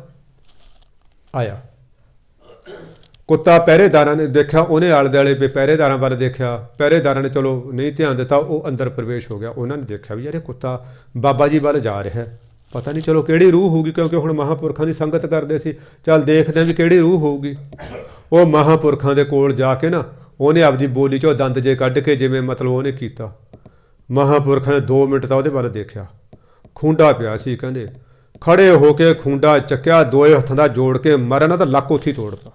A: ਆਇਆ, ਕੁੱਤਾ ਪਹਿਰੇਦਾਰਾਂ ਨੇ ਦੇਖਿਆ, ਉਹਨੇ ਆਲੇ ਦੁਆਲੇ ਪੇ ਪਹਿਰੇਦਾਰਾਂ ਵੱਲ ਦੇਖਿਆ, ਪਹਿਰੇਦਾਰਾਂ ਨੇ ਚਲੋ ਨਹੀਂ ਧਿਆਨ ਦਿੱਤਾ, ਉਹ ਅੰਦਰ ਪ੍ਰਵੇਸ਼ ਹੋ ਗਿਆ। ਉਹਨਾਂ ਨੇ ਦੇਖਿਆ ਵੀ ਯਾਰ ਇਹ ਕੁੱਤਾ ਬਾਬਾ ਜੀ ਵੱਲ ਜਾ ਰਿਹਾ, ਪਤਾ ਨਹੀਂ ਚਲੋ ਕਿਹੜੀ ਰੂਹ ਹੋਊਗੀ, ਕਿਉਂਕਿ ਹੁਣ ਮਹਾਂਪੁਰਖਾਂ ਦੀ ਸੰਗਤ ਕਰਦੇ ਸੀ, ਚੱਲ ਦੇਖਦੇ ਹਾਂ ਵੀ ਕਿਹੜੀ ਰੂਹ ਹੋਊਗੀ। ਉਹ ਮਹਾਂਪੁਰਖਾਂ ਦੇ ਕੋਲ ਜਾ ਕੇ ਨਾ ਉਹਨੇ ਆਪਦੀ ਬੋਲੀ 'ਚੋਂ ਦੰਦ ਜੇ ਕੱਢ ਕੇ ਜਿਵੇਂ ਮਤਲਬ ਉਹਨੇ ਕੀਤਾ। ਮਹਾਂਪੁਰਖਾਂ ਨੇ 2 ਮਿੰਟ ਤਾਂ ਉਹਦੇ ਵੱਲ ਦੇਖਿਆ, ਖੂੰਡਾ ਪਿਆ ਸੀ, ਕਹਿੰਦੇ ਖੜੇ ਹੋ ਕੇ ਖੂੰਡਾ ਚੱਕਿਆ, 2 ਹੱਥਾਂ ਦਾ ਜੋੜ ਕੇ ਮਾਰਿਆ ਨਾ ਤਾਂ ਲੱਕ ਉੱਥੇ ਹੀ ਤੋੜਤਾ।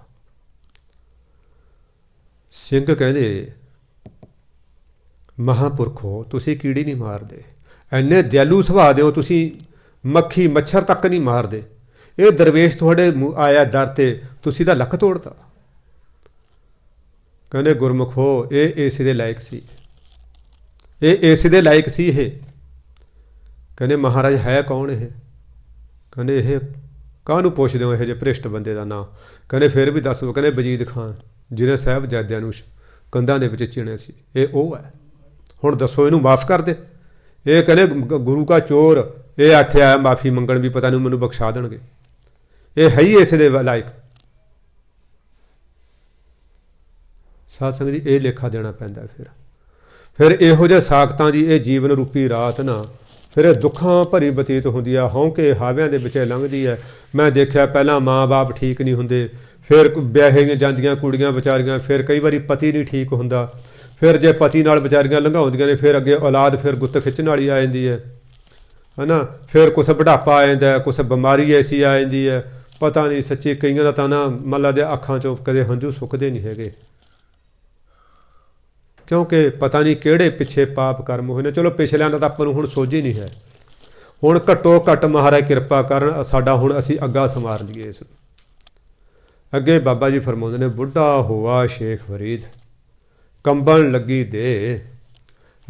A: ਸਿੰਘ ਕਹਿੰਦੇ ਮਹਾਂਪੁਰਖੋ ਤੁਸੀਂ ਕੀੜੀ ਨਹੀਂ ਮਾਰਦੇ, ਐਨੇ ਦਿਆਲੂ ਸੁਭਾਅ ਦਿਓ ਤੁਸੀਂ, ਮੱਖੀ ਮੱਛਰ ਤੱਕ ਨਹੀਂ ਮਾਰਦੇ, ਇਹ ਦਰਵੇਸ਼ ਤੁਹਾਡੇ ਆਇਆ ਦਰ ਤੇ, ਤੁਸੀਂ ਤਾਂ ਲੱਕ ਤੋੜਤਾ। ਕਹਿੰਦੇ ਗੁਰਮੁਖੋ ਇਹ ਏਸੇ ਦੇ ਲਾਇਕ ਸੀ, ਇਹ ਏਸੇ ਦੇ ਲਾਇਕ ਸੀ ਇਹ। ਕਹਿੰਦੇ ਮਹਾਰਾਜ ਹੈ ਕੌਣ ਇਹ? ਕਹਿੰਦੇ ਇਹ ਕਾਹਨੂੰ ਪੁੱਛਦੇ ਹੋ ਇਹੋ ਜਿਹੇ ਭ੍ਰਿਸ਼ਟ ਬੰਦੇ ਦਾ ਨਾਂ? ਕਹਿੰਦੇ ਫਿਰ ਵੀ ਦੱਸ ਦਿਓ। ਕਹਿੰਦੇ ਵਜੀਦ ਖਾਨ, ਜਿਹਨੇ ਸਾਹਿਬਜ਼ਾਦਿਆਂ ਨੂੰ ਕੰਧਾਂ ਦੇ ਵਿੱਚ ਚਿਣਿਆ ਸੀ, ਇਹ ਉਹ ਹੈ। ਹੁਣ ਦੱਸੋ ਇਹਨੂੰ ਮਾਫ਼ ਕਰ ਦੇ। ਇਹ ਕਹਿੰਦੇ ਗੁਰੂ ਕਾ ਚੋਰ, ਇਹ ਇੱਥੇ ਆਇਆ ਮਾਫ਼ੀ ਮੰਗਣ, ਵੀ ਪਤਾ ਨਹੀਂ ਮੈਨੂੰ ਬਖਸ਼ਾ ਦੇਣਗੇ, ਇਹ ਹੈ ਹੀ ਇਸੇ ਦੇ ਲਾਇਕ। ਸਾਧ ਸੰਗਤ ਜੀ ਇਹ ਲੇਖਾ ਦੇਣਾ ਪੈਂਦਾ। ਫਿਰ ਇਹੋ ਜਿਹੇ ਸਾਖਤਾਂ ਦੀ ਇਹ ਜੀਵਨ ਰੂਪੀ ਰਾਤ ਨਾ, ਫਿਰ ਇਹ ਦੁੱਖਾਂ ਭਰੀ ਬਤੀਤ ਹੁੰਦੀ ਆ, ਹੌਂਕੇ ਹਾਵਿਆਂ ਦੇ ਵਿੱਚ ਲੰਘਦੀ ਹੈ। ਮੈਂ ਦੇਖਿਆ ਪਹਿਲਾਂ ਮਾਂ ਬਾਪ ਠੀਕ ਨਹੀਂ ਹੁੰਦੇ, ਫਿਰ ਵਿਆਹੀਆਂ ਜਾਂਦੀਆਂ ਕੁੜੀਆਂ ਵਿਚਾਰੀਆਂ, ਫਿਰ ਕਈ ਵਾਰੀ ਪਤੀ ਨਹੀਂ ਠੀਕ ਹੁੰਦਾ, ਫਿਰ ਜੇ ਪਤੀ ਨਾਲ ਵਿਚਾਰੀਆਂ ਲੰਘਾਉਂਦੀਆਂ ਨੇ, ਫਿਰ ਅੱਗੇ ਔਲਾਦ ਫਿਰ ਗੁੱਤ ਖਿੱਚਣ ਵਾਲੀ ਆ ਜਾਂਦੀ ਹੈ ਨਾ, ਫਿਰ ਕੁਛ ਬੁਢਾਪਾ ਆ ਜਾਂਦਾ, ਕੁਛ ਬਿਮਾਰੀ ਐਸੀ ਆ ਜਾਂਦੀ ਹੈ, ਪਤਾ ਨਹੀਂ ਸੱਚੀ ਕਈਆਂ ਦਾ ਤਾਂ ਨਾ ਮੱਲਾ ਦੇ ਅੱਖਾਂ 'ਚੋਂ ਕਦੇ ਹੰਝੂ ਸੁੱਕਦੇ ਨਹੀਂ ਹੈਗੇ, ਕਿਉਂਕਿ ਪਤਾ ਨਹੀਂ ਕਿਹੜੇ ਪਿੱਛੇ ਪਾਪ ਕਰਮ ਹੋਏ ਨੇ। ਚਲੋ ਪਿਛਲਿਆਂ ਦਾ ਤਾਂ ਆਪਾਂ ਨੂੰ ਹੁਣ ਸੋਝੀ ਨਹੀਂ ਹੈ, ਹੁਣ ਘੱਟੋ ਘੱਟ ਮਹਾਰਾਜ ਕਿਰਪਾ ਕਰਨ ਸਾਡਾ ਹੁਣ ਅਸੀਂ ਅੱਗਾ ਸੰਵਾਰ ਲਈਏ ਇਸ ਨੂੰ। ਅੱਗੇ ਬਾਬਾ ਜੀ ਫਰਮਾਉਂਦੇ ਨੇ, ਬੁੱਢਾ ਹੋਆ ਸ਼ੇਖ ਫਰੀਦ ਕੰਬਣ ਲੱਗੀ ਦੇ,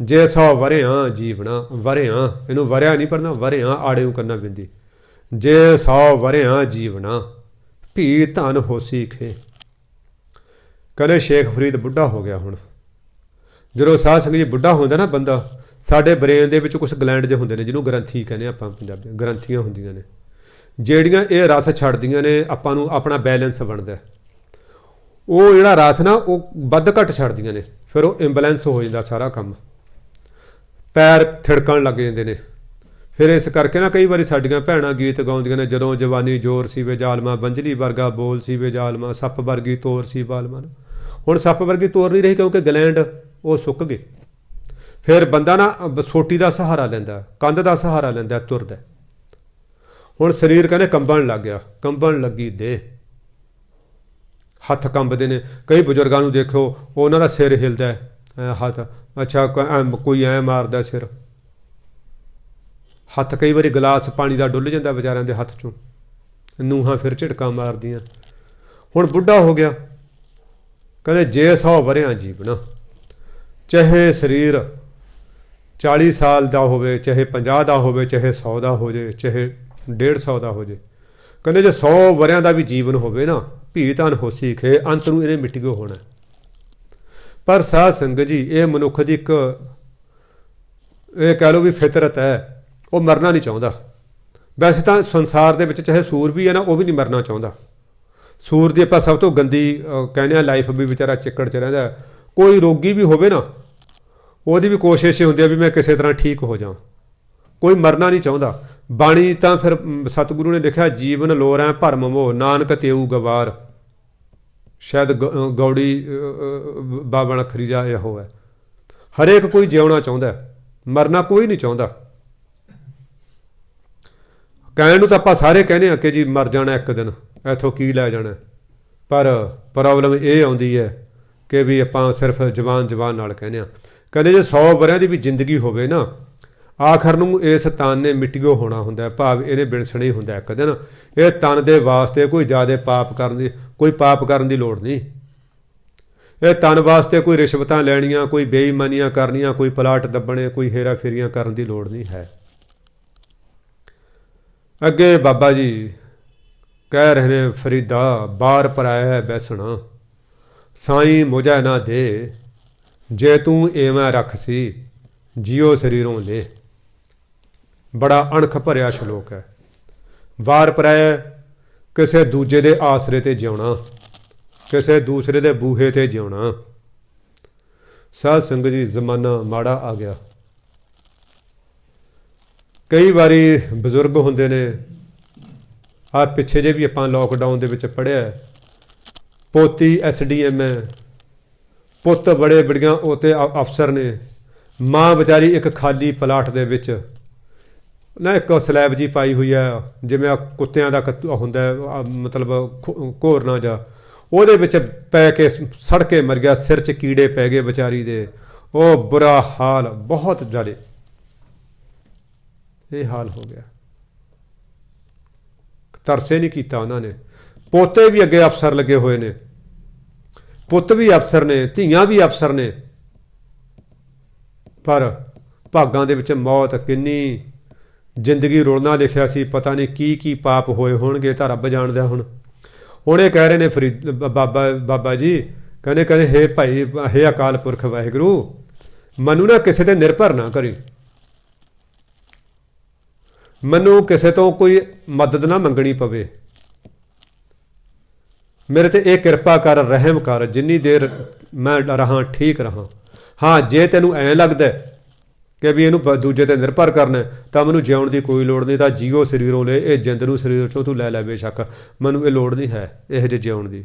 A: ਜੇ 100 ਵਰਿਆਂ ਜੀਵਣਾ, ਵਰਿਆਂ ਇਹਨੂੰ ਵਰਿਆ ਨਹੀਂ ਪੜਨਾ, ਵਰਿਆਂ ਆੜੇ ਨੂੰ ਕਰਨਾ ਪੈਂਦੀ, जे 100 वरियां जीवना भी धन होसी खे। कहने शेख फरीद बुढ़ा हो गया हुण। ਜਦੋਂ ਸਾਧ ਸੰਗਤ ਜੀ ਬੁੱਢਾ ਹੁੰਦਾ ਨਾ ਬੰਦਾ, ਸਾਡੇ ਬ੍ਰੇਨ ਦੇ ਵਿੱਚ ਕੁਛ ਗਲੈਂਡ ਜਿਹੇ ਹੁੰਦੇ ਨੇ ਜਿਹਨੂੰ ਗ੍ਰੰਥੀ ਕਹਿੰਦੇ ਆਪਾਂ ਪੰਜਾਬੀ, ਗ੍ਰੰਥੀਆਂ ਹੁੰਦੀਆਂ ਨੇ ਜਿਹੜੀਆਂ ਇਹ ਰਸ ਛੱਡਦੀਆਂ ਨੇ, ਆਪਾਂ ਨੂੰ ਆਪਣਾ ਬੈਲੈਂਸ ਬਣਦਾ। ਉਹ ਜਿਹੜਾ ਰਸ ਨਾ ਉਹ ਵੱਧ ਘੱਟ ਛੱਡਦੀਆਂ ਨੇ, ਫਿਰ ਉਹ ਇੰਬੈਲੈਂਸ ਹੋ ਜਾਂਦਾ ਸਾਰਾ ਕੰਮ, ਪੈਰ ਥਿੜਕਣ ਲੱਗ ਜਾਂਦੇ ਨੇ। ਫਿਰ ਇਸ ਕਰਕੇ ਨਾ ਕਈ ਵਾਰੀ ਸਾਡੀਆਂ ਭੈਣਾਂ ਗੀਤ ਗਾਉਂਦੀਆਂ ਨੇ, ਜਦੋਂ ਜਵਾਨੀ ਜ਼ੋਰ ਸੀ ਵੇ ਜ਼ਾਲਮਾ, ਬੰਜਲੀ ਵਰਗਾ ਬੋਲ ਸੀ ਵੇ ਜ਼ਾਲਮਾ, ਸੱਪ ਵਰਗੀ ਤੋਰ ਸੀ ਬਾਲਮਾ। ਹੁਣ ਸੱਪ ਵਰਗੀ ਤੋਰ ਨਹੀਂ ਰਹੀ ਕਿਉਂਕਿ ਗਲੈਂਡ ਉਹ ਸੁੱਕ ਗਏ। ਫਿਰ ਬੰਦਾ ਨਾ ਸੋਟੀ ਦਾ ਸਹਾਰਾ ਲੈਂਦਾ, ਕੰਧ ਦਾ ਸਹਾਰਾ ਲੈਂਦਾ, ਤੁਰਦਾ। ਹੁਣ ਸਰੀਰ ਕਹਿੰਦੇ ਕੰਬਣ ਲੱਗ ਗਿਆ, ਕੰਬਣ ਲੱਗੀ ਦੇਹ, ਹੱਥ ਕੰਬਦੇ ਨੇ। ਕਈ ਬਜ਼ੁਰਗਾਂ ਨੂੰ ਦੇਖੋ ਉਹਨਾਂ ਦਾ ਸਿਰ ਹਿਲਦਾ, ਹੱਥ ਅੱਛਾ ਕੋਈ ਐਂ ਮਾਰਦਾ ਸਿਰ, ਹੱਥ ਕਈ ਵਾਰੀ ਗਲਾਸ ਪਾਣੀ ਦਾ ਡੁੱਲ ਜਾਂਦਾ ਵਿਚਾਰਿਆਂ ਦੇ ਹੱਥ 'ਚੋਂ, ਨੂੰਹਾਂ ਫਿਰ ਝਿੜਕਾਂ ਮਾਰਦੀਆਂ। ਹੁਣ ਬੁੱਢਾ ਹੋ ਗਿਆ, ਕਹਿੰਦੇ ਜੇ 100 ਵਰਿਆਂ ਜੀਵਣਾ, ਚਾਹੇ ਸਰੀਰ 40 ਸਾਲ ਦਾ ਹੋਵੇ, ਚਾਹੇ 50 ਦਾ ਹੋਵੇ, ਚਾਹੇ 100 ਦਾ ਹੋ ਜਾਏ, ਚਾਹੇ 150 ਦਾ ਹੋ ਜਾਏ। ਕਹਿੰਦੇ ਜੇ 100 ਵਰਿਆਂ ਦਾ ਵੀ ਜੀਵਨ ਹੋਵੇ ਨਾ, ਭੀ ਧਨ ਹੋਸੀ ਖੇ, ਅੰਤ ਨੂੰ ਇਹਨੇ ਮਿਟ ਗਿਓ ਹੋਣਾ। ਪਰ ਸਾਧ ਸੰਗਤ ਜੀ ਇਹ ਮਨੁੱਖ ਦੀ ਇੱਕ ਇਹ ਕਹਿ ਲਓ ਵੀ ਫਿਤਰਤ ਹੈ, ਉਹ ਮਰਨਾ ਨਹੀਂ ਚਾਹੁੰਦਾ। ਵੈਸੇ ਤਾਂ ਸੰਸਾਰ ਦੇ ਵਿੱਚ ਚਾਹੇ ਸੂਰ ਵੀ ਹੈ ਨਾ, ਉਹ ਵੀ ਨਹੀਂ ਮਰਨਾ ਚਾਹੁੰਦਾ। ਸੂਰ ਦੀ ਆਪਾਂ ਸਭ ਤੋਂ ਗੰਦੀ ਕਹਿੰਦੇ ਹਾਂ ਲਾਈਫ ਵੀ ਵਿਚਾਰਾ ਚਿੱਕੜ 'ਚ ਰਹਿੰਦਾ। ਕੋਈ ਰੋਗੀ ਵੀ ਹੋਵੇ ਨਾ, ਉਹਦੀ ਵੀ ਕੋਸ਼ਿਸ਼ ਹੁੰਦੀ ਹੈ ਵੀ ਮੈਂ ਕਿਸੇ ਤਰ੍ਹਾਂ ਠੀਕ ਹੋ ਜਾਵਾਂ। ਕੋਈ ਮਰਨਾ ਨਹੀਂ ਚਾਹੁੰਦਾ। ਬਾਣੀ ਤਾਂ ਫਿਰ ਸਤਿਗੁਰੂ ਨੇ ਲਿਖਿਆ, ਜੀਵਨ ਲੋਰੈਂ ਭਰਮ ਮੋਹ, ਨਾਨਕ ਤੇਊ ਗਵਾਰ। ਸ਼ਾਇਦ ਗੌੜੀ ਬਾਬਾ ਨਖਰੀ ਜਾ ਇਹੋ ਹੈ। ਹਰੇਕ ਕੋਈ ਜਿਉਣਾ ਚਾਹੁੰਦਾ, ਮਰਨਾ ਕੋਈ ਨਹੀਂ ਚਾਹੁੰਦਾ। ਕਹਿਣ ਨੂੰ ਤਾਂ ਆਪਾਂ ਸਾਰੇ ਕਹਿੰਦੇ ਹਾਂ ਕਿ ਜੀ ਮਰ ਜਾਣਾ ਇੱਕ ਦਿਨ, ਇੱਥੋਂ ਕੀ ਲੈ ਜਾਣਾ। ਪਰ ਪ੍ਰੋਬਲਮ ਇਹ ਆਉਂਦੀ ਹੈ ਕਿ ਵੀ ਆਪਾਂ ਸਿਰਫ ਜਵਾਨ ਨਾਲ ਕਹਿੰਦੇ ਹਾਂ। ਕਹਿੰਦੇ ਜੇ 100 ਵਰਿਆਂ ਦੀ ਵੀ ਜ਼ਿੰਦਗੀ ਹੋਵੇ ਨਾ, ਆਖਰ ਨੂੰ ਇਸ ਤਨ ਨੇ ਮਿੱਟੀਓ ਹੋਣਾ ਹੁੰਦਾ, ਭਾਵ ਇਹਨੇ ਬਿਨਸਣਾ ਹੀ ਹੁੰਦਾ ਇੱਕ ਦਿਨ। ਇਹ ਤਨ ਦੇ ਵਾਸਤੇ ਕੋਈ ਜ਼ਿਆਦਾ ਪਾਪ ਕਰਨ ਦੀ ਲੋੜ ਨਹੀਂ। ਇਹ ਤਨ ਵਾਸਤੇ ਕੋਈ ਰਿਸ਼ਵਤਾਂ ਲੈਣੀਆਂ, ਕੋਈ ਬੇਈਮਾਨੀਆਂ ਕਰਨੀਆਂ, ਕੋਈ ਪਲਾਟ ਦੱਬਣੇ, ਕੋਈ ਹੇਰਾ ਫੇਰੀਆਂ ਕਰਨ ਦੀ ਲੋੜ ਨਹੀਂ ਹੈ। ਅੱਗੇ ਬਾਬਾ ਜੀ ਕਹਿ ਰਹੇ ਨੇ, ਫਰੀਦਾ ਬਾਰ ਪਰਾਇਆ ਬੈਸਣਾ, ਸਾਈਂ ਮੁਝੈ ਨਾ ਦੇ, ਜੇ ਤੂੰ ਇਵੇਂ ਰੱਖ ਸੀ ਜਿਉ ਸਰੀਰੋਂ ਲੈ। ਬੜਾ ਅਣਖ ਭਰਿਆ ਸ਼ਲੋਕ ਹੈ। ਵਾਰ ਪਰਾਇਆ ਕਿਸੇ ਦੂਜੇ ਦੇ ਆਸਰੇ 'ਤੇ ਜਿਉਣਾ, ਕਿਸੇ ਦੂਸਰੇ ਦੇ ਬੂਹੇ 'ਤੇ ਜਿਉਣਾ। ਸਾਧ ਸੰਗਤ ਜੀ ਜ਼ਮਾਨਾ ਮਾੜਾ ਆ ਗਿਆ। ਕਈ ਵਾਰੀ ਬਜ਼ੁਰਗ ਹੁੰਦੇ ਨੇ, ਆਹ ਪਿੱਛੇ ਜੇ ਵੀ ਆਪਾਂ ਲੋਕਡਾਊਨ ਦੇ ਵਿੱਚ ਪੜ੍ਹਿਆ, ਪੋਤੀ SDM ਹੈ, ਪੁੱਤ ਬੜੀਆਂ ਉੱਥੇ ਅਫਸਰ ਨੇ, ਮਾਂ ਵਿਚਾਰੀ ਇੱਕ ਖਾਲੀ ਪਲਾਟ ਦੇ ਵਿੱਚ ਨਾ ਇੱਕ ਸਲੈਬ ਜੀ ਪਾਈ ਹੋਈ ਹੈ, ਜਿਵੇਂ ਕੁੱਤਿਆਂ ਦਾ ਹੁੰਦਾ ਮਤਲਬ ਘੋਰਨਾ ਜਾ, ਉਹਦੇ ਵਿੱਚ ਪੈ ਕੇ ਸੜ ਕੇ ਮਰ ਗਿਆ। ਸਿਰ 'ਚ ਕੀੜੇ ਪੈ ਗਏ ਵਿਚਾਰੀ ਦੇ। ਉਹ ਬੁਰਾ ਹਾਲ, ਬਹੁਤ ਜ਼ਿਆਦਾ ਇਹ ਹਾਲ ਹੋ ਗਿਆ। ਤਰਸੇ ਨਹੀਂ ਕੀਤਾ ਉਹਨਾਂ ਨੇ। ਪੋਤੇ ਵੀ ਅੱਗੇ ਅਫਸਰ ਲੱਗੇ ਹੋਏ ਨੇ, ਪੁੱਤ ਵੀ ਅਫਸਰ ਨੇ, ਧੀਆਂ ਵੀ ਅਫਸਰ ਨੇ, ਪਰ ਭਾਗਾਂ ਦੇ ਵਿੱਚ ਮੌਤ ਕਿੰਨੀ, ਜ਼ਿੰਦਗੀ ਰੋਲਣਾ ਲਿਖਿਆ ਸੀ। ਪਤਾ ਨਹੀਂ ਕੀ ਪਾਪ ਹੋਏ ਹੋਣਗੇ, ਤਾਂ ਰੱਬ ਜਾਣਦਾ। ਹੁਣ ਇਹ ਕਹਿ ਰਹੇ ਨੇ ਬਾਬਾ ਜੀ ਕਹਿੰਦੇ ਹੇ ਭਾਈ, ਹੇ ਅਕਾਲ ਪੁਰਖ ਵਾਹਿਗੁਰੂ, ਮੈਨੂੰ ਨਾ ਕਿਸੇ ਤੇ ਨਿਰਭਰ ਨਾ ਕਰੀ, ਮੈਨੂੰ ਕਿਸੇ ਤੋਂ ਕੋਈ ਮਦਦ ਨਾ ਮੰਗਣੀ ਪਵੇ, ਮੇਰੇ ਤੇ ਇਹ ਕਿਰਪਾ ਕਰ, ਰਹਿਮ ਕਰ, ਜਿੰਨੀ ਦੇਰ ਮੈਂ ਰਹਾਂ ਠੀਕ ਰਹਾਂ। ਹਾਂ, ਜੇ ਤੈਨੂੰ ਐਂ ਲੱਗਦਾ ਕਿ ਵੀ ਇਹਨੂੰ ਦੂਜੇ 'ਤੇ ਨਿਰਭਰ ਕਰਨਾ ਤਾਂ ਮੈਨੂੰ ਜਿਉਣ ਦੀ ਕੋਈ ਲੋੜ ਨਹੀਂ, ਤਾਂ ਜੀਓ ਸਰੀਰੋਂ ਲੈ, ਇਹ ਜਿੰਦ ਨੂੰ ਸਰੀਰ 'ਚੋਂ ਤੂੰ ਲੈ ਬੇਸ਼ੱਕ, ਮੈਨੂੰ ਇਹ ਲੋੜ ਨਹੀਂ ਹੈ ਇਹੋ ਜਿਹੇ ਜਿਉਣ ਦੀ।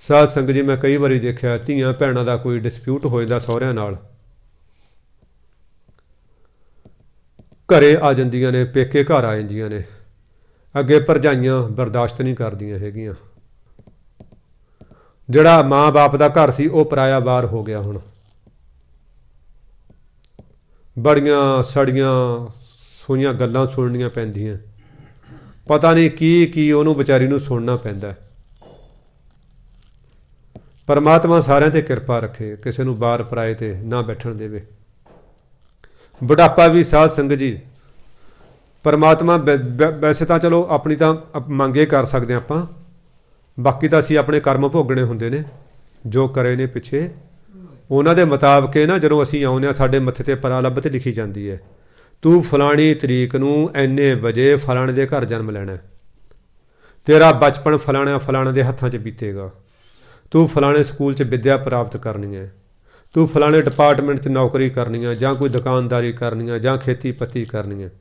A: ਸਾਧ ਸੰਗਤ ਜੀ ਮੈਂ ਕਈ ਵਾਰੀ ਦੇਖਿਆ, ਧੀਆਂ ਭੈਣਾਂ ਦਾ ਕੋਈ ਡਿਸਪਿਊਟ ਹੋ ਜਾਂਦਾ ਸਹੁਰਿਆਂ ਨਾਲ, ਘਰੇ ਆ ਜਾਂਦੀਆਂ ਨੇ, ਪੇਕੇ ਘਰ ਆ ਜਾਂਦੀਆਂ ਨੇ, ਅੱਗੇ ਭਰਜਾਈਆਂ ਬਰਦਾਸ਼ਤ ਨਹੀਂ ਕਰਦੀਆਂ ਹੈਗੀਆਂ। ਜਿਹੜਾ ਮਾਂ ਬਾਪ ਦਾ ਘਰ ਸੀ ਉਹ ਪਰਾਇਆ ਬਾਰ ਹੋ ਗਿਆ। ਹੁਣ ਬੜੀਆਂ ਸੜੀਆਂ ਸੋਈਆਂ ਗੱਲਾਂ ਸੁਣਨੀਆਂ ਪੈਂਦੀਆਂ, ਪਤਾ ਨਹੀਂ ਕੀ ਉਹਨੂੰ ਵਿਚਾਰੀ ਨੂੰ ਸੁਣਨਾ ਪੈਂਦਾ। ਪਰਮਾਤਮਾ ਸਾਰਿਆਂ 'ਤੇ ਕਿਰਪਾ ਰੱਖੇ, ਕਿਸੇ ਨੂੰ ਬਾਰ ਪਰਾਏ 'ਤੇ ਨਾ ਬੈਠਣ ਦੇਵੇ। ਬੁਢਾਪਾ ਵੀ ਸਾਧ ਸੰਗਤ ਜੀ परमात्मा वैसे तो चलो अपनी तो मंग ये कर सकते हैं आप, बाकी तो असी अपने कर्म भोगने होंगे ने जो करे ने पिछे उन्हों के मुताबिक ना जो असी आने साढ़े मत्थे ते परालभ ते लिखी जाती है, तू फलानी तरीक नूं इन्ने वजे फलाने के घर जन्म लैना, तेरा बचपन फलाने फलाने के हत्थों च बीतेगा, तू फलाने स्कूल च विद्या प्राप्त करनी है, तू फलाने डिपार्टमेंट च नौकरी करनी है, जां कोई दुकानदारी करनी है, जां खेती पत्ती करनी है,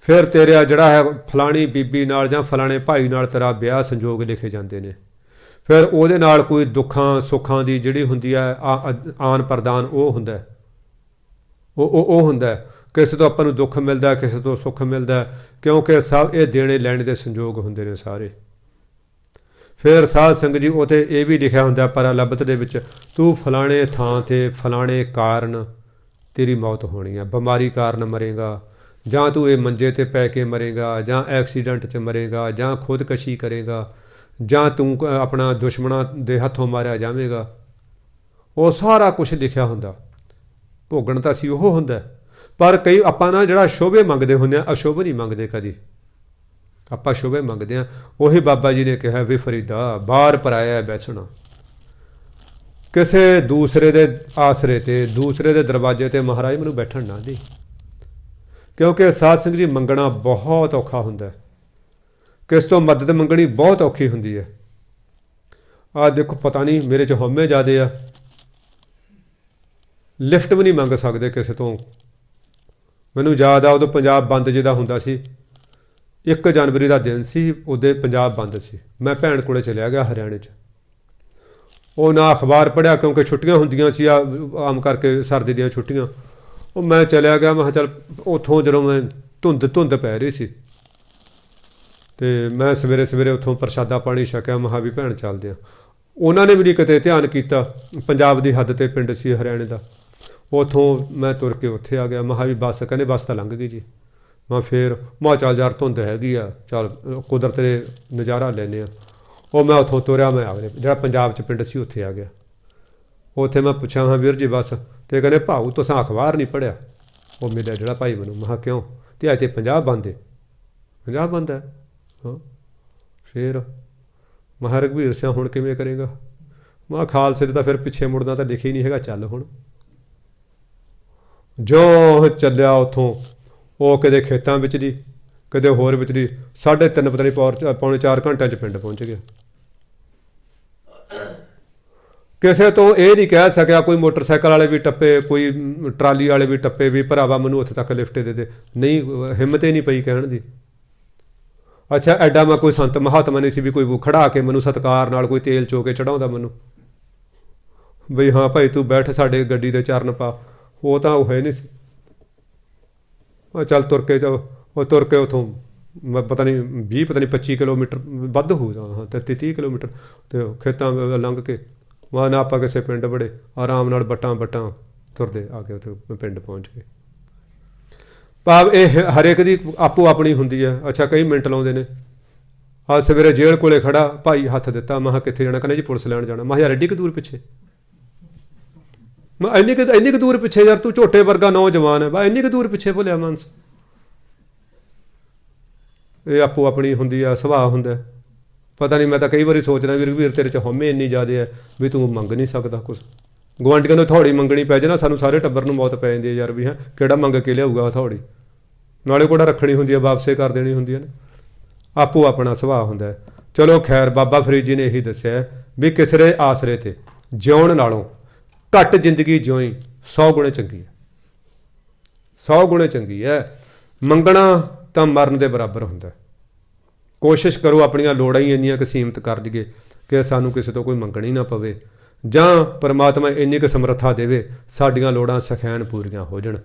A: फिर तेरा जड़ा है फलानी बीबी नाल जां फलाने भाई नाल तेरा ब्याह संजोग लिखे जाते हैं, फिर ਉਹਦੇ ਨਾਲ कोई दुखां सुखां की जिहड़ी हुंदी है आन प्रदान वो हुंदा वो हुंदा किसी तो आपां नूं दुख मिलता है, किसी तो सुख मिलता है, क्योंकि सब ये देने लैने के संजोग हुंदे ने सारे। फिर साध संगत जी उत्थे ये भी लिखा हुंदा परालब्ध दे विच, तू फलाने थां ते फलाने कारण तेरी मौत होनी है, बीमारी कारण मरेगा, जां तू ये मंजे ते पै के मरेगा, जां एक्सीडेंट च मरेगा, जां खुदकशी करेगा, जां तू अपना दुश्मना दे हत्थों मारिया जावेगा, वो सारा कुछ लिखा हुंदा। भोगण तां असीं ओह हुंदा, पर कई आपां ना जिहड़ा शोभे मंगदे हुंदे अशुभ नहीं मंगदे, कदी आपां शोभे मंगदे हैं। उही बाबा जी ने कहा भी फरीदा बाहर पराया बैसना, किसी दूसरे दे आसरे ते दूसरे दे दरवाजे ते महाराज मैनूं बैठण ना दे, क्योंकि साध संगत जी मंगना बहुत औखा हुंदा, किस तो मदद मंगनी बहुत औखी हुंदी है। आ देखो पता नहीं मेरे च हौमे ज़्यादा आ, लिफ्ट भी नहीं मंग सकते किसी तो। मैनूं याद आ उदों पंजाब बंद जिहदा हुंदा सी, 1 जनवरी का दिन सी, उदे पंजाब बंद सी, मैं भैन कोले चलिया गया हरियाणे च, वो ना अखबार पढ़िया क्योंकि छुट्टियां हुंदियां सी आम करके सर्दी दी छुट्टियां, वो मैं चलिया गया, मैं चल उतों जो मैं धुंध पै रही सी, तो मैं सवेरे सवेरे उतों प्रशादा पानी छकिया, महा भी भैन चलते हैं। उन्होंने भी नहीं किते ध्यान किया, पंजाब की हद ते पिंड सी हरियाणे का, उतों मैं तुर के उत्थे आ गया, महा भी बस कहने बस तो लंघ गई जी, मैं फिर महा चल यार धुंध हैगी आ, चल कुदरत दे नज़ारा लैने आ, वो मैं उतों तुरया, मैं अगले जो पंजाब च पिंड सी उत्थे आ गया। उत्थे मैं पूछा हाँ वीर जी बस, तो कहने भाऊ तुसां अखबार नहीं पढ़िया, वो मिलिया जो भाई मैनूं, महा क्यों, तो अज तो पंजाब बंद है, पंजाब बंद है, हाँ फिर महा रघबीर सिंह हुण किवें करेगा, महा खालसे तो फिर पिछे मुड़ना तो लिखी नहीं है, चल हुण जो चलिया उतों वो किते खेतों विच दी किते होर विच दी, 3:30 पता नहीं पौने 4 घंटे च पिंड पहुँच गया। किसी तो ये नहीं कह सकिया, कोई मोटरसाइकिल वाले भी टप्पे, कोई ट्राली वाले भी टप्पे भी भरावा मैनूं उत्थे तक लिफ्ट दे दे, नहीं हिम्मत ही नहीं पई कहण दी। अच्छा एडा मैं कोई संत महात्मा नहीं सी भी कोई खड़ा के मैनूं सत्कार नाल कोई तेल चो के चढ़ाउंदा मैनूं बई हाँ भाई तू बैठ साडे गड्डी दे चरण पा, वो तो है नहीं सी। चल तुर के उतों पता नहीं 20 पता नहीं 25 किलोमीटर वध हो, हाँ 30 किलोमीटर तो खेतों लंघ के वहाँ ना आप किसी पिंड बड़े आराम नाल बट्टां तुरदे आके उत्थे पिंड पहुँच गए। भाव ये हरेक की आपो अपनी हुंदी है। अच्छा कई मिनट लाउंदे ने, आज सवेरे जेल कोले खड़ा भाई हथ दिता, मैं कित्थे जाना, कहने जी पुलिस लैण जाना, मैं यार एड्डी क दूर पिछे, मैं इन्नी क दूर पिछे यार, तू झोटे वर्गा नौजवान है, भाई इन्नी क दूर पिछे भुलिया मानस। ये आपो अपनी हुंदी है, सुभाव हुंदा। पता नहीं मैं तो कई बार सोचना भी रघबीर तेरे च हौमे इन्नी ज़्यादा है भी तू मंग नहीं सकता कुछ, गुआंढियों नूं हथौड़ी मंगनी पै जाए ना, सानूं सारे टब्बर नूं मौत पै जांदी है यार भी, है किहड़ा मंग के लियाऊगा हथौड़ी, नाले कोड़ा रखनी हुंदी है, वापसे कर देनी हुंदी है ना, आपो अपना सुभाव हुंदा है। चलो खैर बाबा फरीद जी ने यही दस्सिया भी किसी दे आसरे ते जिउण नालों घट जिंदगी जिउणी 100 गुणे चंगी है, 100 गुणे चंगी है। मंगना तां मरण दे बराबर हुंदा। कोशिश करो अपनियां लोड़ां ही इन्नियां कि सीमित कर दईए कि सानूं किसी तो कोई मंगणी ना पवे, जां परमात्मा इन्नी क समर्था देवे साडियां लोड़ां सखैन पूरीआं हो जाण।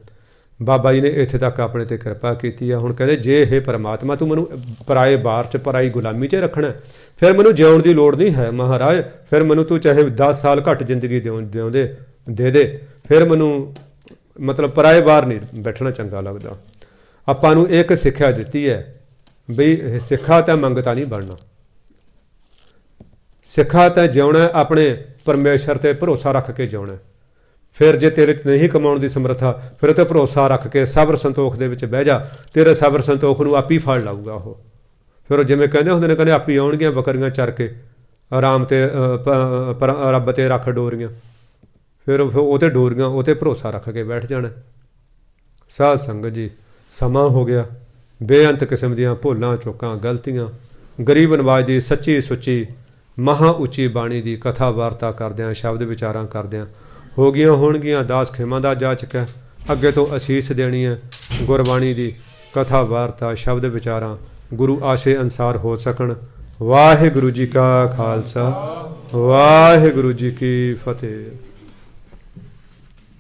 A: बाबा जी ने इत्थे तक अपने ते किरपा कीती है। हुण कहंदे जे हे परमात्मा तू मैनूं पराए बार च पराई गुलामी च रखना, फिर मैनूं जिउण दी लोड़ नहीं है महाराज, फिर मैनूं तू चाहे 10 साल घट जिंदगी देउंदे दे, फिर मैनूं मतलब पराए बार नहीं बैठना चंगा लगदा। आपां नूं एक सिੱਖਿਆ दित्ती है बई सिक्खा तो मंगता नहीं बनना, सिक्खा तो जिउणा अपने परमेश्वर ते भरोसा रख के जिउणा। ਫਿਰ ਜੇ ਤੇਰੇ 'ਚ ਨਹੀਂ ਕਮਾਉਣ ਦੀ ਸਮਰੱਥਾ, ਫਿਰ ਉਹ 'ਤੇ ਭਰੋਸਾ ਰੱਖ ਕੇ ਸਬਰ ਸੰਤੋਖ ਦੇ ਵਿੱਚ ਬਹਿ ਜਾ। ਤੇਰੇ ਸਬਰ ਸੰਤੋਖ ਨੂੰ ਆਪੀ ਫੜ ਲਾਊਗਾ ਉਹ। ਫਿਰ ਉਹ ਜਿਵੇਂ ਕਹਿੰਦੇ ਹੁੰਦੇ ਨੇ, ਕਹਿੰਦੇ ਆਪੀ ਆਉਣਗੀਆਂ ਬੱਕਰੀਆਂ ਚਰ ਕੇ, ਆਰਾਮ 'ਤੇ ਰੱਬ 'ਤੇ ਰੱਖ ਡੋਰੀਆਂ। ਫਿਰ ਉਹ 'ਤੇ ਡੋਰੀਆਂ, ਉਹ 'ਤੇ ਭਰੋਸਾ ਰੱਖ ਕੇ ਬੈਠ ਜਾਣਾ। ਸਾਧ ਸੰਗਤ ਜੀ, ਸਮਾਂ ਹੋ ਗਿਆ। ਬੇਅੰਤ ਕਿਸਮ ਦੀਆਂ ਭੁੱਲਾਂ ਚੁੱਕਾਂ ਗਲਤੀਆਂ, ਗਰੀਬ ਨਵਾਜ ਦੀ ਸੱਚੀ ਸੁੱਚੀ ਮਹਾ ਉੱਚੀ ਬਾਣੀ ਦੀ ਕਥਾ ਵਾਰਤਾ ਕਰਦਿਆਂ, ਸ਼ਬਦ ਵਿਚਾਰਾਂ ਕਰਦਿਆਂ ਹੋ ਗਈਆਂ ਹੋਣਗੀਆਂ। ਦਾਸ ਖੇਮਾ ਦਾ ਜਾ ਚੁੱਕਿਆ, ਅੱਗੇ ਤੋਂ ਅਸੀਸ ਦੇਣੀ ਹੈ। ਗੁਰਬਾਣੀ ਦੀ ਕਥਾ ਵਾਰਤਾ, ਸ਼ਬਦ ਵਿਚਾਰਾਂ ਗੁਰੂ ਆਸ਼ੇ ਅਨੁਸਾਰ ਹੋ ਸਕਣ। ਵਾਹਿਗੁਰੂ ਜੀ ਕਾ ਖਾਲਸਾ, ਵਾਹਿਗੁਰੂ ਜੀ ਕੀ ਫਤਿਹ।